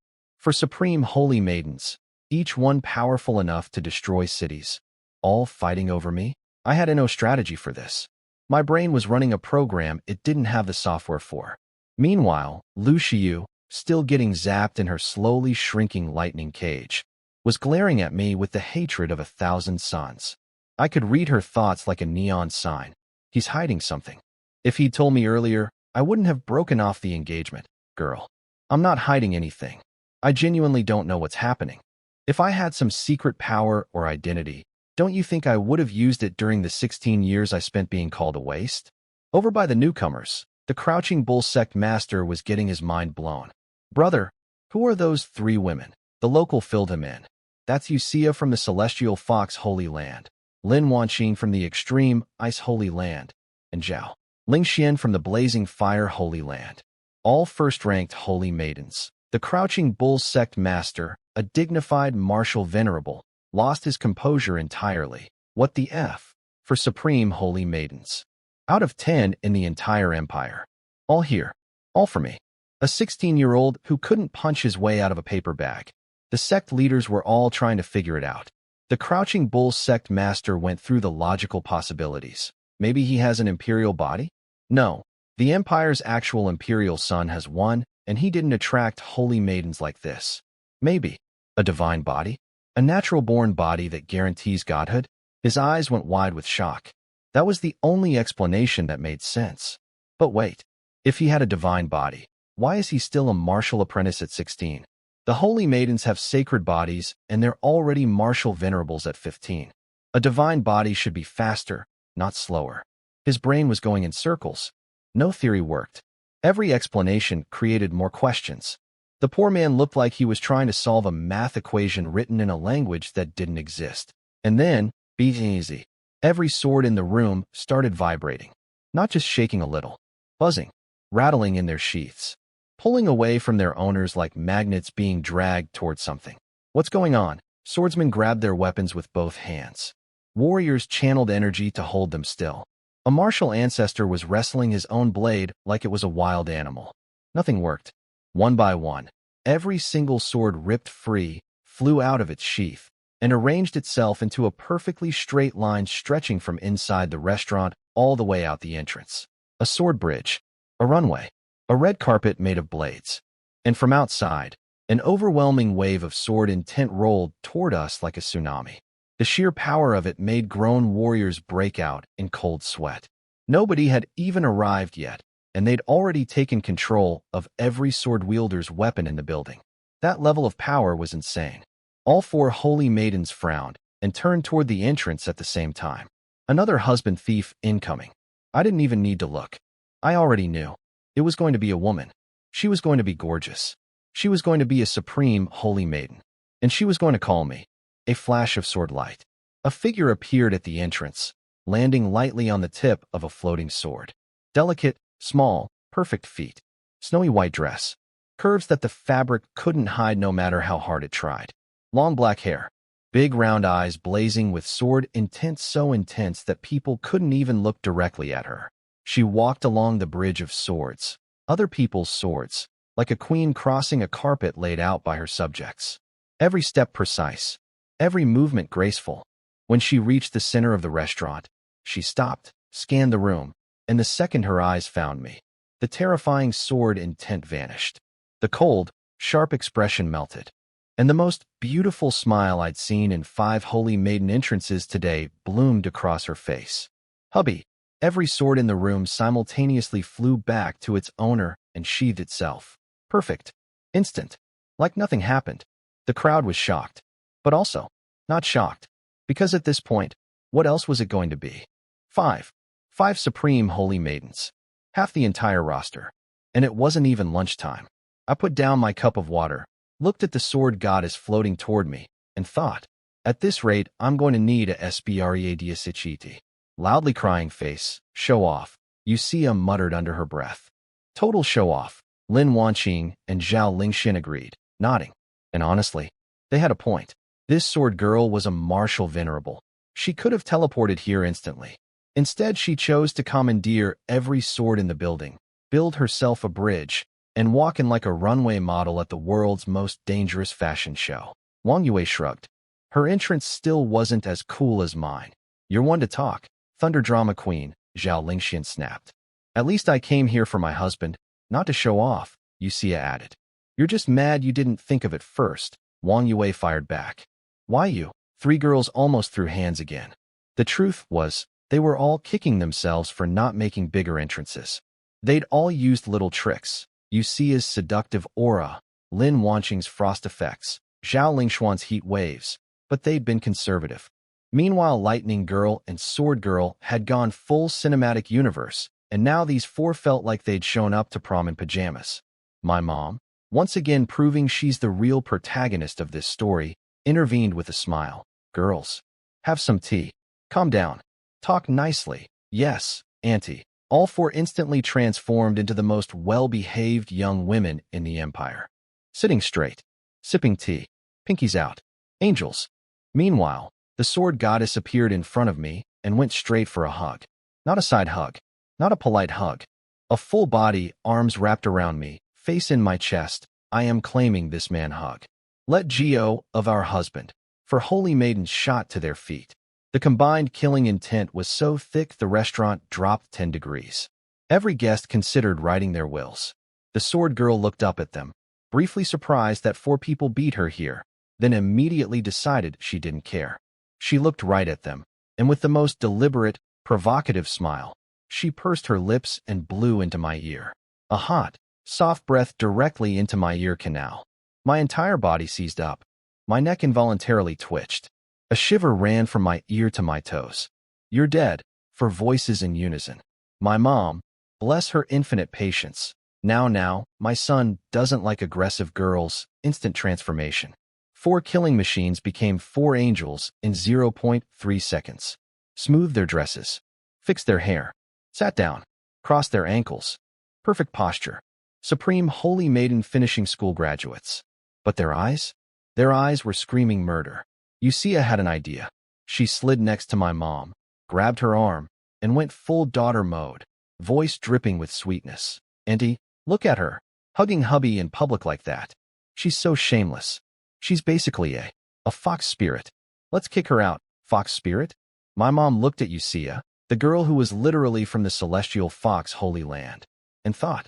supreme holy maidens, each one powerful enough to destroy cities, all fighting over me? I had no strategy for this. My brain was running a program it didn't have the software for. Meanwhile, Lu Xiu, still getting zapped in her slowly shrinking lightning cage, was glaring at me with the hatred of 1,000 suns. I could read her thoughts like a neon sign. He's hiding something. If he'd told me earlier, I wouldn't have broken off the engagement. Girl, I'm not hiding anything. I genuinely don't know what's happening. If I had some secret power or identity, don't you think I would have used it during the 16 years I spent being called a waste? Over by the newcomers, the crouching bull sect master was getting his mind blown. Brother, who are those 3 women? The local filled him in. That's Usia from the Celestial Fox Holy Land, Lin Wanqing from the Extreme Ice Holy Land, and Zhao Lingxian from the Blazing Fire Holy Land. All first-ranked holy maidens. The crouching bull sect master, a dignified martial venerable, lost his composure entirely. What the F? For supreme holy maidens. Out of 10 in the entire empire. All here. All for me. A 16-year-old who couldn't punch his way out of a paper bag. The sect leaders were all trying to figure it out. The crouching bull sect master went through the logical possibilities. Maybe he has an imperial body? No. The empire's actual imperial son has won, and he didn't attract holy maidens like this. Maybe. A divine body? A natural-born body that guarantees godhood? His eyes went wide with shock. That was the only explanation that made sense. But wait. If he had a divine body, why is he still a martial apprentice at 16? The holy maidens have sacred bodies, and they're already martial venerables at 15. A divine body should be faster, not slower. His brain was going in circles. No theory worked. Every explanation created more questions. The poor man looked like he was trying to solve a math equation written in a language that didn't exist. And then, be easy. Every sword in the room started vibrating. Not just shaking a little. Buzzing. Rattling in their sheaths. Pulling away from their owners like magnets being dragged towards something. What's going on? Swordsmen grabbed their weapons with both hands. Warriors channeled energy to hold them still. A martial ancestor was wrestling his own blade like it was a wild animal. Nothing worked. One by one, every single sword ripped free, flew out of its sheath, and arranged itself into a perfectly straight line stretching from inside the restaurant all the way out the entrance. A sword bridge. A runway. A red carpet made of blades. And from outside, an overwhelming wave of sword intent rolled toward us like a tsunami. The sheer power of it made grown warriors break out in cold sweat. Nobody had even arrived yet, and they'd already taken control of every sword wielder's weapon in the building. That level of power was insane. All 4 holy maidens frowned and turned toward the entrance at the same time. Another husband thief incoming. I didn't even need to look. I already knew. It was going to be a woman. She was going to be gorgeous. She was going to be a supreme holy maiden. And she was going to call me. A flash of sword light. A figure appeared at the entrance, landing lightly on the tip of a floating sword. Delicate, small, perfect feet. Snowy white dress. Curves that the fabric couldn't hide no matter how hard it tried. Long black hair. Big round eyes blazing with sword intent so intense that people couldn't even look directly at her. She walked along the bridge of swords, other people's swords, like a queen crossing a carpet laid out by her subjects. Every step precise, every movement graceful. When she reached the center of the restaurant, she stopped, scanned the room, and the second her eyes found me, the terrifying sword intent vanished. The cold, sharp expression melted. And the most beautiful smile I'd seen in 5 holy maiden entrances today bloomed across her face. Hubby, every sword in the room simultaneously flew back to its owner and sheathed itself. Perfect. Instant. Like nothing happened. The crowd was shocked. But also, not shocked. Because at this point, what else was it going to be? 5. 5 supreme holy maidens. Half the entire roster. And it wasn't even lunchtime. I put down my cup of water, looked at the sword goddess floating toward me, and thought, at this rate, I'm going to need a SBREADSHET. Loudly crying face, show off, Yusia muttered under her breath. Total show off, Lin Wanqing and Zhao Lingxin agreed, nodding. And honestly, they had a point. This sword girl was a martial venerable. She could have teleported here instantly. Instead, she chose to commandeer every sword in the building, build herself a bridge, and walk in like a runway model at the world's most dangerous fashion show. Wang Yue shrugged. Her entrance still wasn't as cool as mine. You're one to talk, Thunder Drama Queen, Zhao Lingxian snapped. At least I came here for my husband, not to show off, Yusia added. You're just mad you didn't think of it first, Wang Yue fired back. Why you? 3 girls almost threw hands again. The truth was, they were all kicking themselves for not making bigger entrances. They'd all used little tricks. Yusia's seductive aura, Lin Wanqing's frost effects, Zhao Lingxuan's heat waves, but they'd been conservative. Meanwhile, Lightning Girl and Sword Girl had gone full cinematic universe, and now these 4 felt like they'd shown up to prom in pajamas. My mom, once again proving she's the real protagonist of this story, intervened with a smile. Girls, have some tea. Calm down. Talk nicely. Yes, Auntie. All 4 instantly transformed into the most well-behaved young women in the empire. Sitting straight, sipping tea, pinkies out, angels. Meanwhile, the sword goddess appeared in front of me and went straight for a hug. Not a side hug, not a polite hug. A full body, arms wrapped around me, face in my chest. I am claiming this man hug. Let go of our husband. For holy maidens shot to their feet. The combined killing intent was so thick the restaurant dropped 10 degrees. Every guest considered writing their wills. The sword girl looked up at them, briefly surprised that 4 people beat her here, then immediately decided she didn't care. She looked right at them, and with the most deliberate, provocative smile, she pursed her lips and blew into my ear. A hot, soft breath directly into my ear canal. My entire body seized up. My neck involuntarily twitched. A shiver ran from my ear to my toes. You're dead, for voices in unison. My mom, bless her infinite patience. Now, my son doesn't like aggressive girls. Instant transformation. 4 killing machines became 4 angels in 0.3 seconds. Smoothed their dresses. Fixed their hair. Sat down. Crossed their ankles. Perfect posture. Supreme holy maiden finishing school graduates. But their eyes? Their eyes were screaming murder. Yusia had an idea. She slid next to my mom, grabbed her arm, and went full daughter mode, voice dripping with sweetness. Auntie, look at her, hugging hubby in public like that. She's so shameless. She's basically a fox spirit. Let's kick her out, fox spirit. My mom looked at Yusia, the girl who was literally from the celestial fox holy land, and thought,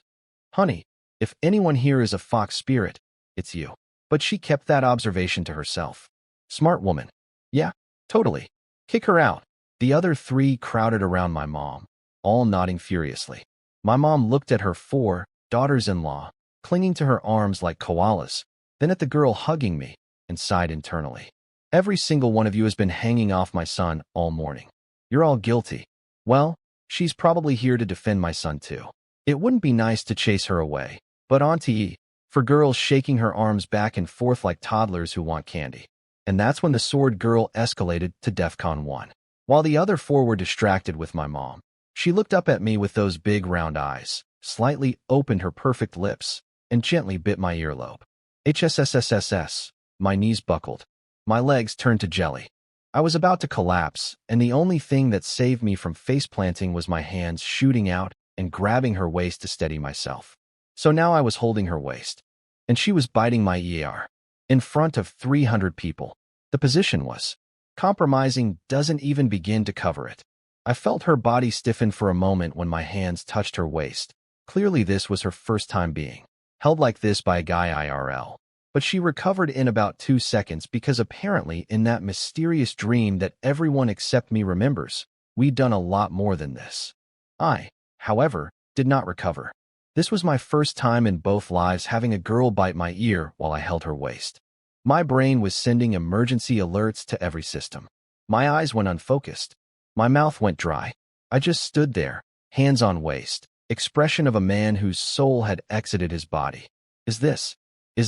honey, if anyone here is a fox spirit, it's you. But she kept that observation to herself. Smart woman. Yeah, totally. Kick her out. The other 3 crowded around my mom, all nodding furiously. My mom looked at her 4 daughters-in-law, clinging to her arms like koalas, then at the girl hugging me, and sighed internally. Every single one of you has been hanging off my son all morning. You're all guilty. Well, She's probably here to defend my son too. It wouldn't be nice to chase her away, but auntie, for girls shaking her arms back and forth like toddlers who want candy. And that's when the sword girl escalated to DEFCON 1. While the other four were distracted with my mom, she looked up at me with those big round eyes, slightly opened her perfect lips, and gently bit my earlobe. HSSSSS, my knees buckled. My legs turned to jelly. I was about to collapse, and the only thing that saved me from face-planting was my hands shooting out and grabbing her waist to steady myself. So now I was holding her waist, and she was biting my ear. In front of 300 people. The position was compromising, doesn't even begin to cover it. I felt her body stiffen for a moment when my hands touched her waist. Clearly this was her first time being held like this by a guy IRL. But she recovered in about 2 seconds because apparently in that mysterious dream that everyone except me remembers, we'd done a lot more than this. I, however, did not recover. This was my first time in both lives having a girl bite my ear while I held her waist. My brain was sending emergency alerts to every system. My eyes went unfocused. My mouth went dry. I just stood there, hands on waist, expression of a man whose soul had exited his body. Is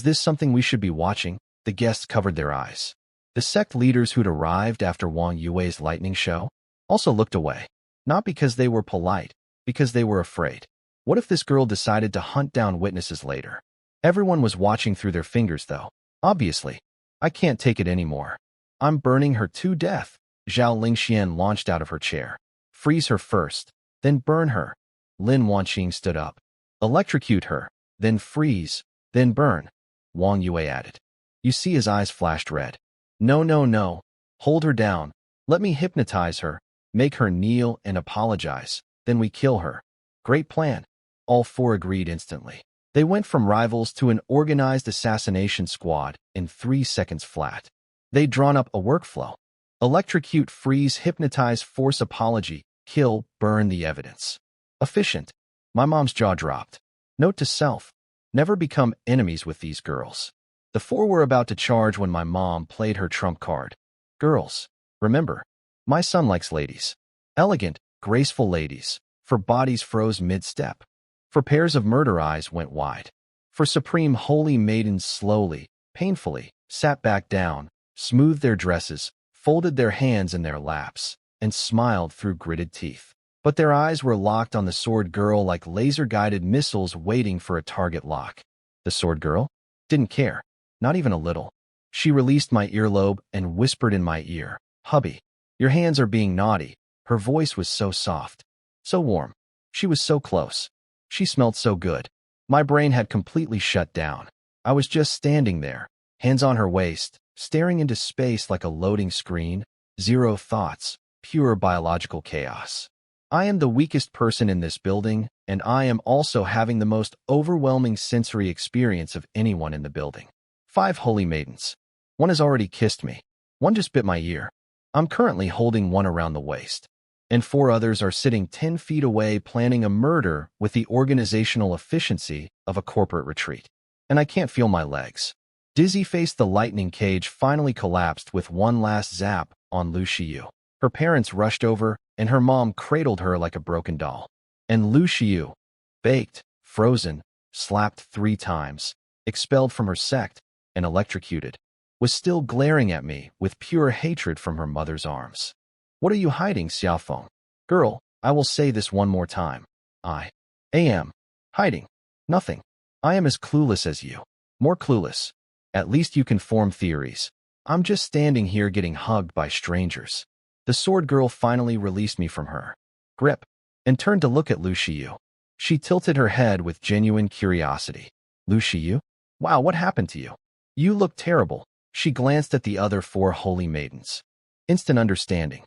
this something we should be watching? The guests covered their eyes. The sect leaders who'd arrived after Wang Yue's lightning show also looked away. Not because they were polite, because they were afraid. What if this girl decided to hunt down witnesses later? Everyone was watching through their fingers, though. Obviously, I can't take it anymore. I'm burning her to death. Zhao Lingxian launched out of her chair. Freeze her first, then burn her. Lin Wanqing stood up. Electrocute her, then freeze, then burn. Wang Yue added. You see his eyes flashed red. No, no, no. Hold her down. Let me hypnotize her. Make her kneel and apologize. Then we kill her. Great plan. All four agreed instantly. They went from rivals to an organized assassination squad in 3 seconds flat. They'd drawn up a workflow. Electrocute, freeze, hypnotize, force apology, kill, burn the evidence. Efficient. My mom's jaw dropped. Note to self. Never become enemies with these girls. The four were about to charge when my mom played her trump card. Girls, remember, my son likes ladies. Elegant, graceful ladies. For bodies froze mid-step. For pairs of murder eyes went wide. For supreme holy maidens slowly, painfully, sat back down, smoothed their dresses, folded their hands in their laps, and smiled through gritted teeth. But their eyes were locked on the sword girl like laser-guided missiles waiting for a target lock. The sword girl didn't care, not even a little. She released my earlobe and whispered in my ear, "Hubby, your hands are being naughty." Her voice was so soft, so warm. She was so close. She smelled so good. My brain had completely shut down. I was just standing there, hands on her waist, staring into space like a loading screen, zero thoughts, pure biological chaos. I am the weakest person in this building, and I am also having the most overwhelming sensory experience of anyone in the building. 5 holy maidens. One has already kissed me. One just bit my ear. I'm currently holding one around the waist. And 4 others are sitting 10 feet away planning a murder with the organizational efficiency of a corporate retreat. And I can't feel my legs. Dizzy-faced, the lightning cage finally collapsed with one last zap on Lu Xiyu. Her parents rushed over, and her mom cradled her like a broken doll. And Lu Xiyu, baked, frozen, slapped 3 times, expelled from her sect, and electrocuted, was still glaring at me with pure hatred from her mother's arms. What are you hiding, Xiaofeng? Girl, I will say this one more time. I am hiding nothing. I am as clueless as you. More clueless. At least you can form theories. I'm just standing here getting hugged by strangers. The sword girl finally released me from her grip and turned to look at Lu Xiyu. She tilted her head with genuine curiosity. Lu Xiyu? Wow, what happened to you? You look terrible. She glanced at the other 4 holy maidens. Instant understanding.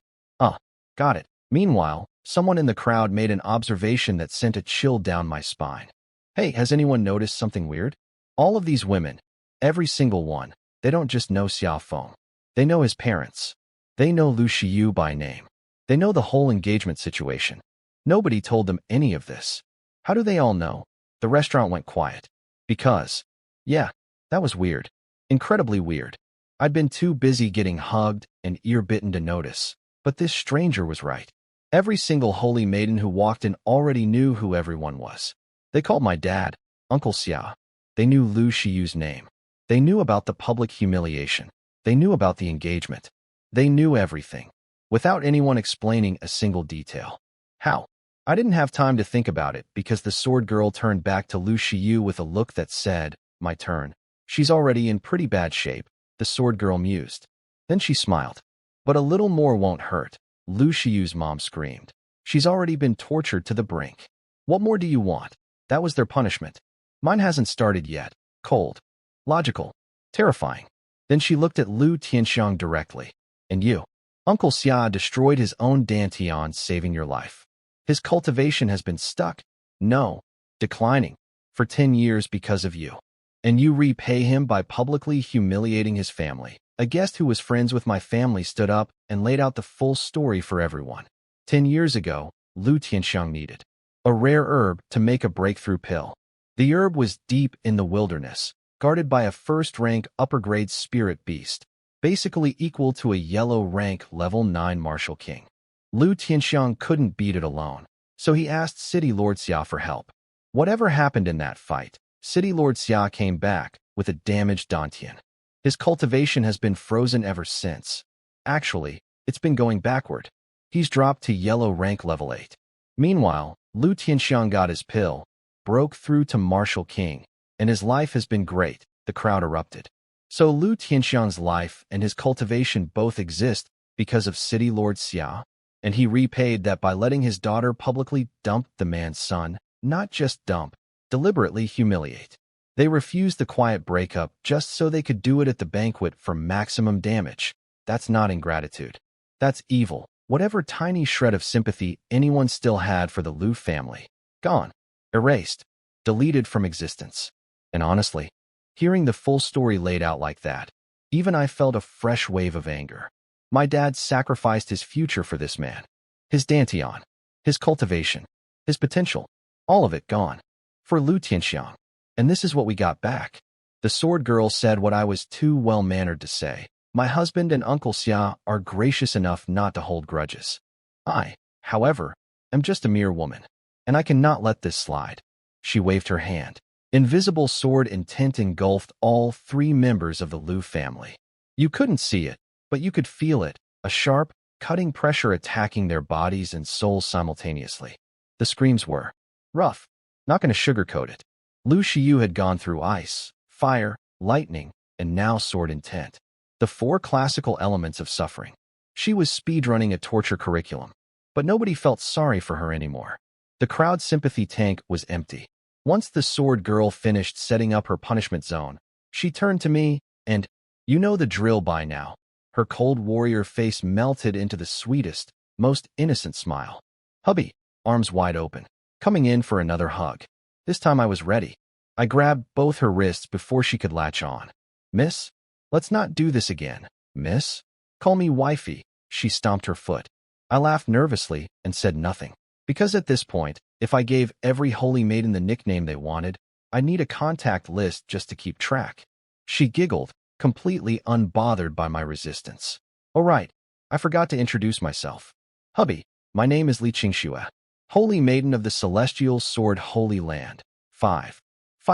Got it. Meanwhile, someone in the crowd made an observation that sent a chill down my spine. Hey, has anyone noticed something weird? All of these women, every single one, they don't just know Xiaofeng. They know his parents. They know Lu Xiyu by name. They know the whole engagement situation. Nobody told them any of this. How do they all know? The restaurant went quiet. Because, yeah, that was weird. Incredibly weird. I'd been too busy getting hugged and ear-bitten to notice. But this stranger was right. Every single holy maiden who walked in already knew who everyone was. They called my dad, Uncle Xia. They knew Lu Shiyu's name. They knew about the public humiliation. They knew about the engagement. They knew everything, without anyone explaining a single detail. How? I didn't have time to think about it because the sword girl turned back to Lu Shiyu with a look that said, "My turn." "She's already in pretty bad shape," the sword girl mused. Then she smiled. "But a little more won't hurt," Lu Shiyu's mom screamed. "She's already been tortured to the brink. What more do you want?" That was their punishment. Mine hasn't started yet. Cold. Logical. Terrifying. Then she looked at Lu Tianxiang directly. "And you?" Uncle Xia destroyed his own dantian, saving your life. His cultivation has been stuck. No. Declining. For 10 years because of you. And you repay him by publicly humiliating his family. A guest who was friends with my family stood up and laid out the full story for everyone. 10 years ago, Lu Tianxiang needed a rare herb to make a breakthrough pill. The herb was deep in the wilderness, guarded by a first-rank upper-grade spirit beast, basically equal to a yellow-rank level 9 martial king. Lu Tianxiang couldn't beat it alone, so he asked City Lord Xia for help. Whatever happened in that fight, City Lord Xia came back with a damaged dantian. His cultivation has been frozen ever since. Actually, it's been going backward. He's dropped to yellow rank level 8. Meanwhile, Lu Tianxiang got his pill, broke through to Martial King, and his life has been great, the crowd erupted. So Lu Tianxiang's life and his cultivation both exist because of City Lord Xia, and he repaid that by letting his daughter publicly dump the man's son, not just dump, deliberately humiliate. They refused the quiet breakup just so they could do it at the banquet for maximum damage. That's not ingratitude. That's evil. Whatever tiny shred of sympathy anyone still had for the Lu family. Gone. Erased. Deleted from existence. And honestly, hearing the full story laid out like that, even I felt a fresh wave of anger. My dad sacrificed his future for this man. His dantian. His cultivation. His potential. All of it gone. For Lu Tianxiang. And this is what we got back. The sword girl said what I was too well-mannered to say. My husband and Uncle Xia are gracious enough not to hold grudges. I, however, am just a mere woman, and I cannot let this slide. She waved her hand. Invisible sword intent engulfed all 3 members of the Lu family. You couldn't see it, but you could feel it, a sharp, cutting pressure attacking their bodies and souls simultaneously. The screams were rough, not going to sugarcoat it. Lu Shiyu had gone through ice, fire, lightning, and now sword intent. The 4 classical elements of suffering. She was speedrunning a torture curriculum, but nobody felt sorry for her anymore. The crowd sympathy tank was empty. Once the sword girl finished setting up her punishment zone, she turned to me, and, you know the drill by now. Her cold warrior face melted into the sweetest, most innocent smile. Hubby, arms wide open, coming in for another hug. This time I was ready. I grabbed both her wrists before she could latch on. "Miss? Let's not do this again, miss. Call me wifey." She stomped her foot. I laughed nervously and said nothing. Because at this point, if I gave every holy maiden the nickname they wanted, I'd need a contact list just to keep track. She giggled, completely unbothered by my resistance. "Oh right, I forgot to introduce myself. Hubby, my name is Li Qingxue, Holy Maiden of the Celestial Sword Holy Land. 5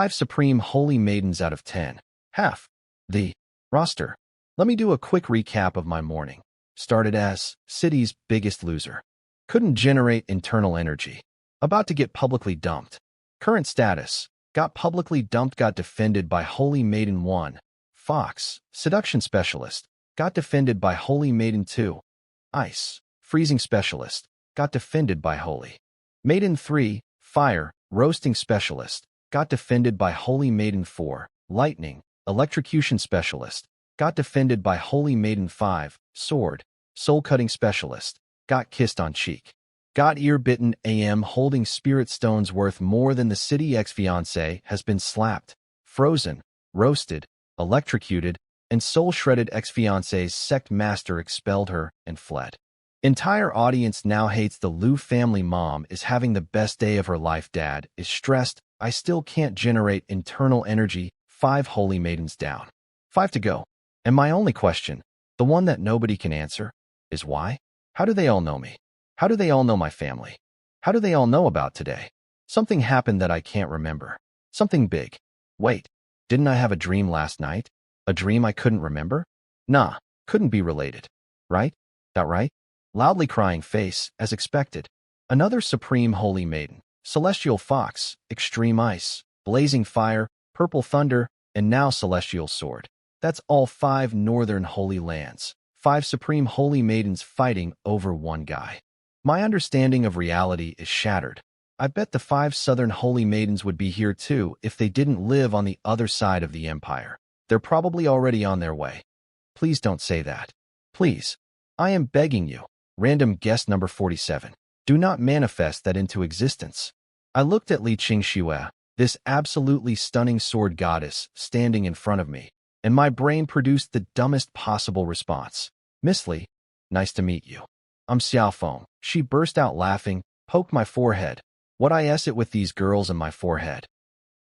Supreme Holy Maidens out of 10. Half. The roster. Let me do a quick recap of my morning. Started as city's biggest loser. Couldn't generate internal energy. About to get publicly dumped. Current status. Got publicly dumped, got defended by Holy Maiden 1. Fox. Seduction Specialist. Got defended by Holy Maiden 2. Ice. Freezing Specialist. Got defended by Holy Maiden 3. Fire. Roasting Specialist. Got defended by Holy Maiden 4. Lightning. Electrocution Specialist. Got defended by Holy Maiden 5. Sword. Soul-cutting Specialist. Got kissed on cheek. Got ear-bitten. AM holding spirit stones worth more than the city ex-fiancé has been slapped, frozen, roasted, electrocuted, and soul-shredded ex-fiancé's sect master expelled her and fled. Entire audience now hates the Lu family. Mom is having the best day of her life. Dad is stressed. I still can't generate internal energy. 5 holy maidens down. 5 to go. And my only question, the one that nobody can answer, is why? How do they all know me? How do they all know my family? How do they all know about today? Something happened that I can't remember. Something big. Wait, didn't I have a dream last night? A dream I couldn't remember? Nah, couldn't be related. Right? That right? Loudly crying face, as expected. Another supreme holy maiden, celestial fox, extreme ice, blazing fire, purple thunder, and now celestial sword. That's all 5 northern holy lands. 5 supreme holy maidens fighting over one guy. My understanding of reality is shattered. I bet the 5 southern holy maidens would be here too if they didn't live on the other side of the empire. They're probably already on their way. Please don't say that. Please. I am begging you. Random guest number 47. Do not manifest that into existence. I looked at Li Qingxue, this absolutely stunning sword goddess, standing in front of me, and my brain produced the dumbest possible response. Miss Li, nice to meet you. I'm Xiaofeng. She burst out laughing, poked my forehead. What I s it with these girls in my forehead,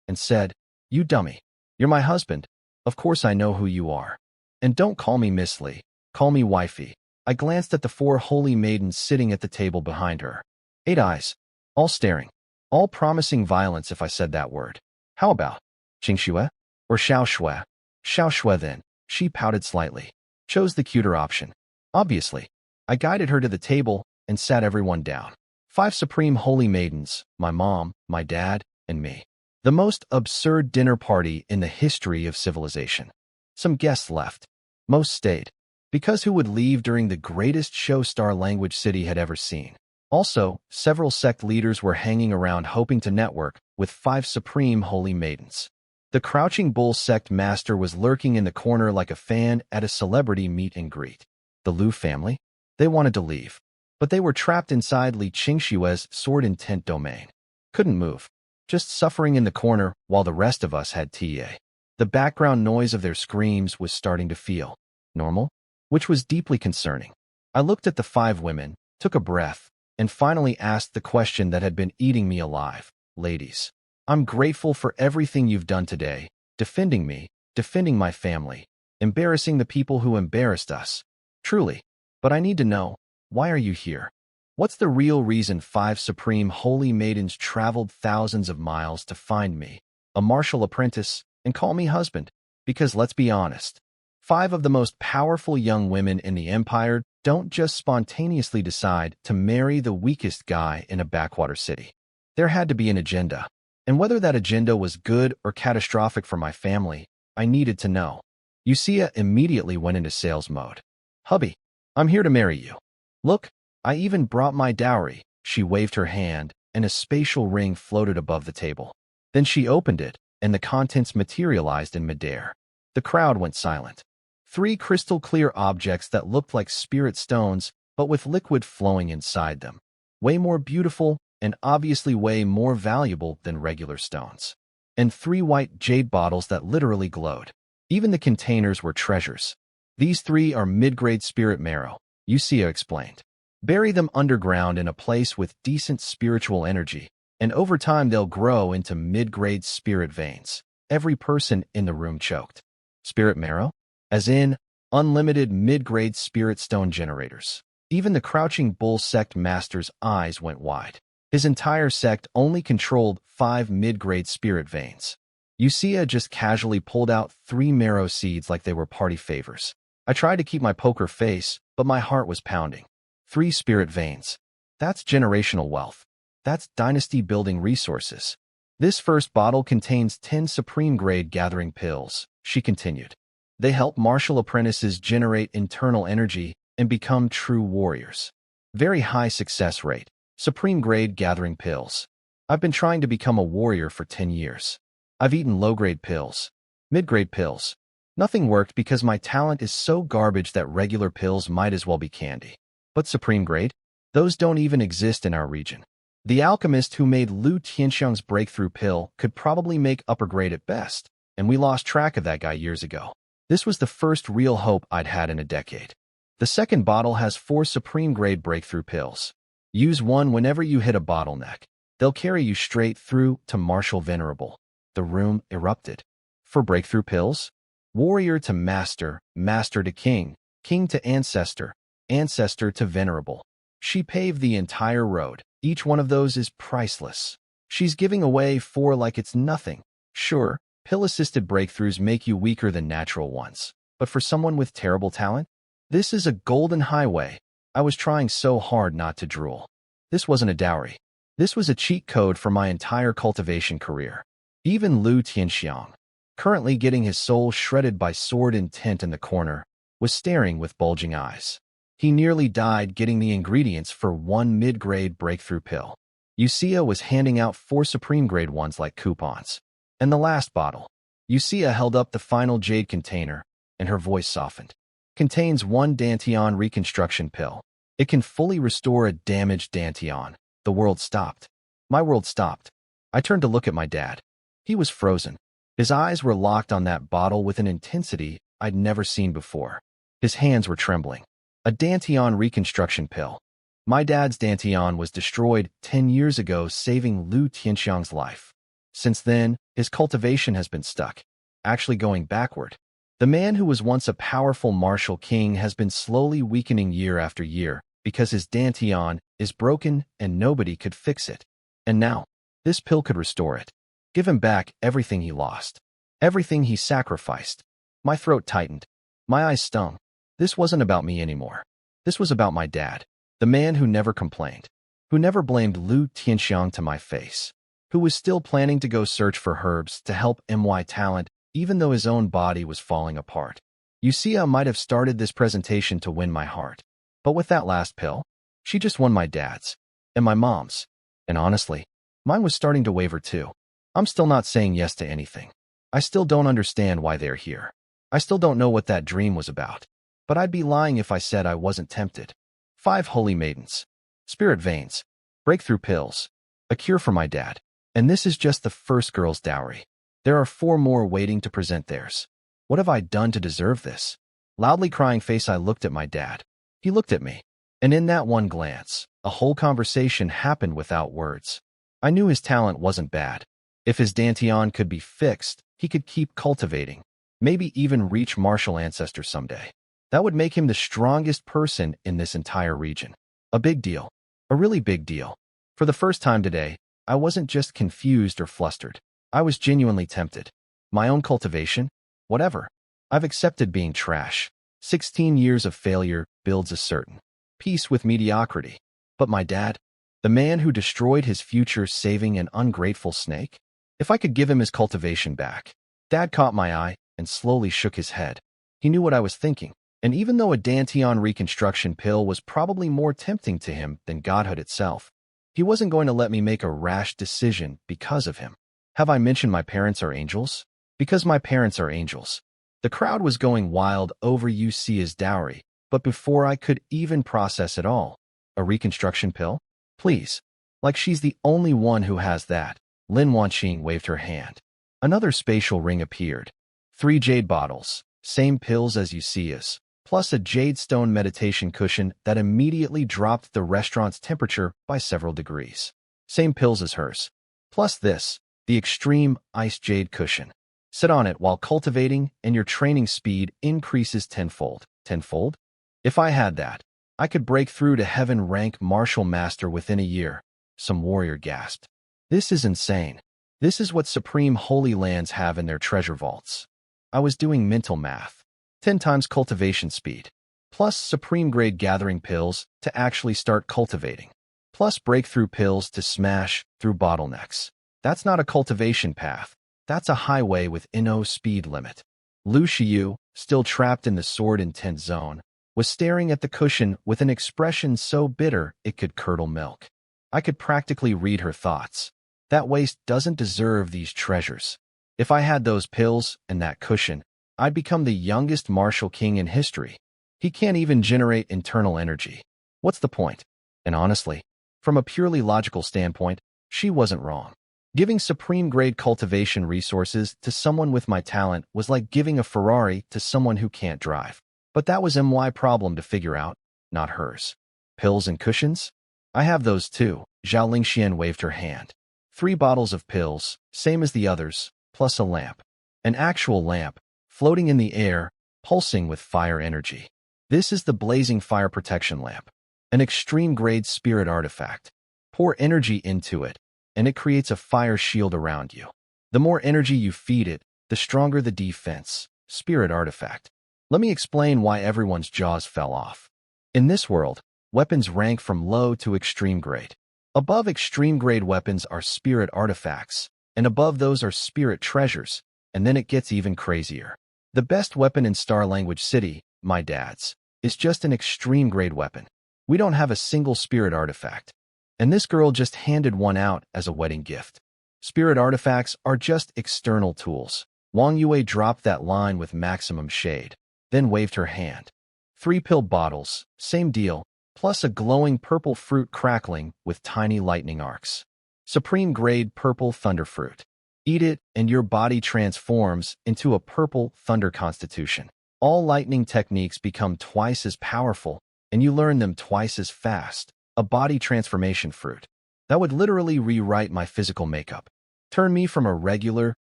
and said, "You dummy. You're my husband. Of course I know who you are. And don't call me Miss Li. Call me wifey." I glanced at the 4 holy maidens sitting at the table behind her. 8 eyes, all staring, all promising violence if I said that word. How about Qingxue or Xiaoshui? Xiaoshui then. She pouted slightly. Chose the cuter option. Obviously. I guided her to the table and sat everyone down. 5 supreme holy maidens, my mom, my dad, and me. The most absurd dinner party in the history of civilization. Some guests left. Most stayed. Because who would leave during the greatest show-star language city had ever seen? Also, several sect leaders were hanging around hoping to network with 5 supreme holy maidens. The Crouching Bull sect master was lurking in the corner like a fan at a celebrity meet and greet. The Lu family? They wanted to leave, but they were trapped inside Li Qingxue's sword intent domain. Couldn't move. Just suffering in the corner while the rest of us had TA. The background noise of their screams was starting to feel normal, which was deeply concerning. I looked at the 5 women, took a breath, and finally asked the question that had been eating me alive. Ladies, I'm grateful for everything you've done today, defending me, defending my family, embarrassing the people who embarrassed us. Truly. But I need to know, why are you here? What's the real reason 5 supreme holy maidens traveled thousands of miles to find me, a martial apprentice, and call me husband? Because let's be honest, 5 of the most powerful young women in the empire don't just spontaneously decide to marry the weakest guy in a backwater city. There had to be an agenda. And whether that agenda was good or catastrophic for my family, I needed to know. Yusia immediately went into sales mode. Hubby, I'm here to marry you. Look, I even brought my dowry. She waved her hand, and a spatial ring floated above the table. Then she opened it, and the contents materialized in midair. The crowd went silent. 3 crystal-clear objects that looked like spirit stones, but with liquid flowing inside them. Way more beautiful, and obviously way more valuable than regular stones. And 3 white jade bottles that literally glowed. Even the containers were treasures. These 3 are mid-grade spirit marrow, Yusia explained. Bury them underground in a place with decent spiritual energy, and over time they'll grow into mid-grade spirit veins. Every person in the room choked. Spirit marrow? As in, unlimited mid-grade spirit stone generators. Even the Crouching Bull sect master's eyes went wide. His entire sect only controlled 5 mid-grade spirit veins. Yusia just casually pulled out 3 marrow seeds like they were party favors. I tried to keep my poker face, but my heart was pounding. 3 spirit veins. That's generational wealth. That's dynasty-building resources. This first bottle contains 10 supreme-grade gathering pills, she continued. They help martial apprentices generate internal energy and become true warriors. Very high success rate. Supreme-grade gathering pills. I've been trying to become a warrior for 10 years. I've eaten low-grade pills, mid-grade pills. Nothing worked because my talent is so garbage that regular pills might as well be candy. But supreme grade? Those don't even exist in our region. The alchemist who made Lu Tianxiang's breakthrough pill could probably make upper grade at best, and we lost track of that guy years ago. This was the first real hope I'd had in a decade. The second bottle has 4 supreme grade breakthrough pills. Use one whenever you hit a bottleneck. They'll carry you straight through to Martial Venerable. The room erupted. For breakthrough pills? Warrior to master, master to king, king to ancestor, ancestor to venerable. She paved the entire road. Each one of those is priceless. She's giving away 4 like it's nothing. Sure, pill-assisted breakthroughs make you weaker than natural ones. But for someone with terrible talent, this is a golden highway. I was trying so hard not to drool. This wasn't a dowry. This was a cheat code for my entire cultivation career. Even Lu Tianxiang, currently getting his soul shredded by sword intent in the corner, was staring with bulging eyes. He nearly died getting the ingredients for 1 mid-grade breakthrough pill. Yusia was handing out 4 supreme-grade ones like coupons. And the last bottle. Yusia held up the final jade container, and her voice softened. Contains 1 Dantian reconstruction pill. It can fully restore a damaged Dantian. The world stopped. My world stopped. I turned to look at my dad. He was frozen. His eyes were locked on that bottle with an intensity I'd never seen before. His hands were trembling. A Dantian reconstruction pill. My dad's Dantian was destroyed 10 years ago, saving Lu Tianxiang's life. Since then, his cultivation has been stuck, actually going backward. The man who was once a powerful martial king has been slowly weakening year after year because his Dantian is broken and nobody could fix it. And now, this pill could restore it. Give him back everything he lost. Everything he sacrificed. My throat tightened. My eyes stung. This wasn't about me anymore. This was about my dad. The man who never complained. Who never blamed Lu Tianxiang to my face. Who was still planning to go search for herbs to help my talent even though his own body was falling apart. Yusia might have started this presentation to win my heart. But with that last pill, she just won my dad's. And my mom's. And honestly, mine was starting to waver too. I'm still not saying yes to anything. I still don't understand why they're here. I still don't know what that dream was about. But I'd be lying if I said I wasn't tempted. 5 holy maidens. Spirit veins. Breakthrough pills. A cure for my dad. And this is just the first girl's dowry. There are 4 more waiting to present theirs. What have I done to deserve this? Loudly crying face, I looked at my dad. He looked at me. And in that one glance, a whole conversation happened without words. I knew his talent wasn't bad. If his Dantian could be fixed, he could keep cultivating. Maybe even reach martial ancestor someday. That would make him the strongest person in this entire region. A big deal. A really big deal. For the first time today, I wasn't just confused or flustered. I was genuinely tempted. My own cultivation? Whatever. I've accepted being trash. 16 years of failure builds a certain peace with mediocrity. But my dad? The man who destroyed his future saving an ungrateful snake? If I could give him his cultivation back. Dad caught my eye and slowly shook his head. He knew what I was thinking. And even though a Dantian reconstruction pill was probably more tempting to him than godhood itself, he wasn't going to let me make a rash decision because of him. Have I mentioned my parents are angels? Because my parents are angels. The crowd was going wild over Yusia's dowry, but before I could even process it all, a reconstruction pill? Please. Like she's the only one who has that. Lin Wanqing waved her hand. Another spatial ring appeared. 3 jade bottles, same pills as Yusia's, plus a jade stone meditation cushion that immediately dropped the restaurant's temperature by several degrees. Same pills as hers. Plus this, the extreme ice jade cushion. Sit on it while cultivating and your training speed increases tenfold. Tenfold? If I had that, I could break through to heaven rank martial master within a year. Some warrior gasped. This is insane. This is what supreme holy lands have in their treasure vaults. I was doing mental math. 10 times cultivation speed. Plus supreme grade gathering pills to actually start cultivating. Plus breakthrough pills to smash through bottlenecks. That's not a cultivation path. That's a highway with no speed limit. Lu Xiyu, still trapped in the sword intent zone, was staring at the cushion with an expression so bitter it could curdle milk. I could practically read her thoughts. That waste doesn't deserve these treasures. If I had those pills and that cushion, I'd become the youngest martial king in history. He can't even generate internal energy. What's the point? And honestly, from a purely logical standpoint, she wasn't wrong. Giving supreme-grade cultivation resources to someone with my talent was like giving a Ferrari to someone who can't drive. But that was my problem to figure out, not hers. Pills and cushions? I have those too. Zhao Lingxian waved her hand. 3 bottles of pills, same as the others, plus a lamp. An actual lamp, floating in the air, pulsing with fire energy. This is the blazing fire protection lamp. an extreme-grade spirit artifact. Pour energy into it, and it creates a fire shield around you. The more energy you feed it, the stronger the defense. Spirit artifact. Let me explain why everyone's jaws fell off. In this world, weapons rank from low to extreme grade. Above extreme grade weapons are spirit artifacts, and above those are spirit treasures, and then it gets even crazier. The best weapon in Star Language City, my dad's, is just an extreme grade weapon. We don't have a single spirit artifact. And this girl just handed one out as a wedding gift. Spirit artifacts are just external tools. Wang Yue dropped that line with maximum shade, then waved her hand. 3 pill bottles, same deal, plus a glowing purple fruit crackling with tiny lightning arcs. Supreme grade purple thunder fruit. Eat it and your body transforms into a purple thunder constitution. All lightning techniques become twice as powerful, and you learn them twice as fast. A body transformation fruit. That would literally rewrite my physical makeup. Turn me from a regular,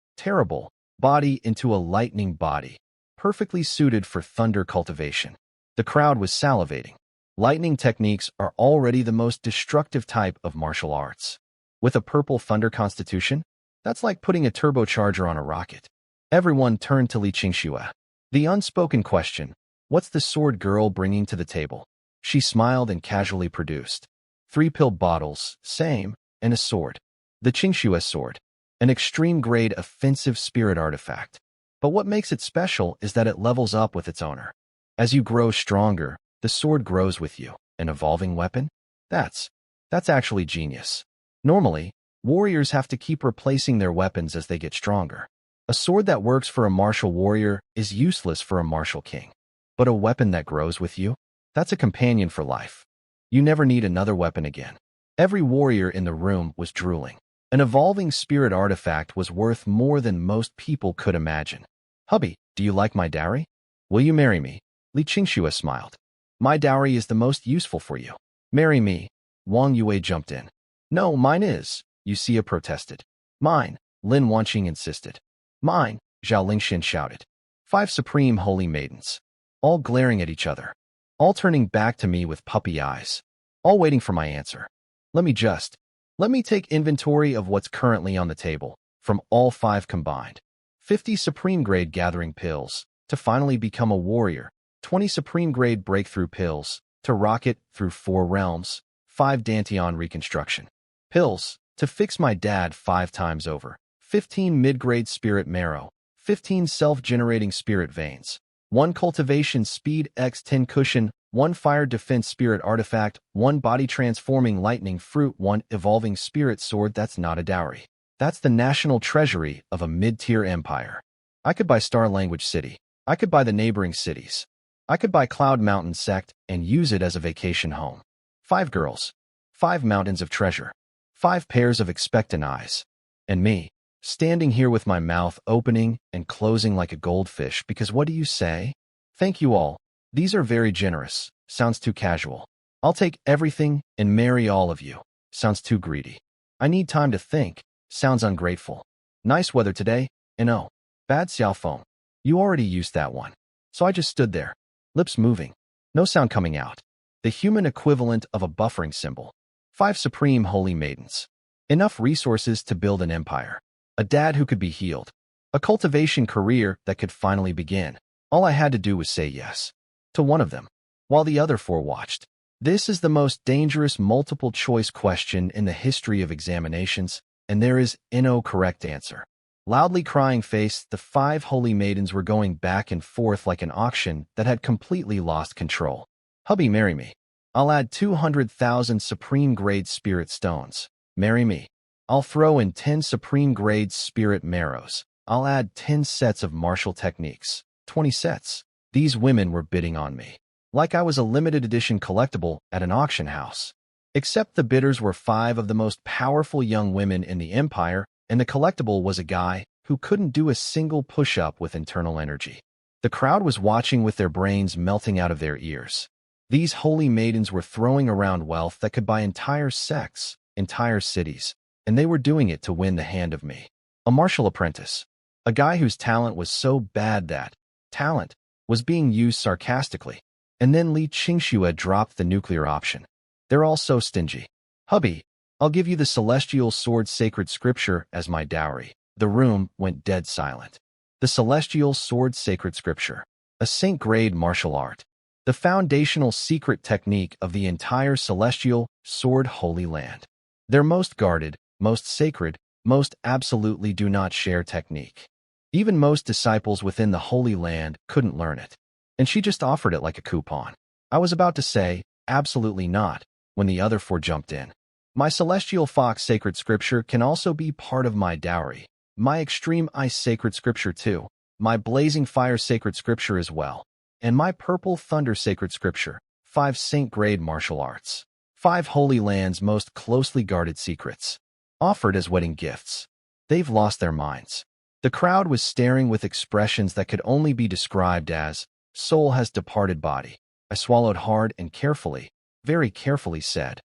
terrible body into a lightning body, perfectly suited for thunder cultivation. The crowd was salivating. Lightning techniques are already the most destructive type of martial arts. With a purple thunder constitution, that's like putting a turbocharger on a rocket. Everyone turned to Li Qingxue. The unspoken question, what's the sword girl bringing to the table? She smiled and casually produced 3 pill bottles, same, and a sword. The Qingxue sword, an extreme-grade offensive spirit artifact. But what makes it special is that it levels up with its owner. As you grow stronger, the sword grows with you. An evolving weapon? That's actually genius. Normally, warriors have to keep replacing their weapons as they get stronger. A sword that works for a martial warrior is useless for a martial king. But a weapon that grows with you? That's a companion for life. You never need another weapon again. Every warrior in the room was drooling. An evolving spirit artifact was worth more than most people could imagine. Hubby, do you like my dowry? Will you marry me? Li Qingxue smiled. My dowry is the most useful for you. Marry me. Wang Yue jumped in. No, mine is, Yuxia protested. Mine, Lin Wanqing insisted. Mine, Zhao Lingxin shouted. 5 supreme holy maidens. All glaring at each other. All turning back to me with puppy eyes. All waiting for my answer. Let me take inventory of what's currently on the table, from all 5 combined. 50 supreme grade gathering pills, to finally become a warrior. 20 supreme grade breakthrough pills, to rocket through 4 realms. 5 Dantian reconstruction pills, to fix my dad 5 times over. 15 mid-grade spirit marrow. 15 self-generating spirit veins. 1 cultivation speed x 10 cushion, 1 fire defense spirit artifact, 1 body transforming lightning fruit, 1 evolving spirit sword. That's not a dowry. That's the national treasury of a mid-tier empire. I could buy Star Language City. I could buy the neighboring cities. I could buy Cloud Mountain Sect and use it as a vacation home. 5 girls. 5 mountains of treasure. 5 pairs of expectant eyes. And me, standing here with my mouth opening and closing like a goldfish because what do you say? Thank you all. These are very generous. Sounds too casual. I'll take everything and marry all of you. Sounds too greedy. I need time to think. Sounds ungrateful. Nice weather today, and oh, bad xiaophone. You already used that one. So I just stood there, lips moving, no sound coming out. The human equivalent of a buffering symbol. 5 supreme holy maidens. Enough resources to build an empire. A dad who could be healed. A cultivation career that could finally begin. All I had to do was say yes to one of them, while the other 4 watched. This is the most dangerous multiple-choice question in the history of examinations, and there is no correct answer. Loudly crying face, the 5 holy maidens were going back and forth like an auction that had completely lost control. Hubby, marry me. I'll add 200,000 supreme-grade spirit stones. Marry me. I'll throw in 10 supreme-grade spirit marrows. I'll add 10 sets of martial techniques. 20 sets. These women were bidding on me, like I was a limited edition collectible at an auction house. Except the bidders were 5 of the most powerful young women in the empire, and the collectible was a guy who couldn't do a single push-up with internal energy. The crowd was watching with their brains melting out of their ears. These holy maidens were throwing around wealth that could buy entire sects, entire cities, and they were doing it to win the hand of me. A martial apprentice. A guy whose talent was so bad that talent was being used sarcastically. And then Li Qingxue dropped the nuclear option. They're all so stingy. Hubby, I'll give you the celestial sword sacred scripture as my dowry. The room went dead silent. The celestial sword sacred scripture. A saint-grade martial art. The foundational secret technique of the entire celestial sword holy land. Their most guarded, most sacred, most absolutely do not share technique. Even most disciples within the Holy Land couldn't learn it. And she just offered it like a coupon. I was about to say, absolutely not, when the other four jumped in. My Celestial Fox Sacred Scripture can also be part of my dowry. My Extreme Ice Sacred Scripture too. My Blazing Fire Sacred Scripture as well. And my Purple Thunder Sacred Scripture. 5 Saint-grade martial arts. 5 Holy Land's most closely guarded secrets. Offered as wedding gifts. They've lost their minds. The crowd was staring with expressions that could only be described as, soul has departed body. I swallowed hard and carefully, very carefully said,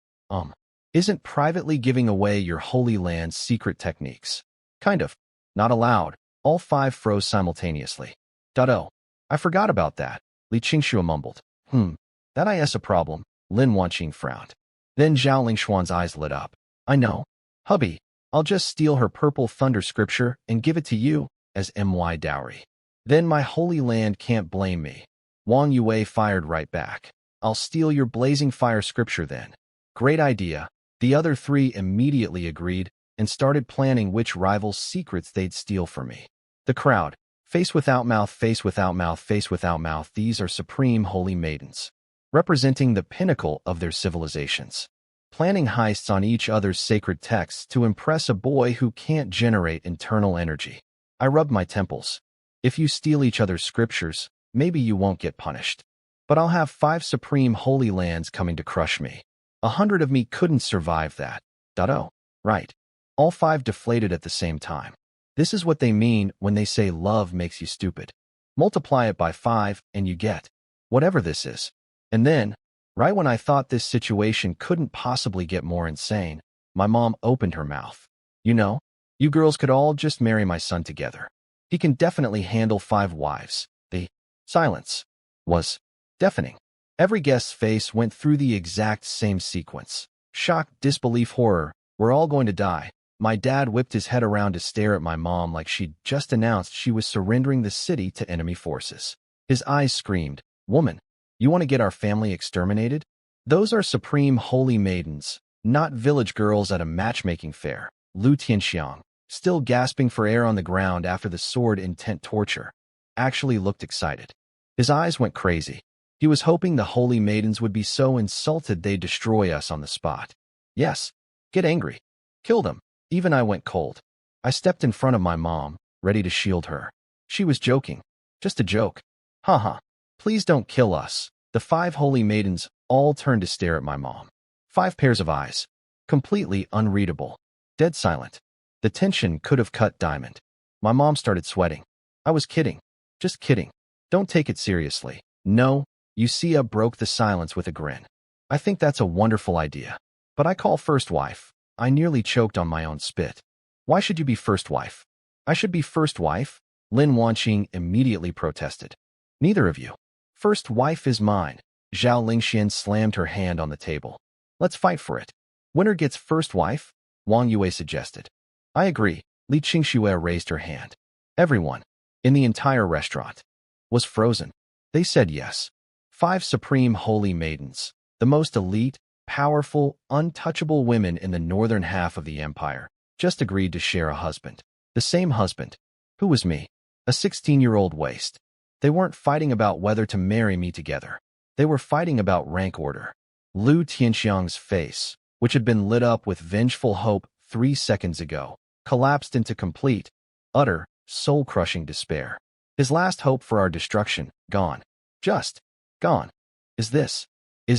isn't privately giving away your Holy Land's secret techniques. Kind of. Not allowed. All 5 froze simultaneously. Oh, I forgot about that, Li Qingxue mumbled. That is a problem, Lin Wanqing frowned. Then Zhao Lingshuan's eyes lit up. I know. Hubby, I'll just steal her Purple Thunder Scripture and give it to you as my dowry. Then my Holy Land can't blame me. Wang Yue fired right back. I'll steal your Blazing Fire Scripture then. Great idea. The other 3 immediately agreed and started planning which rival's secrets they'd steal from me. The crowd. Face without mouth, face without mouth, face without mouth. These are supreme holy maidens, representing the pinnacle of their civilizations. Planning heists on each other's sacred texts to impress a boy who can't generate internal energy. I rubbed my temples. If you steal each other's scriptures, maybe you won't get punished. But I'll have 5 supreme holy lands coming to crush me. 100 of me couldn't survive that. Oh, right. All 5 deflated at the same time. This is what they mean when they say love makes you stupid. Multiply it by 5 and you get whatever this is. And then, right when I thought this situation couldn't possibly get more insane, my mom opened her mouth. You know, you girls could all just marry my son together. He can definitely handle 5 wives. The silence was deafening. Every guest's face went through the exact same sequence. Shock, disbelief, horror. We're all going to die. My dad whipped his head around to stare at my mom like she'd just announced she was surrendering the city to enemy forces. His eyes screamed, "Woman, you want to get our family exterminated? Those are supreme holy maidens, not village girls at a matchmaking fair." Lu Tianxiang, still gasping for air on the ground after the sword-intent torture, actually looked excited. His eyes went crazy. He was hoping the holy maidens would be so insulted they'd destroy us on the spot. Yes, get angry. Kill them. Even I went cold. I stepped in front of my mom, ready to shield her. She was joking. Just a joke. Haha. Please don't kill us. The 5 holy maidens all turned to stare at my mom. 5 pairs of eyes. Completely unreadable. Dead silent. The tension could have cut diamond. My mom started sweating. I was kidding. Just kidding. Don't take it seriously. No, Yusia broke the silence with a grin. I think that's a wonderful idea. But I call first wife. I nearly choked on my own spit. Why should you be first wife? I should be first wife? Lin Wanqing immediately protested. Neither of you. First wife is mine. Zhao Lingxian slammed her hand on the table. Let's fight for it. Winner gets first wife? Wang Yue suggested. I agree. Li Qingxue raised her hand. Everyone, in the entire restaurant, was frozen. They said yes. 5 supreme holy maidens, the most elite, powerful, untouchable women in the northern half of the empire, just agreed to share a husband. The same husband. Who was me? A 16-year-old waste. They weren't fighting about whether to marry me together. They were fighting about rank order. Lu Tianxiang's face, which had been lit up with vengeful hope 3 seconds ago, collapsed into complete, utter, soul-crushing despair. His last hope for our destruction, gone. Just gone. Is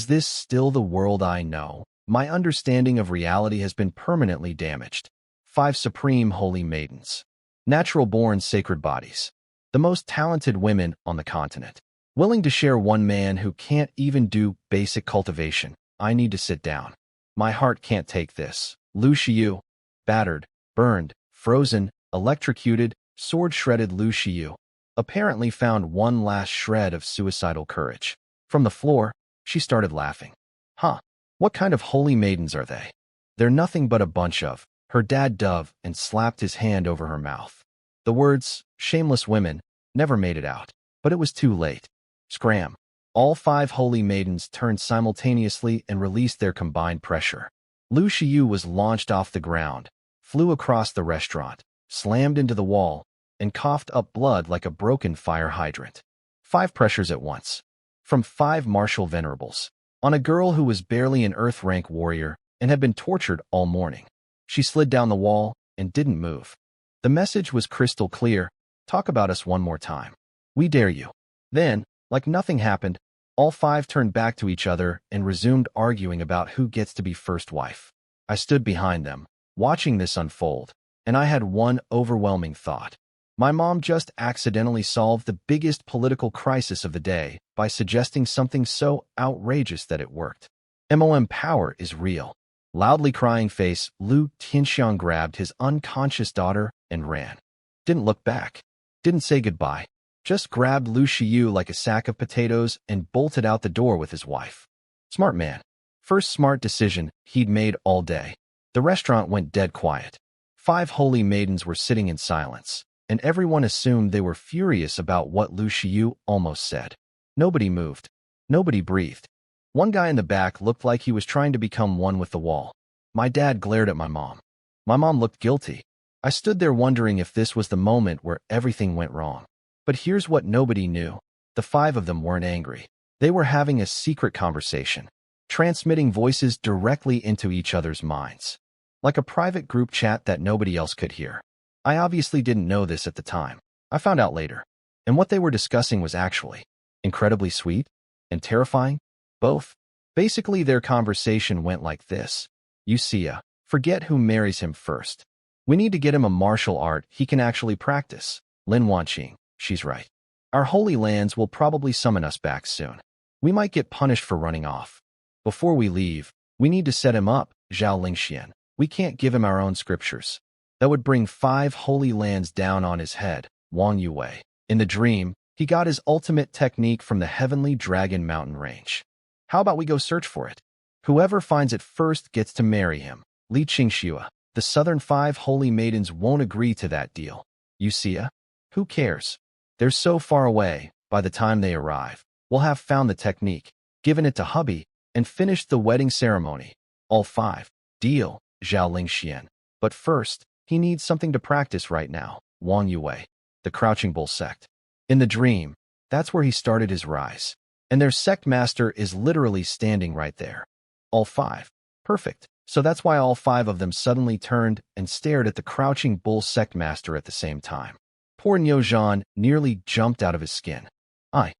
this still the world I know? My understanding of reality has been permanently damaged. 5 supreme holy maidens. Natural-born sacred bodies. The most talented women on the continent. Willing to share one man who can't even do basic cultivation. I need to sit down. My heart can't take this. Lu Xiyu. Battered, burned, frozen, electrocuted, sword-shredded Lu Xiyu apparently found one last shred of suicidal courage. From the floor, she started laughing. Huh. What kind of holy maidens are they? They're nothing but a bunch of, her dad dove and slapped his hand over her mouth. The words, shameless women, never made it out. But it was too late. Scram. All 5 holy maidens turned simultaneously and released their combined pressure. Lu Shiyu was launched off the ground, flew across the restaurant, slammed into the wall, and coughed up blood like a broken fire hydrant. 5 pressures at once. From 5 martial venerables. On a girl who was barely an Earth rank warrior and had been tortured all morning. She slid down the wall and didn't move. The message was crystal clear. Talk about us one more time. We dare you. Then, like nothing happened, all 5 turned back to each other and resumed arguing about who gets to be first wife. I stood behind them, watching this unfold, and I had one overwhelming thought. My mom just accidentally solved the biggest political crisis of the day by suggesting something so outrageous that it worked. MOM power is real. Loudly crying face, Lu Tianxiang grabbed his unconscious daughter and ran. Didn't look back. Didn't say goodbye. Just grabbed Lu Shiyu like a sack of potatoes and bolted out the door with his wife. Smart man. First smart decision he'd made all day. The restaurant went dead quiet. 5 holy maidens were sitting in silence, and everyone assumed they were furious about what Lu Shiyu almost said. Nobody moved. Nobody breathed. One guy in the back looked like he was trying to become one with the wall. My dad glared at my mom. My mom looked guilty. I stood there wondering if this was the moment where everything went wrong. But here's what nobody knew. The 5 of them weren't angry. They were having a secret conversation, transmitting voices directly into each other's minds, like a private group chat that nobody else could hear. I obviously didn't know this at the time. I found out later. And what they were discussing was actually incredibly sweet and terrifying, both. Basically, their conversation went like this. Yusia, forget who marries him first. We need to get him a martial art he can actually practice. Lin Wanqing, she's right. Our holy lands will probably summon us back soon. We might get punished for running off. Before we leave, we need to set him up, Zhao Lingxian. We can't give him our own scriptures. That would bring 5 holy lands down on his head, Wang Yue. In the dream, he got his ultimate technique from the heavenly dragon mountain range. How about we go search for it? Whoever finds it first gets to marry him. Li Qingxua. The southern 5 holy maidens won't agree to that deal. Yusia? Who cares? They're so far away, by the time they arrive. We'll have found the technique, given it to hubby, and finished the wedding ceremony. All 5. Deal, Zhao Lingxian. But first, he needs something to practice right now. Wang Yue. The Crouching Bull sect. In the dream, that's where he started his rise. And their sect master is literally standing right there. All 5. Perfect. So that's why all 5 of them suddenly turned and stared at the Crouching Bull sect master at the same time. Poor Niuzhan nearly jumped out of his skin. I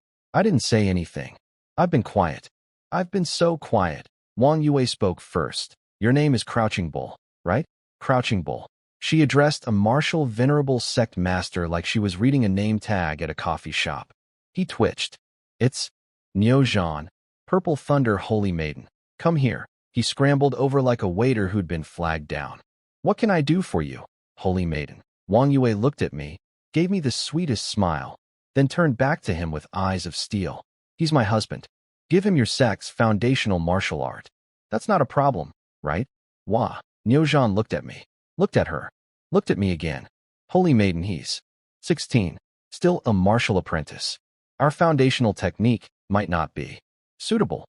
didn't say anything. I've been quiet. I've been so quiet. Wang Yue spoke first. Your name is Crouching Bull, right? Crouching Bull. She addressed a martial venerable sect master like she was reading a name tag at a coffee shop. He twitched. It's Niuzhan, Purple Thunder Holy Maiden. Come here. He scrambled over like a waiter who'd been flagged down. What can I do for you, Holy Maiden? Wang Yue looked at me, gave me the sweetest smile, then turned back to him with eyes of steel. He's my husband. Give him your sect's foundational martial art. That's not a problem, right? Wah. Niuzhan looked at me, looked at her, looked at me again. Holy Maiden, he's 16, still a martial apprentice. Our foundational technique might not be suitable.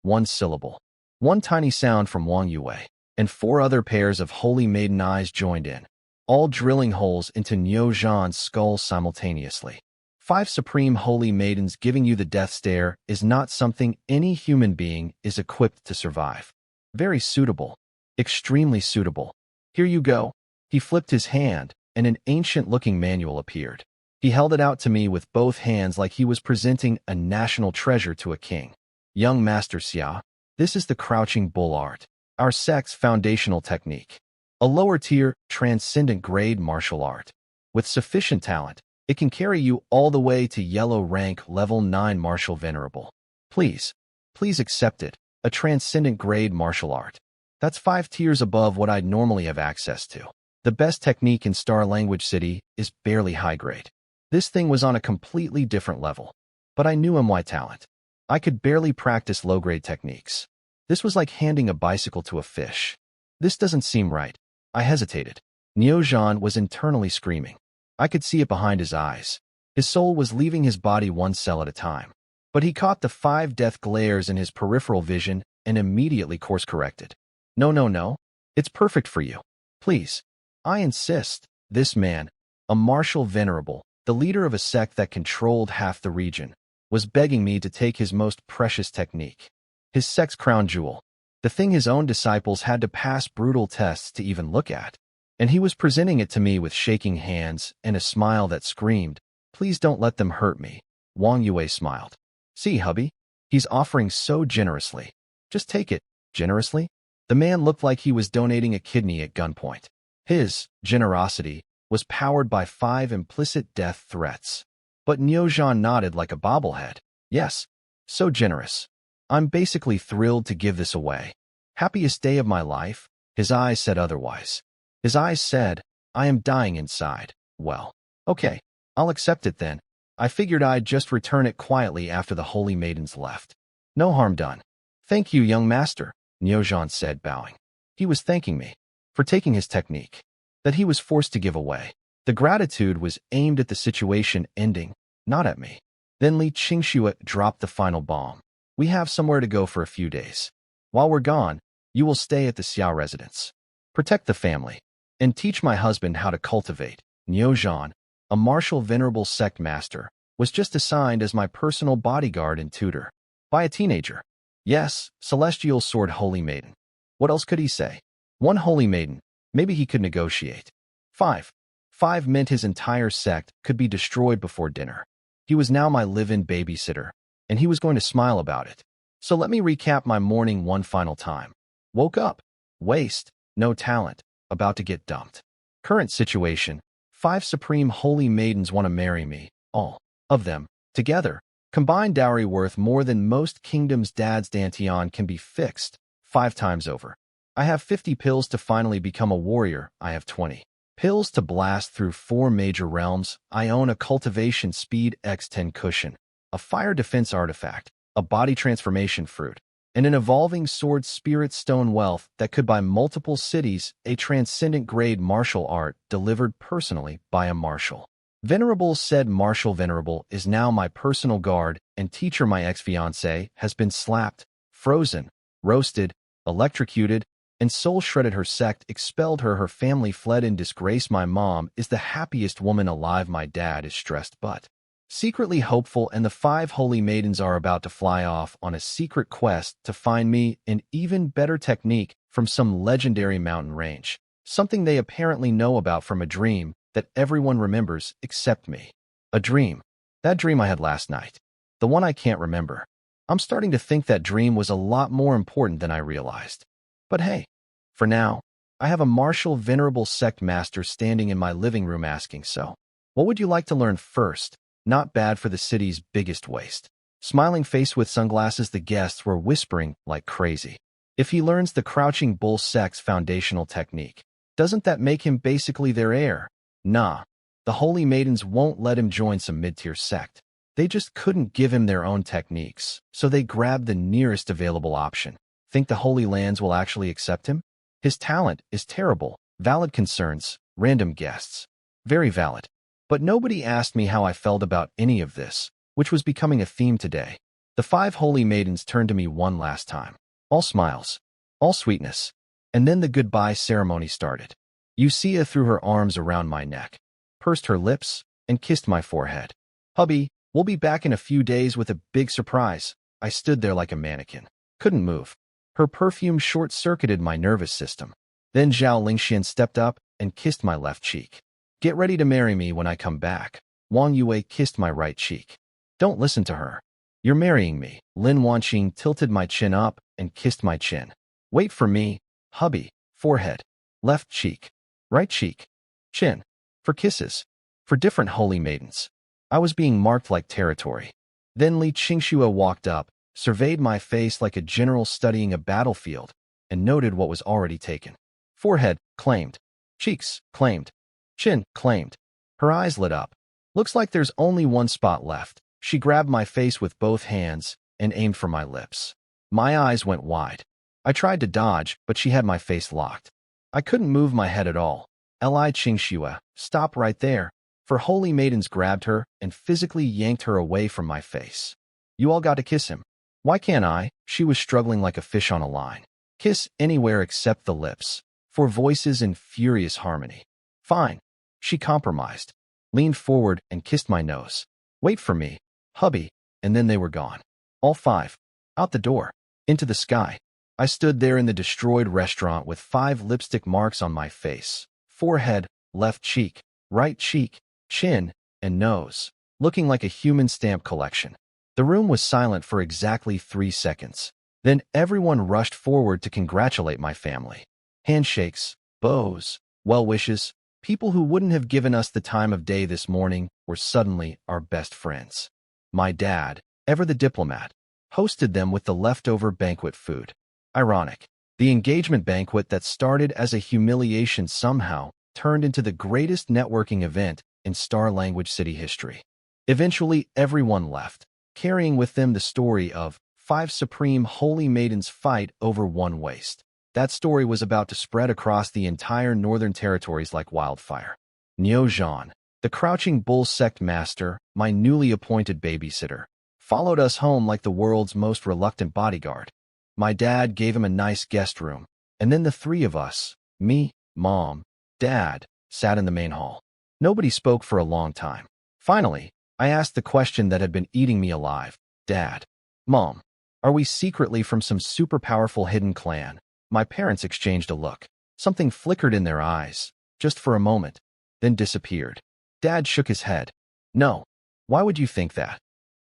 One syllable. One tiny sound from Wang Yue, and 4 other pairs of holy maiden eyes joined in, all drilling holes into Niuzhan's skull simultaneously. 5 supreme holy maidens giving you the death stare is not something any human being is equipped to survive. Very suitable. Extremely suitable. Here you go. He flipped his hand, and an ancient-looking manual appeared. He held it out to me with both hands like he was presenting a national treasure to a king. Young Master Xia, this is the Crouching Bull art, our sect's foundational technique. A lower-tier, transcendent-grade martial art. With sufficient talent, it can carry you all the way to yellow rank level 9 martial venerable. Please accept it, a transcendent-grade martial art. That's 5 tiers above what I'd normally have access to. The best technique in Star Language City is barely high-grade. This thing was on a completely different level. But I knew my talent. I could barely practice low-grade techniques. This was like handing a bicycle to a fish. This doesn't seem right. I hesitated. Neozhan was internally screaming. I could see it behind his eyes. His soul was leaving his body one cell at a time. But he caught the 5 death glares in his peripheral vision and immediately course-corrected. No, no, no. It's perfect for you. Please. I insist. This man, a martial venerable, the leader of a sect that controlled half the region, was begging me to take his most precious technique. His sect's crown jewel. The thing his own disciples had to pass brutal tests to even look at. And he was presenting it to me with shaking hands and a smile that screamed, "Please don't let them hurt me." Wang Yue smiled. "See, hubby, he's offering so generously. Just take it, generously." The man looked like he was donating a kidney at gunpoint. His generosity was powered by 5 implicit death threats. But Neozhan nodded like a bobblehead. "Yes, so generous. I'm basically thrilled to give this away. Happiest day of my life." His eyes said otherwise. His eyes said, "I am dying inside." Well, okay, I'll accept it then. I figured I'd just return it quietly after the holy maidens left. No harm done. "Thank you, young master," Neozhan said, bowing. He was thanking me for taking his technique that he was forced to give away. The gratitude was aimed at the situation ending, not at me. Then Li Qingxue dropped the final bomb. "We have somewhere to go for a few days. While we're gone, you will stay at the Xiao residence. Protect the family, and teach my husband how to cultivate." Neozhan, a martial venerable sect master, was just assigned as my personal bodyguard and tutor. By a teenager. Yes, celestial sword holy maiden. What else could he say? 1 holy maiden, maybe he could negotiate. 5. 5 meant his entire sect could be destroyed before dinner. He was now my live-in babysitter, and he was going to smile about it. So let me recap my morning one final time. Woke up. Waste. No talent. About to get dumped. Current situation. 5 supreme holy maidens want to marry me. All of them. Together. Combined dowry worth more than most kingdoms' dad's dantian can be fixed 5 times over. I have 50 pills to finally become a warrior. I have 20 pills to blast through 4 major realms. I own a cultivation speed x10 cushion, a fire defense artifact, a body transformation fruit, and an evolving sword spirit stone wealth that could buy multiple cities, a transcendent grade martial art delivered personally by a martial. Venerable said martial venerable is now my personal guard and teacher. My ex-fiancée has been slapped, frozen, roasted, electrocuted, and soul shredded. Her sect expelled her. Her family fled in disgrace. My mom is the happiest woman alive. My dad is stressed but secretly hopeful, and the 5 holy maidens are about to fly off on a secret quest to find me an even better technique from some legendary mountain range. Something they apparently know about from a dream that everyone remembers except me. A dream. That dream I had last night. The one I can't remember. I'm starting to think that dream was a lot more important than I realized. But hey, for now, I have a martial venerable sect master standing in my living room asking, "So, what would you like to learn first?" Not bad for the city's biggest waste. Smiling face with sunglasses, the guests were whispering like crazy. If he learns the Crouching Bull sect's foundational technique, doesn't that make him basically their heir? Nah, the holy maidens won't let him join some mid-tier sect. They just couldn't give him their own techniques, so they grabbed the nearest available option. Think the Holy Lands will actually accept him? His talent is terrible. Valid concerns. Random guests. Very valid. But nobody asked me how I felt about any of this, which was becoming a theme today. The 5 holy maidens turned to me one last time. All smiles. All sweetness. And then the goodbye ceremony started. Yusia threw her arms around my neck, pursed her lips, and kissed my forehead. "Hubby, we'll be back in a few days with a big surprise." I stood there like a mannequin. Couldn't move. Her perfume short-circuited my nervous system. Then Zhao Lingxian stepped up and kissed my left cheek. "Get ready to marry me when I come back." Wang Yue kissed my right cheek. "Don't listen to her. You're marrying me." Lin Wanqing tilted my chin up and kissed my chin. "Wait for me, hubby." Forehead. Left cheek. Right cheek. Chin. For kisses. For different holy maidens. I was being marked like territory. Then Li Qingxue walked up, surveyed my face like a general studying a battlefield, and noted what was already taken. Forehead, claimed. Cheeks, claimed. Chin, claimed. Her eyes lit up. "Looks like there's only one spot left." She grabbed my face with both hands and aimed for my lips. My eyes went wide. I tried to dodge, but she had my face locked. I couldn't move my head at all. Li Qingxue, stop right there, for holy maidens grabbed her and physically yanked her away from my face. You all got to kiss him. Why can't I? She was struggling like a fish on a line. Kiss anywhere except the lips. Four voices in furious harmony. Fine. She compromised, leaned forward and kissed my nose. Wait for me, hubby, and then they were gone. All five. Out the door. Into the sky. I stood there in the destroyed restaurant with 5 lipstick marks on my face. Forehead, left cheek, right cheek, chin, and nose, looking like a human stamp collection. The room was silent for exactly 3 seconds. Then everyone rushed forward to congratulate my family. Handshakes, bows, well wishes, people who wouldn't have given us the time of day this morning were suddenly our best friends. My dad, ever the diplomat, hosted them with the leftover banquet food. Ironic. The engagement banquet that started as a humiliation somehow turned into the greatest networking event in Star Language City history. Eventually, everyone left, carrying with them the story of 5 supreme holy maidens fight over one waist. That story was about to spread across the entire northern territories like wildfire. Niu Zhan, the crouching bull sect master, my newly appointed babysitter, followed us home like the world's most reluctant bodyguard. My dad gave him a nice guest room, and then the 3 of us, me, mom, dad, sat in the main hall. Nobody spoke for a long time. Finally, I asked the question that had been eating me alive. Dad, Mom, are we secretly from some super powerful hidden clan? My parents exchanged a look. Something flickered in their eyes, just for a moment, then disappeared. Dad shook his head. No. Why would you think that?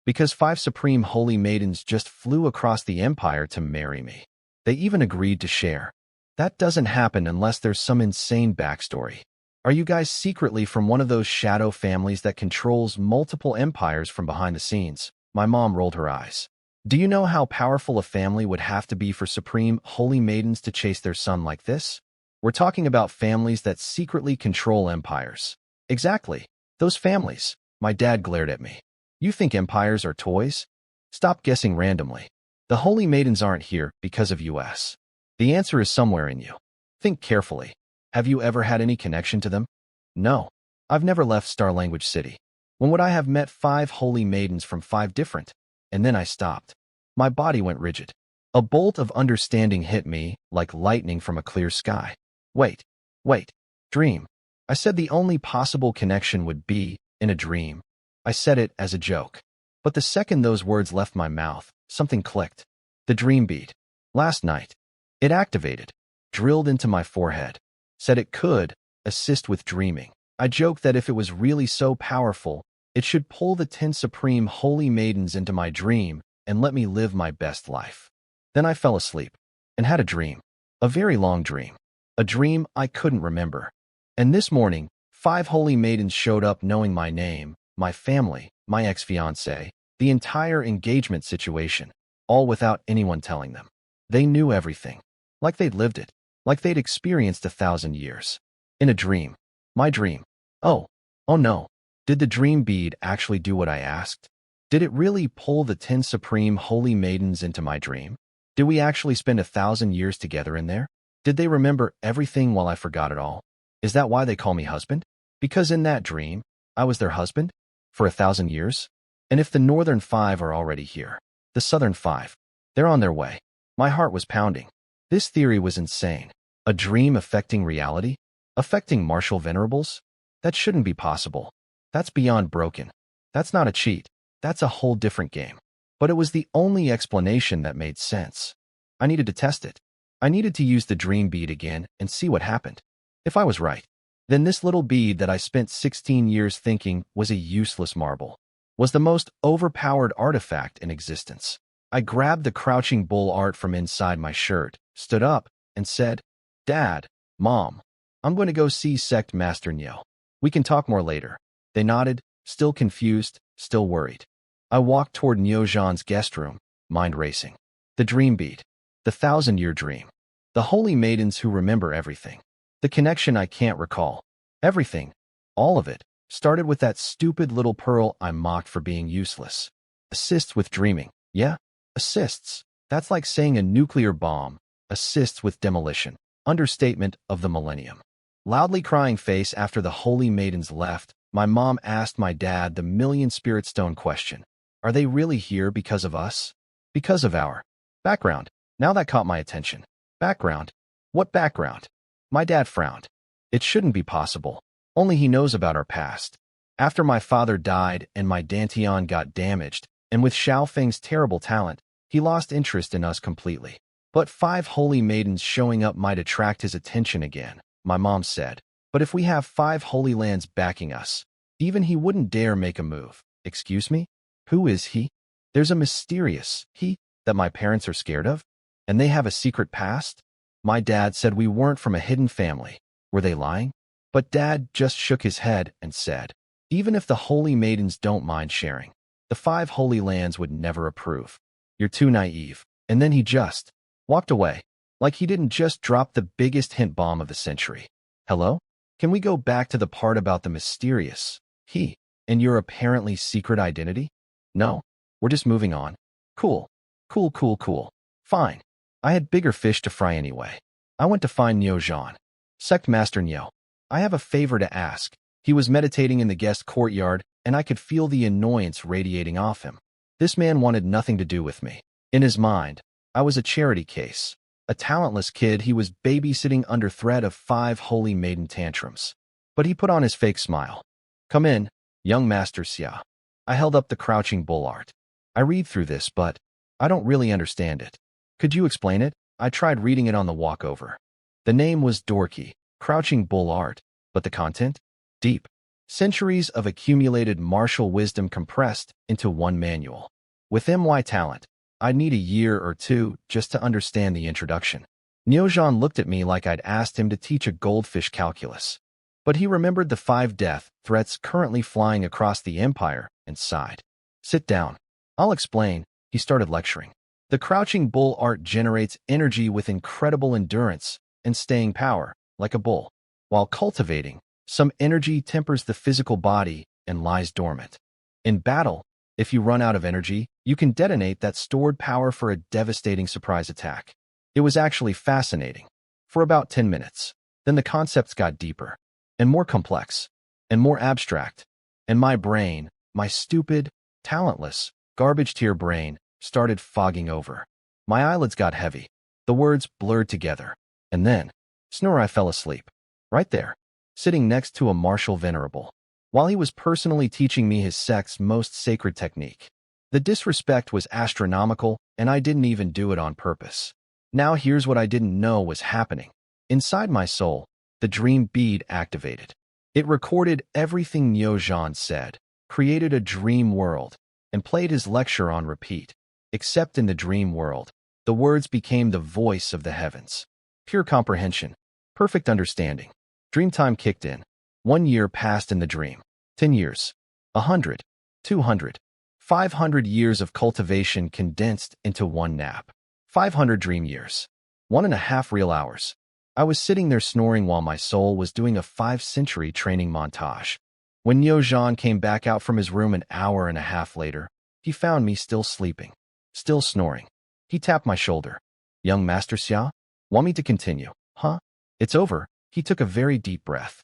Because 5 supreme holy maidens just flew across the empire to marry me. They even agreed to share. That doesn't happen unless there's some insane backstory. Are you guys secretly from one of those shadow families that controls multiple empires from behind the scenes? My mom rolled her eyes. Do you know how powerful a family would have to be for supreme holy maidens to chase their son like this? We're talking about families that secretly control empires. Exactly. Those families. My dad glared at me. You think empires are toys? Stop guessing randomly. The holy maidens aren't here because of us. The answer is somewhere in you. Think carefully. Have you ever had any connection to them? No. I've never left Star Language City. When would I have met 5 holy maidens from 5 different? And then I stopped. My body went rigid. A bolt of understanding hit me like lightning from a clear sky. Wait. Dream. I said the only possible connection would be in a dream. I said it as a joke. But the second those words left my mouth, something clicked. The dream beat. Last night. It activated. Drilled into my forehead. Said it could assist with dreaming. I joked that if it was really so powerful, it should pull the 10 supreme holy maidens into my dream and let me live my best life. Then I fell asleep and had a dream. A very long dream. A dream I couldn't remember. And this morning, 5 holy maidens showed up knowing my name, my family, my ex-fiancé, the entire engagement situation, all without anyone telling them. They knew everything. Like they'd lived it. Like they'd experienced 1,000 years. In a dream. My dream. Oh no. Did the dream bead actually do what I asked? Did it really pull the 10 supreme holy maidens into my dream? Did we actually spend 1,000 years together in there? Did they remember everything while I forgot it all? Is that why they call me husband? Because in that dream, I was their husband? For 1,000 years? And if the northern 5 are already here, the southern 5, they're on their way. My heart was pounding. This theory was insane. A dream affecting reality? Affecting martial venerables? That shouldn't be possible. That's beyond broken. That's not a cheat. That's a whole different game. But it was the only explanation that made sense. I needed to test it. I needed to use the dream bead again and see what happened. If I was right, then this little bead that I spent 16 years thinking was a useless marble was the most overpowered artifact in existence. I grabbed the crouching bull art from inside my shirt, stood up, and said, Dad, Mom, I'm going to go see Sect Master Niu. We can talk more later. They nodded, still confused, still worried. I walked toward Niu Zhan's guest room, mind racing. The dream bead. The 1,000-year dream. The holy maidens who remember everything. The connection I can't recall. Everything. All of it. Started with that stupid little pearl I mocked for being useless. Assists with dreaming. Yeah? Assists. That's like saying a nuclear bomb assists with demolition. Understatement of the millennium. Loudly crying face after the holy maidens left, my mom asked my dad the million spirit stone question. Are they really here because of us? Because of our background. Now that caught my attention. Background? What background? My dad frowned. It shouldn't be possible. Only he knows about our past. After my father died and my dantian got damaged, and with Xiao Feng's terrible talent, he lost interest in us completely. But 5 holy maidens showing up might attract his attention again, my mom said. But if we have 5 holy lands backing us, even he wouldn't dare make a move. Excuse me? Who is he? There's a mysterious he that my parents are scared of? And they have a secret past? My dad said we weren't from a hidden family. Were they lying? But Dad just shook his head and said, even if the holy maidens don't mind sharing, the 5 holy lands would never approve. You're too naive. And then he just walked away, like he didn't just drop the biggest hint bomb of the century. Hello? Can we go back to the part about the mysterious he and your apparently secret identity? No, we're just moving on. Cool. Cool. Fine. I had bigger fish to fry anyway. I went to find Niu Zhan. Sect Master Niu. I have a favor to ask. He was meditating in the guest courtyard, and I could feel the annoyance radiating off him. This man wanted nothing to do with me. In his mind, I was a charity case. A talentless kid he was babysitting under threat of 5 holy maiden tantrums. But he put on his fake smile. Come in, young Master Xia. I held up the crouching bull art. I read through this, but I don't really understand it. Could you explain it? I tried reading it on the walk over. The name was dorky, crouching bull art, but the content? Deep. Centuries of accumulated martial wisdom compressed into one manual. With MY talent, I'd need a year or 2 just to understand the introduction. Niu Zhan looked at me like I'd asked him to teach a goldfish calculus. But he remembered the 5 death threats currently flying across the empire and sighed. Sit down. I'll explain. He started lecturing. The crouching bull art generates energy with incredible endurance and staying power, like a bull. While cultivating, some energy tempers the physical body and lies dormant. In battle, if you run out of energy, you can detonate that stored power for a devastating surprise attack. It was actually fascinating. For about 10 minutes. Then the concepts got deeper, and more complex, and more abstract. And my brain, my stupid, talentless, garbage-tier brain, started fogging over. My eyelids got heavy. The words blurred together. And then, snore, I fell asleep. Right there, sitting next to a martial venerable, while he was personally teaching me his sect's most sacred technique. The disrespect was astronomical, and I didn't even do it on purpose. Now here's what I didn't know was happening. Inside my soul, the dream bead activated. It recorded everything Niu Zhan said, created a dream world, and played his lecture on repeat. Except in the dream world, the words became the voice of the heavens. Pure comprehension. Perfect understanding. Dream time kicked in. 1 year passed in the dream. 10 years. 100. 200. 500 years of cultivation condensed into one nap. 500 dream years. 1.5 real hours. I was sitting there snoring while my soul was doing a 5-century training montage. When Niu Zhan came back out from his room an hour and a half later, he found me still sleeping, still snoring. He tapped my shoulder. Young Master Xia? Want me to continue, huh? It's over. He took a very deep breath.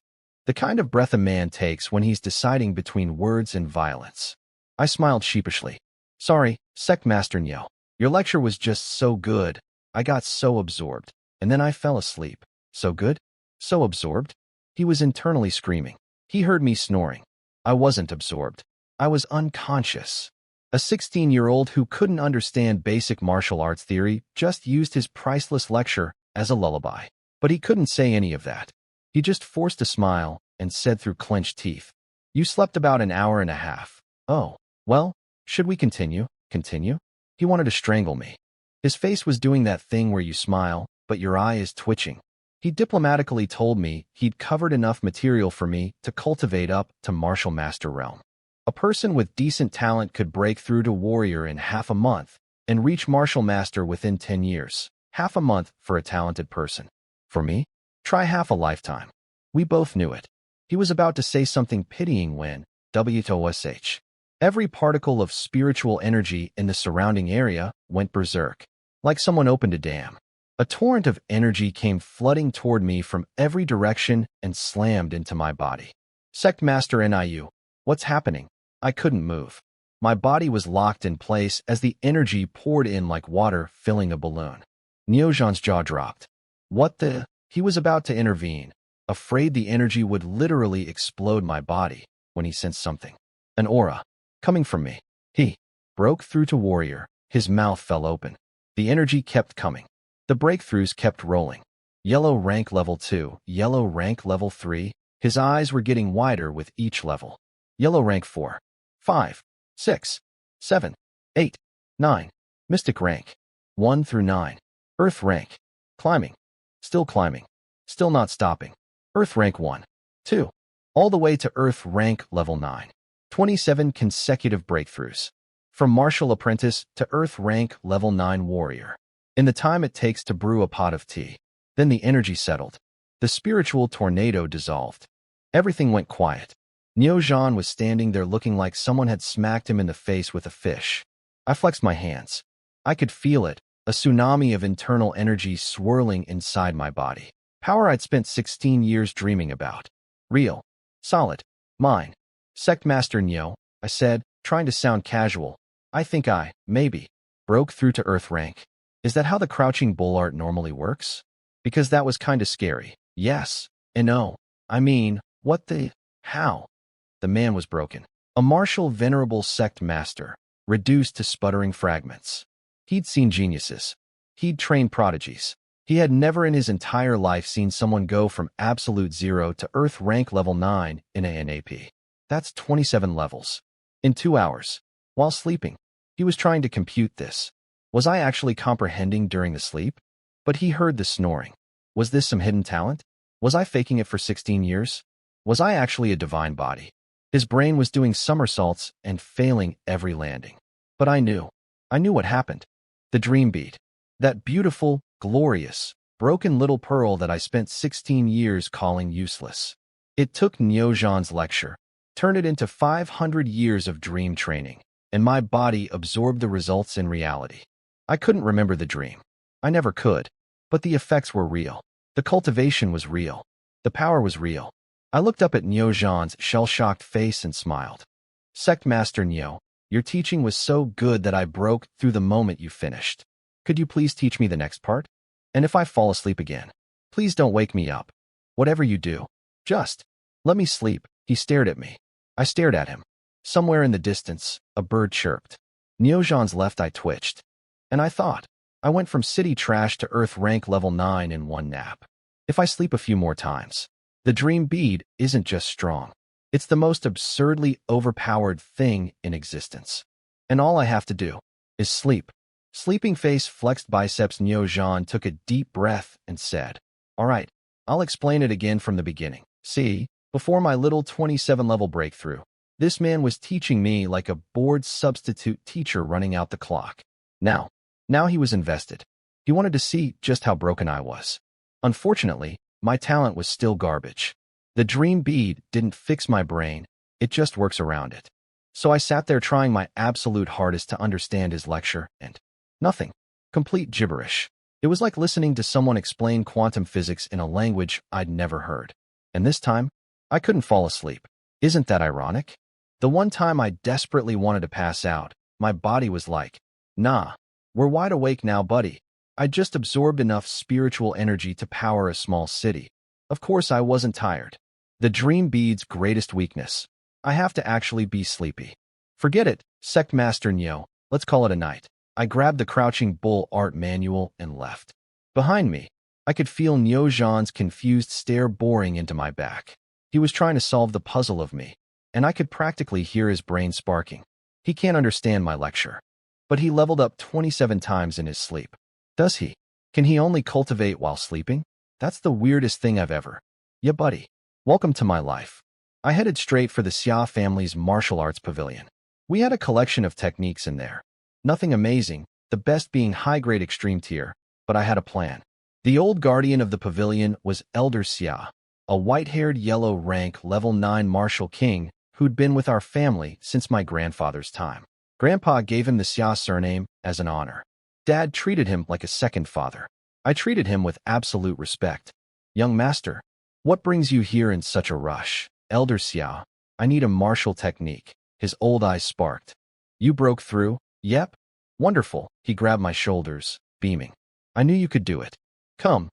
The kind of breath a man takes when he's deciding between words and violence. I smiled sheepishly. Sorry, Sect Master Niu. Your lecture was just so good. I got so absorbed. And then I fell asleep. So good? So absorbed? He was internally screaming. He heard me snoring. I wasn't absorbed. I was unconscious. A 16-year-old who couldn't understand basic martial arts theory just used his priceless lecture as a lullaby. But he couldn't say any of that. He just forced a smile and said through clenched teeth, You slept about an hour and a half. Oh, well, should we continue? Continue? He wanted to strangle me. His face was doing that thing where you smile, but your eye is twitching. He diplomatically told me he'd covered enough material for me to cultivate up to martial master realm. A person with decent talent could break through to warrior in half a month and reach martial master within 10 years. Half a month for a talented person. For me? Try half a lifetime. We both knew it. He was about to say something pitying when, WTOSH. Every particle of spiritual energy in the surrounding area went berserk, like someone opened a dam. A torrent of energy came flooding toward me from every direction and slammed into my body. Sect Master Niu, what's happening? I couldn't move. My body was locked in place as the energy poured in like water filling a balloon. Neojan's jaw dropped. What the? He was about to intervene, afraid the energy would literally explode my body, when he sensed something. An aura. Coming from me. He broke through to warrior. His mouth fell open. The energy kept coming. The breakthroughs kept rolling. Yellow rank level 2, yellow rank level 3. His eyes were getting wider with each level. Yellow rank 4, 5, 6, 7, 8, 9. Mystic rank 1 through 9. Earth rank. Climbing. Still climbing. Still not stopping. Earth rank 1, 2. All the way to Earth rank level 9. 27 consecutive breakthroughs. From martial apprentice to Earth rank level 9 warrior. In the time it takes to brew a pot of tea. Then the energy settled. The spiritual tornado dissolved. Everything went quiet. Neojan was standing there looking like someone had smacked him in the face with a fish. I flexed my hands. I could feel it, a tsunami of internal energy swirling inside my body. Power I'd spent 16 years dreaming about. Real. Solid. Mine. Sect Master Neo, I said, trying to sound casual. I think I, maybe, broke through to Earth rank. Is that how the crouching bull art normally works? Because that was kinda scary. Yes. And no. I mean, what the? How? The man was broken. A martial venerable sect master, reduced to sputtering fragments. He'd seen geniuses. He'd trained prodigies. He had never in his entire life seen someone go from absolute 0 to Earth rank level 9 in a NAP. That's 27 levels. In 2 hours. While sleeping. He was trying to compute this. Was I actually comprehending during the sleep? But he heard the snoring. Was this some hidden talent? Was I faking it for 16 years? Was I actually a divine body? His brain was doing somersaults and failing every landing. But I knew what happened. The dream beat. That beautiful, glorious, broken little pearl that I spent 16 years calling useless. It took Neojan's lecture, turned it into 500 years of dream training, and my body absorbed the results in reality. I couldn't remember the dream. I never could. But the effects were real. The cultivation was real. The power was real. I looked up at Neojan's shell-shocked face and smiled. Sect Master Neo, your teaching was so good that I broke through the moment you finished. Could you please teach me the next part? And if I fall asleep again, please don't wake me up. Whatever you do, just let me sleep. He stared at me. I stared at him. Somewhere in the distance, a bird chirped. Neojan's left eye twitched. And I thought, I went from city trash to Earth rank level 9 in one nap. If I sleep a few more times, the dream bead isn't just strong. It's the most absurdly overpowered thing in existence. And all I have to do is sleep. Sleeping face flexed biceps Neojan took a deep breath and said, all right, I'll explain it again from the beginning. See, before my little 27-level breakthrough, this man was teaching me like a bored substitute teacher running out the clock. Now he was invested. He wanted to see just how broken I was. Unfortunately, my talent was still garbage. The dream bead didn't fix my brain, it just works around it. So I sat there trying my absolute hardest to understand his lecture, and nothing. Complete gibberish. It was like listening to someone explain quantum physics in a language I'd never heard. And this time, I couldn't fall asleep. Isn't that ironic? The one time I desperately wanted to pass out, my body was like, nah, we're wide awake now, buddy. I just absorbed enough spiritual energy to power a small city. Of course, I wasn't tired. The dream bead's greatest weakness. I have to actually be sleepy. Forget it, Sect Master Neo. Let's call it a night. I grabbed the crouching bull art manual and left. Behind me, I could feel Neojan's confused stare boring into my back. He was trying to solve the puzzle of me, and I could practically hear his brain sparking. He can't understand my lecture. But he leveled up 27 times in his sleep. Does he? Can he only cultivate while sleeping? That's the weirdest thing I've ever. Yeah, buddy. Welcome to my life. I headed straight for the Xia family's martial arts pavilion. We had a collection of techniques in there. Nothing amazing, the best being high-grade extreme tier, but I had a plan. The old guardian of the pavilion was Elder Xia, a white-haired yellow rank level 9 martial king who'd been with our family since my grandfather's time. Grandpa gave him the Xia surname as an honor. Dad treated him like a second father. I treated him with absolute respect. Young master, what brings you here in such a rush? Elder Xiao, I need a martial technique. His old eyes sparked. You broke through? Yep. Wonderful. He grabbed my shoulders, beaming. I knew you could do it. Come,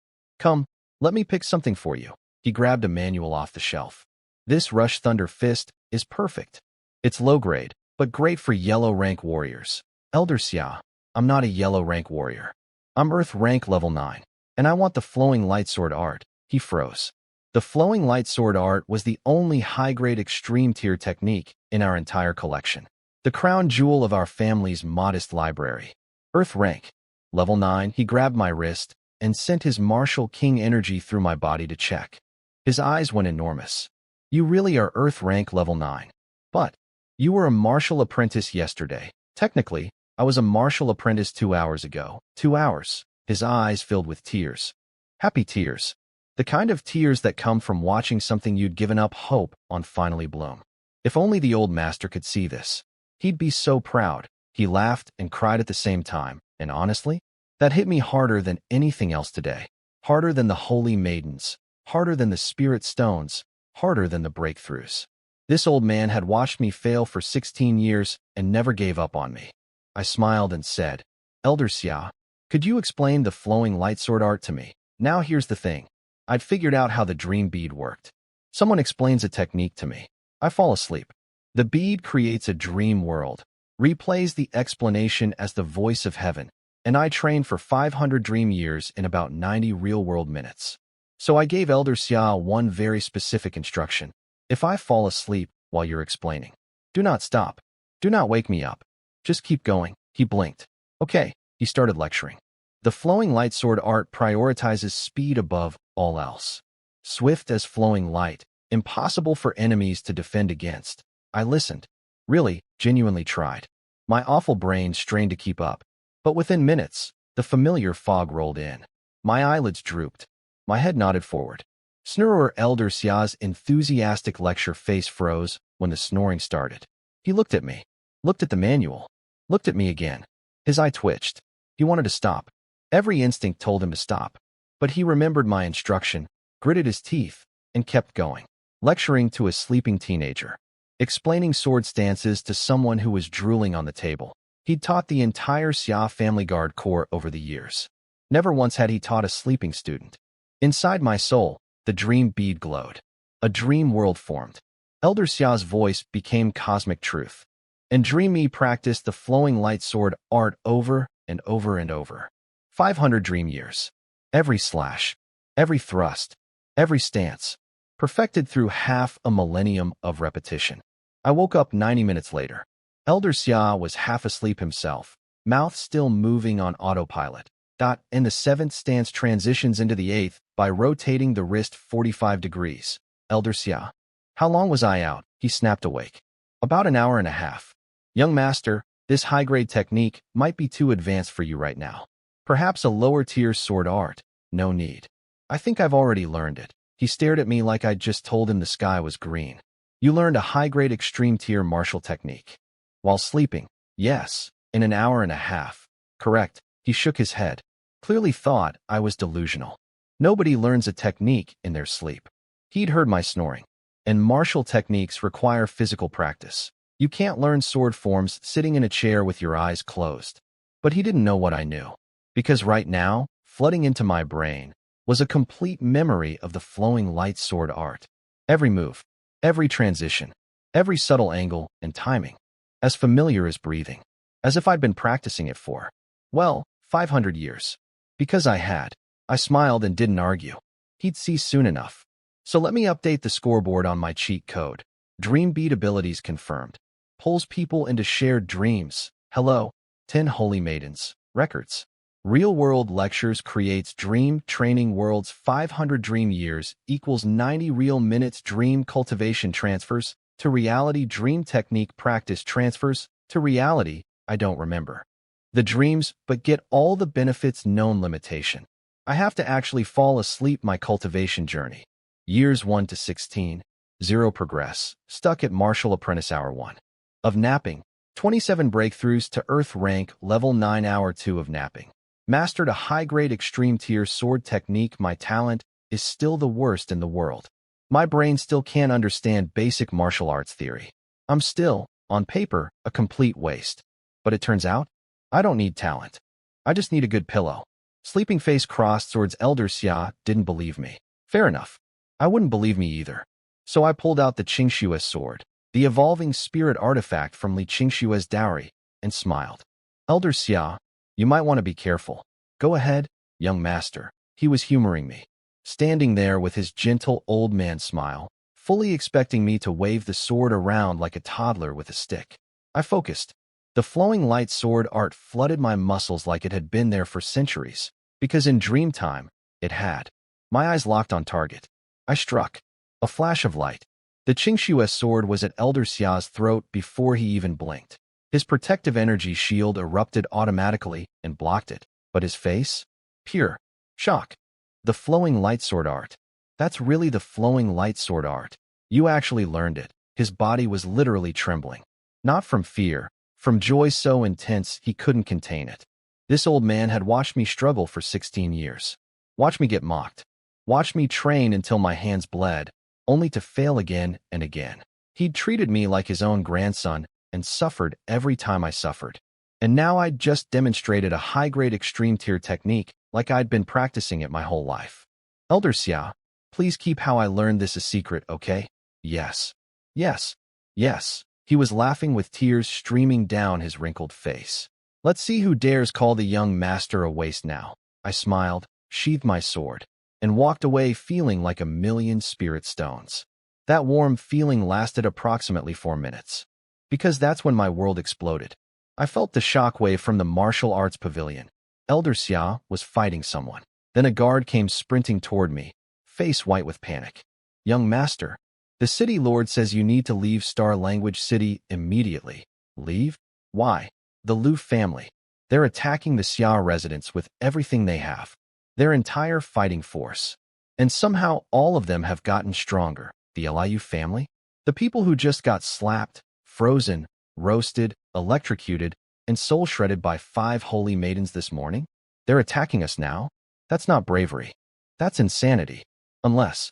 let me pick something for you. He grabbed a manual off the shelf. This Rush Thunder Fist is perfect. It's low grade, but great for yellow rank warriors. Elder Xiao, I'm not a yellow rank warrior. I'm Earth rank level 9, and I want the flowing light sword art. He froze. The flowing light sword art was the only high-grade extreme tier technique in our entire collection. The crown jewel of our family's modest library. Earth rank. Level 9, he grabbed my wrist and sent his martial king energy through my body to check. His eyes went enormous. You really are Earth rank level 9. But you were a martial apprentice yesterday. Technically, I was a martial apprentice 2 hours ago. 2 hours. His eyes filled with tears. Happy tears. The kind of tears that come from watching something you'd given up hope on finally bloom. If only the old master could see this. He'd be so proud. He laughed and cried at the same time, and honestly, that hit me harder than anything else today. Harder than the holy maidens, harder than the spirit stones, harder than the breakthroughs. This old man had watched me fail for 16 years and never gave up on me. I smiled and said, Elder Xiao, could you explain the flowing light sword art to me? Now here's the thing. I'd figured out how the dream bead worked. Someone explains a technique to me. I fall asleep. The bead creates a dream world, replays the explanation as the voice of heaven, and I trained for 500 dream years in about 90 real-world minutes. So I gave Elder Xiao one very specific instruction. If I fall asleep while you're explaining, do not stop. Do not wake me up. Just keep going. He blinked. Okay, he started lecturing. The flowing light sword art prioritizes speed above all else. Swift as flowing light, impossible for enemies to defend against. I listened. Really, genuinely tried. My awful brain strained to keep up. But within minutes, the familiar fog rolled in. My eyelids drooped. My head nodded forward. Snorer Elder Xia's enthusiastic lecture face froze when the snoring started. He looked at me, looked at the manual, looked at me again. His eye twitched. He wanted to stop. Every instinct told him to stop. But he remembered my instruction, gritted his teeth, and kept going. Lecturing to a sleeping teenager. Explaining sword stances to someone who was drooling on the table. He'd taught the entire Xia Family Guard Corps over the years. Never once had he taught a sleeping student. Inside my soul, the dream bead glowed. A dream world formed. Elder Xia's voice became cosmic truth. And Dream Me practiced the flowing light sword art over and over and over. 500 dream years. Every slash, every thrust, every stance. Perfected through half a millennium of repetition. I woke up 90 minutes later. Elder Xia was half asleep himself, mouth still moving on autopilot. And the 7th stance transitions into the 8th by rotating the wrist 45 degrees. Elder Xia. How long was I out? He snapped awake. About an hour and a half. Young master, this high-grade technique might be too advanced for you right now. Perhaps a lower-tier sword art. No need. I think I've already learned it. He stared at me like I'd just told him the sky was green. You learned a high-grade extreme-tier martial technique. While sleeping? Yes. In an hour and a half. Correct. He shook his head. Clearly thought I was delusional. Nobody learns a technique in their sleep. He'd heard my snoring. And martial techniques require physical practice. You can't learn sword forms sitting in a chair with your eyes closed. But he didn't know what I knew. Because right now, flooding into my brain, was a complete memory of the flowing light sword art. Every move, every transition, every subtle angle and timing. As familiar as breathing. As if I'd been practicing it for, well, 500 years. Because I had. I smiled and didn't argue. He'd see soon enough. So let me update the scoreboard on my cheat code. Dream bead abilities confirmed. Pulls people into shared dreams. Hello. 10 holy maidens. Records. Real-world lectures creates dream training worlds. 500 dream years equals 90 real minutes. Dream cultivation transfers to reality. Dream technique practice transfers to reality. I don't remember the dreams, but get all the benefits. Known limitation. I have to actually fall asleep. My cultivation journey. Years 1 to 16. 0 progress. Stuck at Martial Apprentice Hour 1. Of napping. 27 breakthroughs to Earth rank level 9 Hour 2 of napping. Mastered a high-grade extreme tier sword technique. My talent is still the worst in the world. My brain still can't understand basic martial arts theory. I'm still, on paper, a complete waste. But it turns out, I don't need talent. I just need a good pillow. Sleeping face crossed swords. Elder Xia didn't believe me. Fair enough. I wouldn't believe me either. So I pulled out the Qingshua's sword, the evolving spirit artifact from Li Qingshua's dowry, and smiled. Elder Xia, you might want to be careful. Go ahead, young master. He was humoring me, standing there with his gentle old man smile, fully expecting me to wave the sword around like a toddler with a stick. I focused. The flowing light sword art flooded my muscles like it had been there for centuries, because in dream time, it had. My eyes locked on target. I struck. A flash of light. The Qingshua's sword was at Elder Xia's throat before he even blinked. His protective energy shield erupted automatically and blocked it, but his face? Pure shock. The flowing light sword art. That's really the flowing light sword art. You actually learned it. His body was literally trembling. Not from fear, from joy so intense he couldn't contain it. This old man had watched me struggle for 16 years. Watched me get mocked. Watched me train until my hands bled, only to fail again and again. He'd treated me like his own grandson and suffered every time I suffered. And now I'd just demonstrated a high-grade extreme tier technique like I'd been practicing it my whole life. Elder Xia, please keep how I learned this a secret, okay? Yes. Yes. Yes. He was laughing with tears streaming down his wrinkled face. Let's see who dares call the young master a waste now. I smiled, sheathed my sword, and walked away feeling like a million spirit stones. That warm feeling lasted approximately 4 minutes. Because that's when my world exploded. I felt the shockwave from the martial arts pavilion. Elder Xia was fighting someone. Then a guard came sprinting toward me, face white with panic. Young master, the city lord says you need to leave Star Language City immediately. Leave? Why? The Liu family. They're attacking the Xia residents with everything they have. Their entire fighting force. And somehow all of them have gotten stronger. The Liu family? The people who just got slapped, frozen, roasted, electrocuted, and soul-shredded by 5 holy maidens this morning? They're attacking us now? That's not bravery. That's insanity. Unless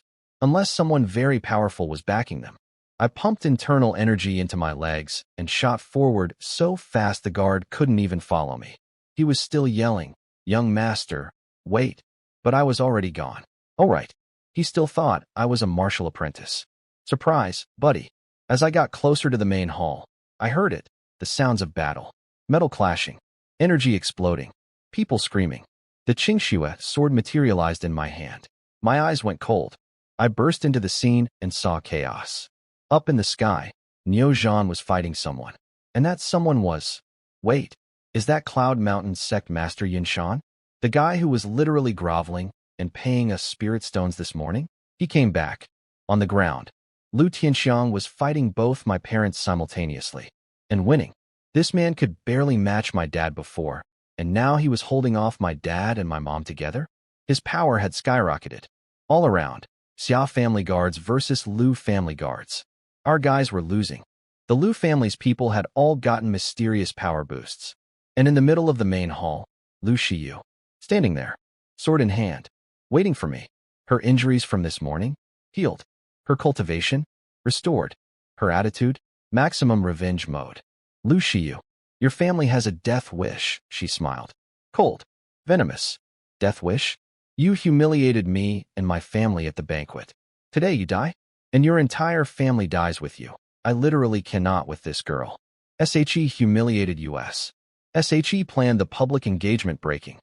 someone very powerful was backing them. I pumped internal energy into my legs and shot forward so fast the guard couldn't even follow me. He was still yelling, "Young master, wait." But I was already gone. All right. He still thought I was a martial apprentice. Surprise, buddy. As I got closer to the main hall, I heard it, the sounds of battle. Metal clashing, energy exploding, people screaming. The Qingxue sword materialized in my hand. My eyes went cold. I burst into the scene and saw chaos. Up in the sky, Niu Zhan was fighting someone. And that someone was... Wait, is that Cloud Mountain sect master Yinshan? The guy who was literally groveling and paying us spirit stones this morning? He came back. On the ground, Lu Tianxiang was fighting both my parents simultaneously. And winning. This man could barely match my dad before, and now he was holding off my dad and my mom together? His power had skyrocketed. All around, Xia family guards versus Liu family guards. Our guys were losing. The Liu family's people had all gotten mysterious power boosts. And in the middle of the main hall, Lu Shiyu, standing there, sword in hand, waiting for me. Her injuries from this morning? Healed. Her cultivation? Restored. Her attitude? Maximum revenge mode. Lu Shiyu, your family has a death wish, she smiled. Cold. Venomous. Death wish? You humiliated me and my family at the banquet. Today you die? And your entire family dies with you. I literally cannot with this girl. SHE humiliated us. SHE planned the public engagement breaking.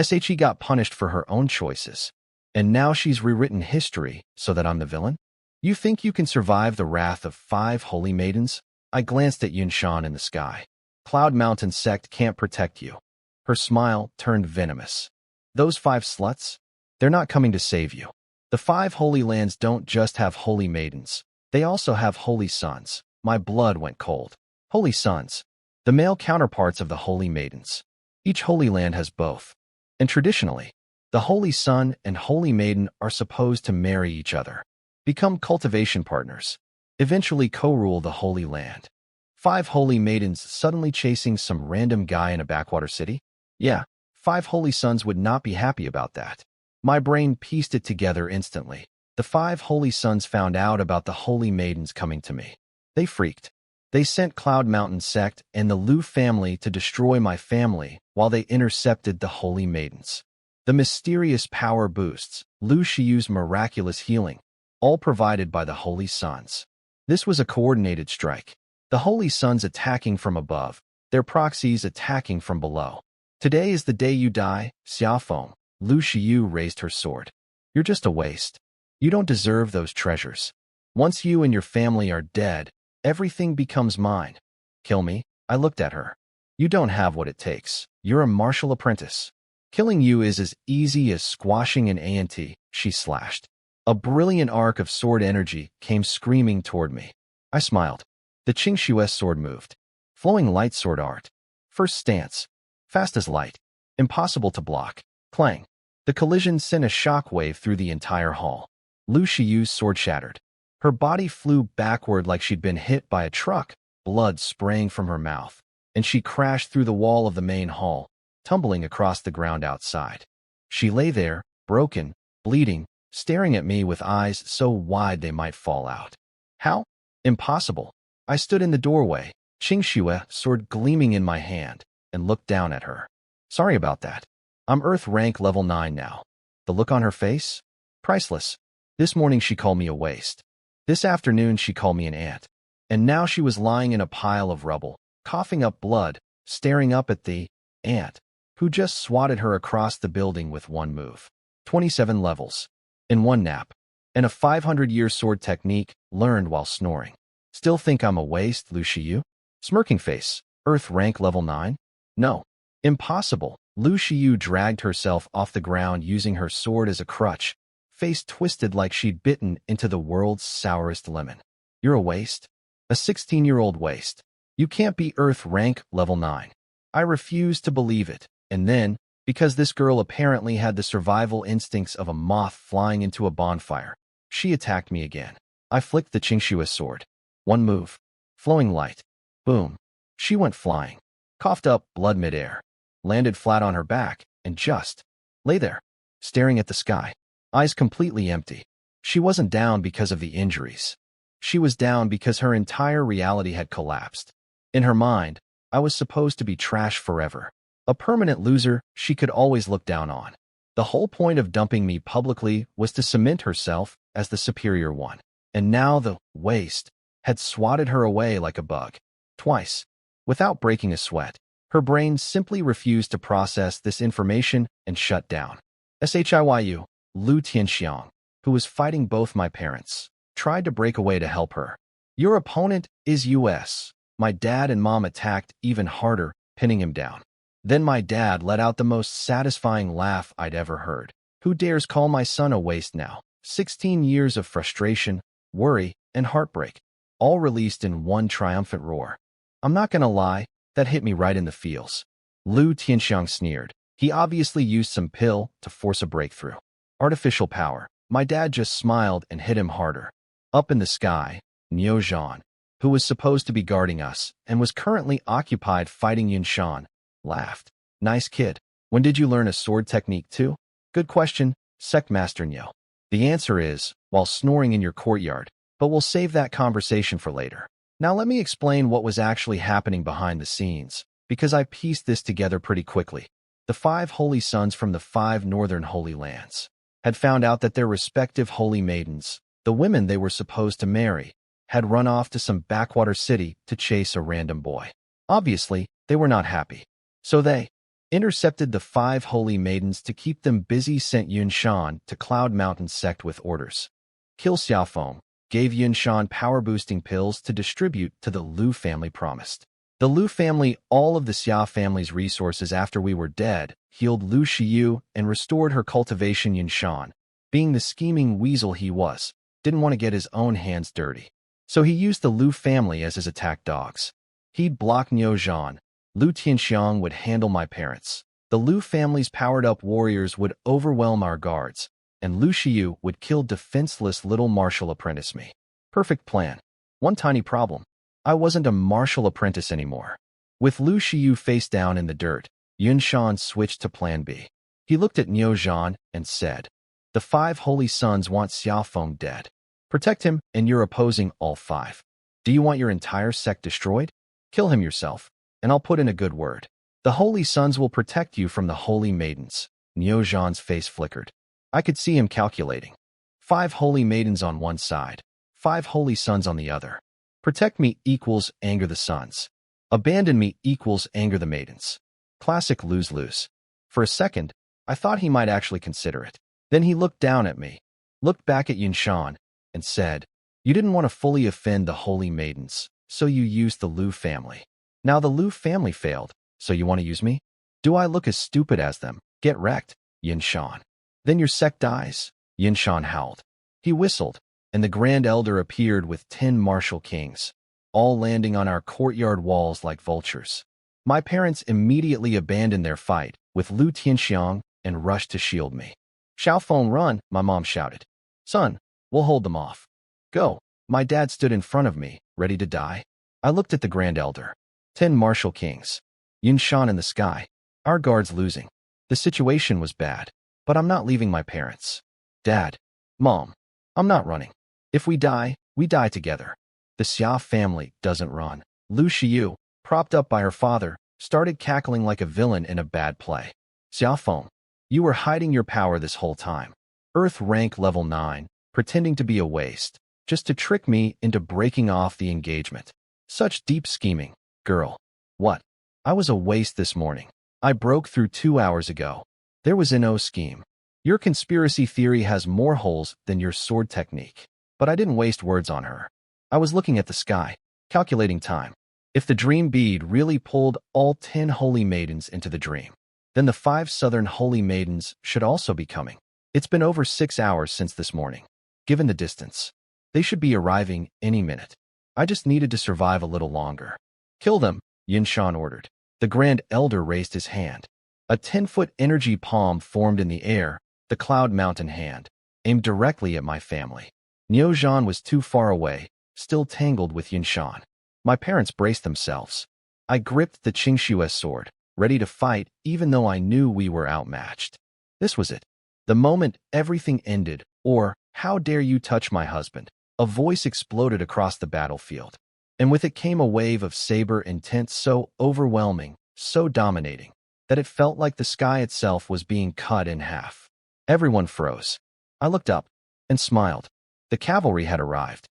SHE got punished for her own choices. And now she's rewritten history so that I'm the villain? You think you can survive the wrath of 5 holy maidens? I glanced at Yinshan in the sky. Cloud Mountain sect can't protect you. Her smile turned venomous. Those 5 sluts? They're not coming to save you. The 5 holy lands don't just have holy maidens. They also have holy sons. My blood went cold. Holy sons. The male counterparts of the holy maidens. Each holy land has both. And traditionally, the holy son and holy maiden are supposed to marry each other, become cultivation partners, eventually co-rule the holy land. 5 holy maidens suddenly chasing some random guy in a backwater city? Yeah, 5 holy sons would not be happy about that. My brain pieced it together instantly. The 5 holy sons found out about the holy maidens coming to me. They freaked. They sent Cloud Mountain sect and the Lu family to destroy my family while they intercepted the holy maidens. The mysterious power boosts, Lu Shiyu's miraculous healing, all provided by the holy sons. This was a coordinated strike. The holy sons attacking from above, their proxies attacking from below. Today is the day you die, Xiaofeng. Lu Shiyu raised her sword. You're just a waste. You don't deserve those treasures. Once you and your family are dead, everything becomes mine. Kill me? I looked at her. You don't have what it takes. You're a martial apprentice. Killing you is as easy as squashing an ant, she slashed. A brilliant arc of sword energy came screaming toward me. I smiled. The Qingshu's sword moved. Flowing light sword art. First stance. Fast as light. Impossible to block. Clang. The collision sent a shockwave through the entire hall. Lu Shiyu's sword shattered. Her body flew backward like she'd been hit by a truck, blood spraying from her mouth, and she crashed through the wall of the main hall, tumbling across the ground outside. She lay there, broken, bleeding, staring at me with eyes so wide they might fall out. How? Impossible. I stood in the doorway, Qingxue sword gleaming in my hand, and looked down at her. Sorry about that. I'm Earth rank level 9 now. The look on her face? Priceless. This morning she called me a waste. This afternoon she called me an ant. And now she was lying in a pile of rubble, coughing up blood, staring up at the ant, who just swatted her across the building with one move. 27 levels. In one nap. And a 500-year sword technique learned while snoring. Still think I'm a waste, Lu Shiyu? Smirking face. Earth rank level 9? No. Impossible. Lu Shiyu dragged herself off the ground using her sword as a crutch, face twisted like she'd bitten into the world's sourest lemon. You're a waste? A 16-year-old waste. You can't be Earth rank level 9. I refused to believe it, and then, because this girl apparently had the survival instincts of a moth flying into a bonfire, she attacked me again. I flicked the Qingshu's sword. One move. Flowing light. Boom. She went flying. Coughed up blood midair. Landed flat on her back, and just lay there, staring at the sky. Eyes completely empty. She wasn't down because of the injuries. She was down because her entire reality had collapsed. In her mind, I was supposed to be trash forever. A permanent loser she could always look down on. The whole point of dumping me publicly was to cement herself as the superior one. And now the waste had swatted her away like a bug. Twice. Without breaking a sweat. Her brain simply refused to process this information and shut down. Shiyu, Lu Tianxiang, who was fighting both my parents, tried to break away to help her. Your opponent is US. My dad and mom attacked even harder, pinning him down. Then my dad let out the most satisfying laugh I'd ever heard. Who dares call my son a waste now? 16 years of frustration, worry, and heartbreak, all released in one triumphant roar. I'm not gonna lie, that hit me right in the feels. Lu Tianxiang sneered. He obviously used some pill to force a breakthrough. Artificial power. My dad just smiled and hit him harder. Up in the sky, Niu Zhan, who was supposed to be guarding us and was currently occupied fighting Yun Shan, laughed. Nice kid. When did you learn a sword technique too? Good question, Sect Master Niu. The answer is, while snoring in your courtyard, but we'll save that conversation for later. Now let me explain what was actually happening behind the scenes, because I pieced this together pretty quickly. The 5 holy sons from the 5 northern holy lands had found out that their respective holy maidens, the women they were supposed to marry, had run off to some backwater city to chase a random boy. Obviously, they were not happy. So they intercepted the 5 holy maidens to keep them busy, sent Yun Shan to Cloud Mountain sect with orders. Kill Xiaofeng, gave Yun Shan power-boosting pills to distribute to the Lu family promised. The Lu family all of the Xia family's resources after we were dead, healed Lu Shiyu and restored her cultivation. Yun Shan, being the scheming weasel he was, didn't want to get his own hands dirty. So he used the Lu family as his attack dogs. He'd block Niu Zhan. Lu Tianxiang would handle my parents. The Lu family's powered-up warriors would overwhelm our guards, and Lu Shiyu would kill defenseless little martial apprentice me. Perfect plan. One tiny problem. I wasn't a martial apprentice anymore. With Lu Shiyu face down in the dirt, Yunshan switched to plan B. He looked at Niuzhan and said, "The 5 holy sons want Xiaofeng dead. Protect him, and you're opposing all 5. Do you want your entire sect destroyed? Kill him yourself, and I'll put in a good word. The holy sons will protect you from the holy maidens." Niuzhan's face flickered. I could see him calculating. 5 holy maidens on one side, 5 holy sons on the other. Protect me equals anger the sons. Abandon me equals anger the maidens. Classic lose-lose. For a second, I thought he might actually consider it. Then he looked down at me, looked back at Yunshan, and said, "You didn't want to fully offend the holy maidens, so you used the Lu family. Now the Lu family failed, so you want to use me? Do I look as stupid as them? Get wrecked, Yunshan. Then your sect dies." Yunshan howled. He whistled, and the Grand Elder appeared with 10 martial kings, all landing on our courtyard walls like vultures. My parents immediately abandoned their fight with Lu Tianxiang and rushed to shield me. "Xiaofeng, run," my mom shouted. "Son, we'll hold them off. Go." My dad stood in front of me, ready to die. I looked at the Grand Elder. 10 martial kings. Yunshan in the sky. Our guards losing. The situation was bad, but I'm not leaving my parents. Dad, Mom, I'm not running. If we die together. The Xia family doesn't run. Lu Xiu, propped up by her father, started cackling like a villain in a bad play. "Xiaofeng, you were hiding your power this whole time. Earth rank level 9, pretending to be a waste, just to trick me into breaking off the engagement. Such deep scheming, girl." "What? I was a waste this morning. I broke through 2 hours ago. There was no scheme. Your conspiracy theory has more holes than your sword technique." But I didn't waste words on her. I was looking at the sky, calculating time. If the dream bead really pulled all 10 holy maidens into the dream, then the 5 southern holy maidens should also be coming. It's been over 6 hours since this morning. Given the distance, they should be arriving any minute. I just needed to survive a little longer. "Kill them," Yunshan ordered. The Grand Elder raised his hand. A 10-foot energy palm formed in the air, the Cloud Mountain hand, aimed directly at my family. Niuzhan was too far away, still tangled with Yunshan. My parents braced themselves. I gripped the Qingshue's sword, ready to fight even though I knew we were outmatched. This was it. The moment everything ended, or, "How dare you touch my husband?" A voice exploded across the battlefield. And with it came a wave of saber intent so overwhelming, so dominating, that it felt like the sky itself was being cut in half. Everyone froze. I looked up and smiled. The cavalry had arrived.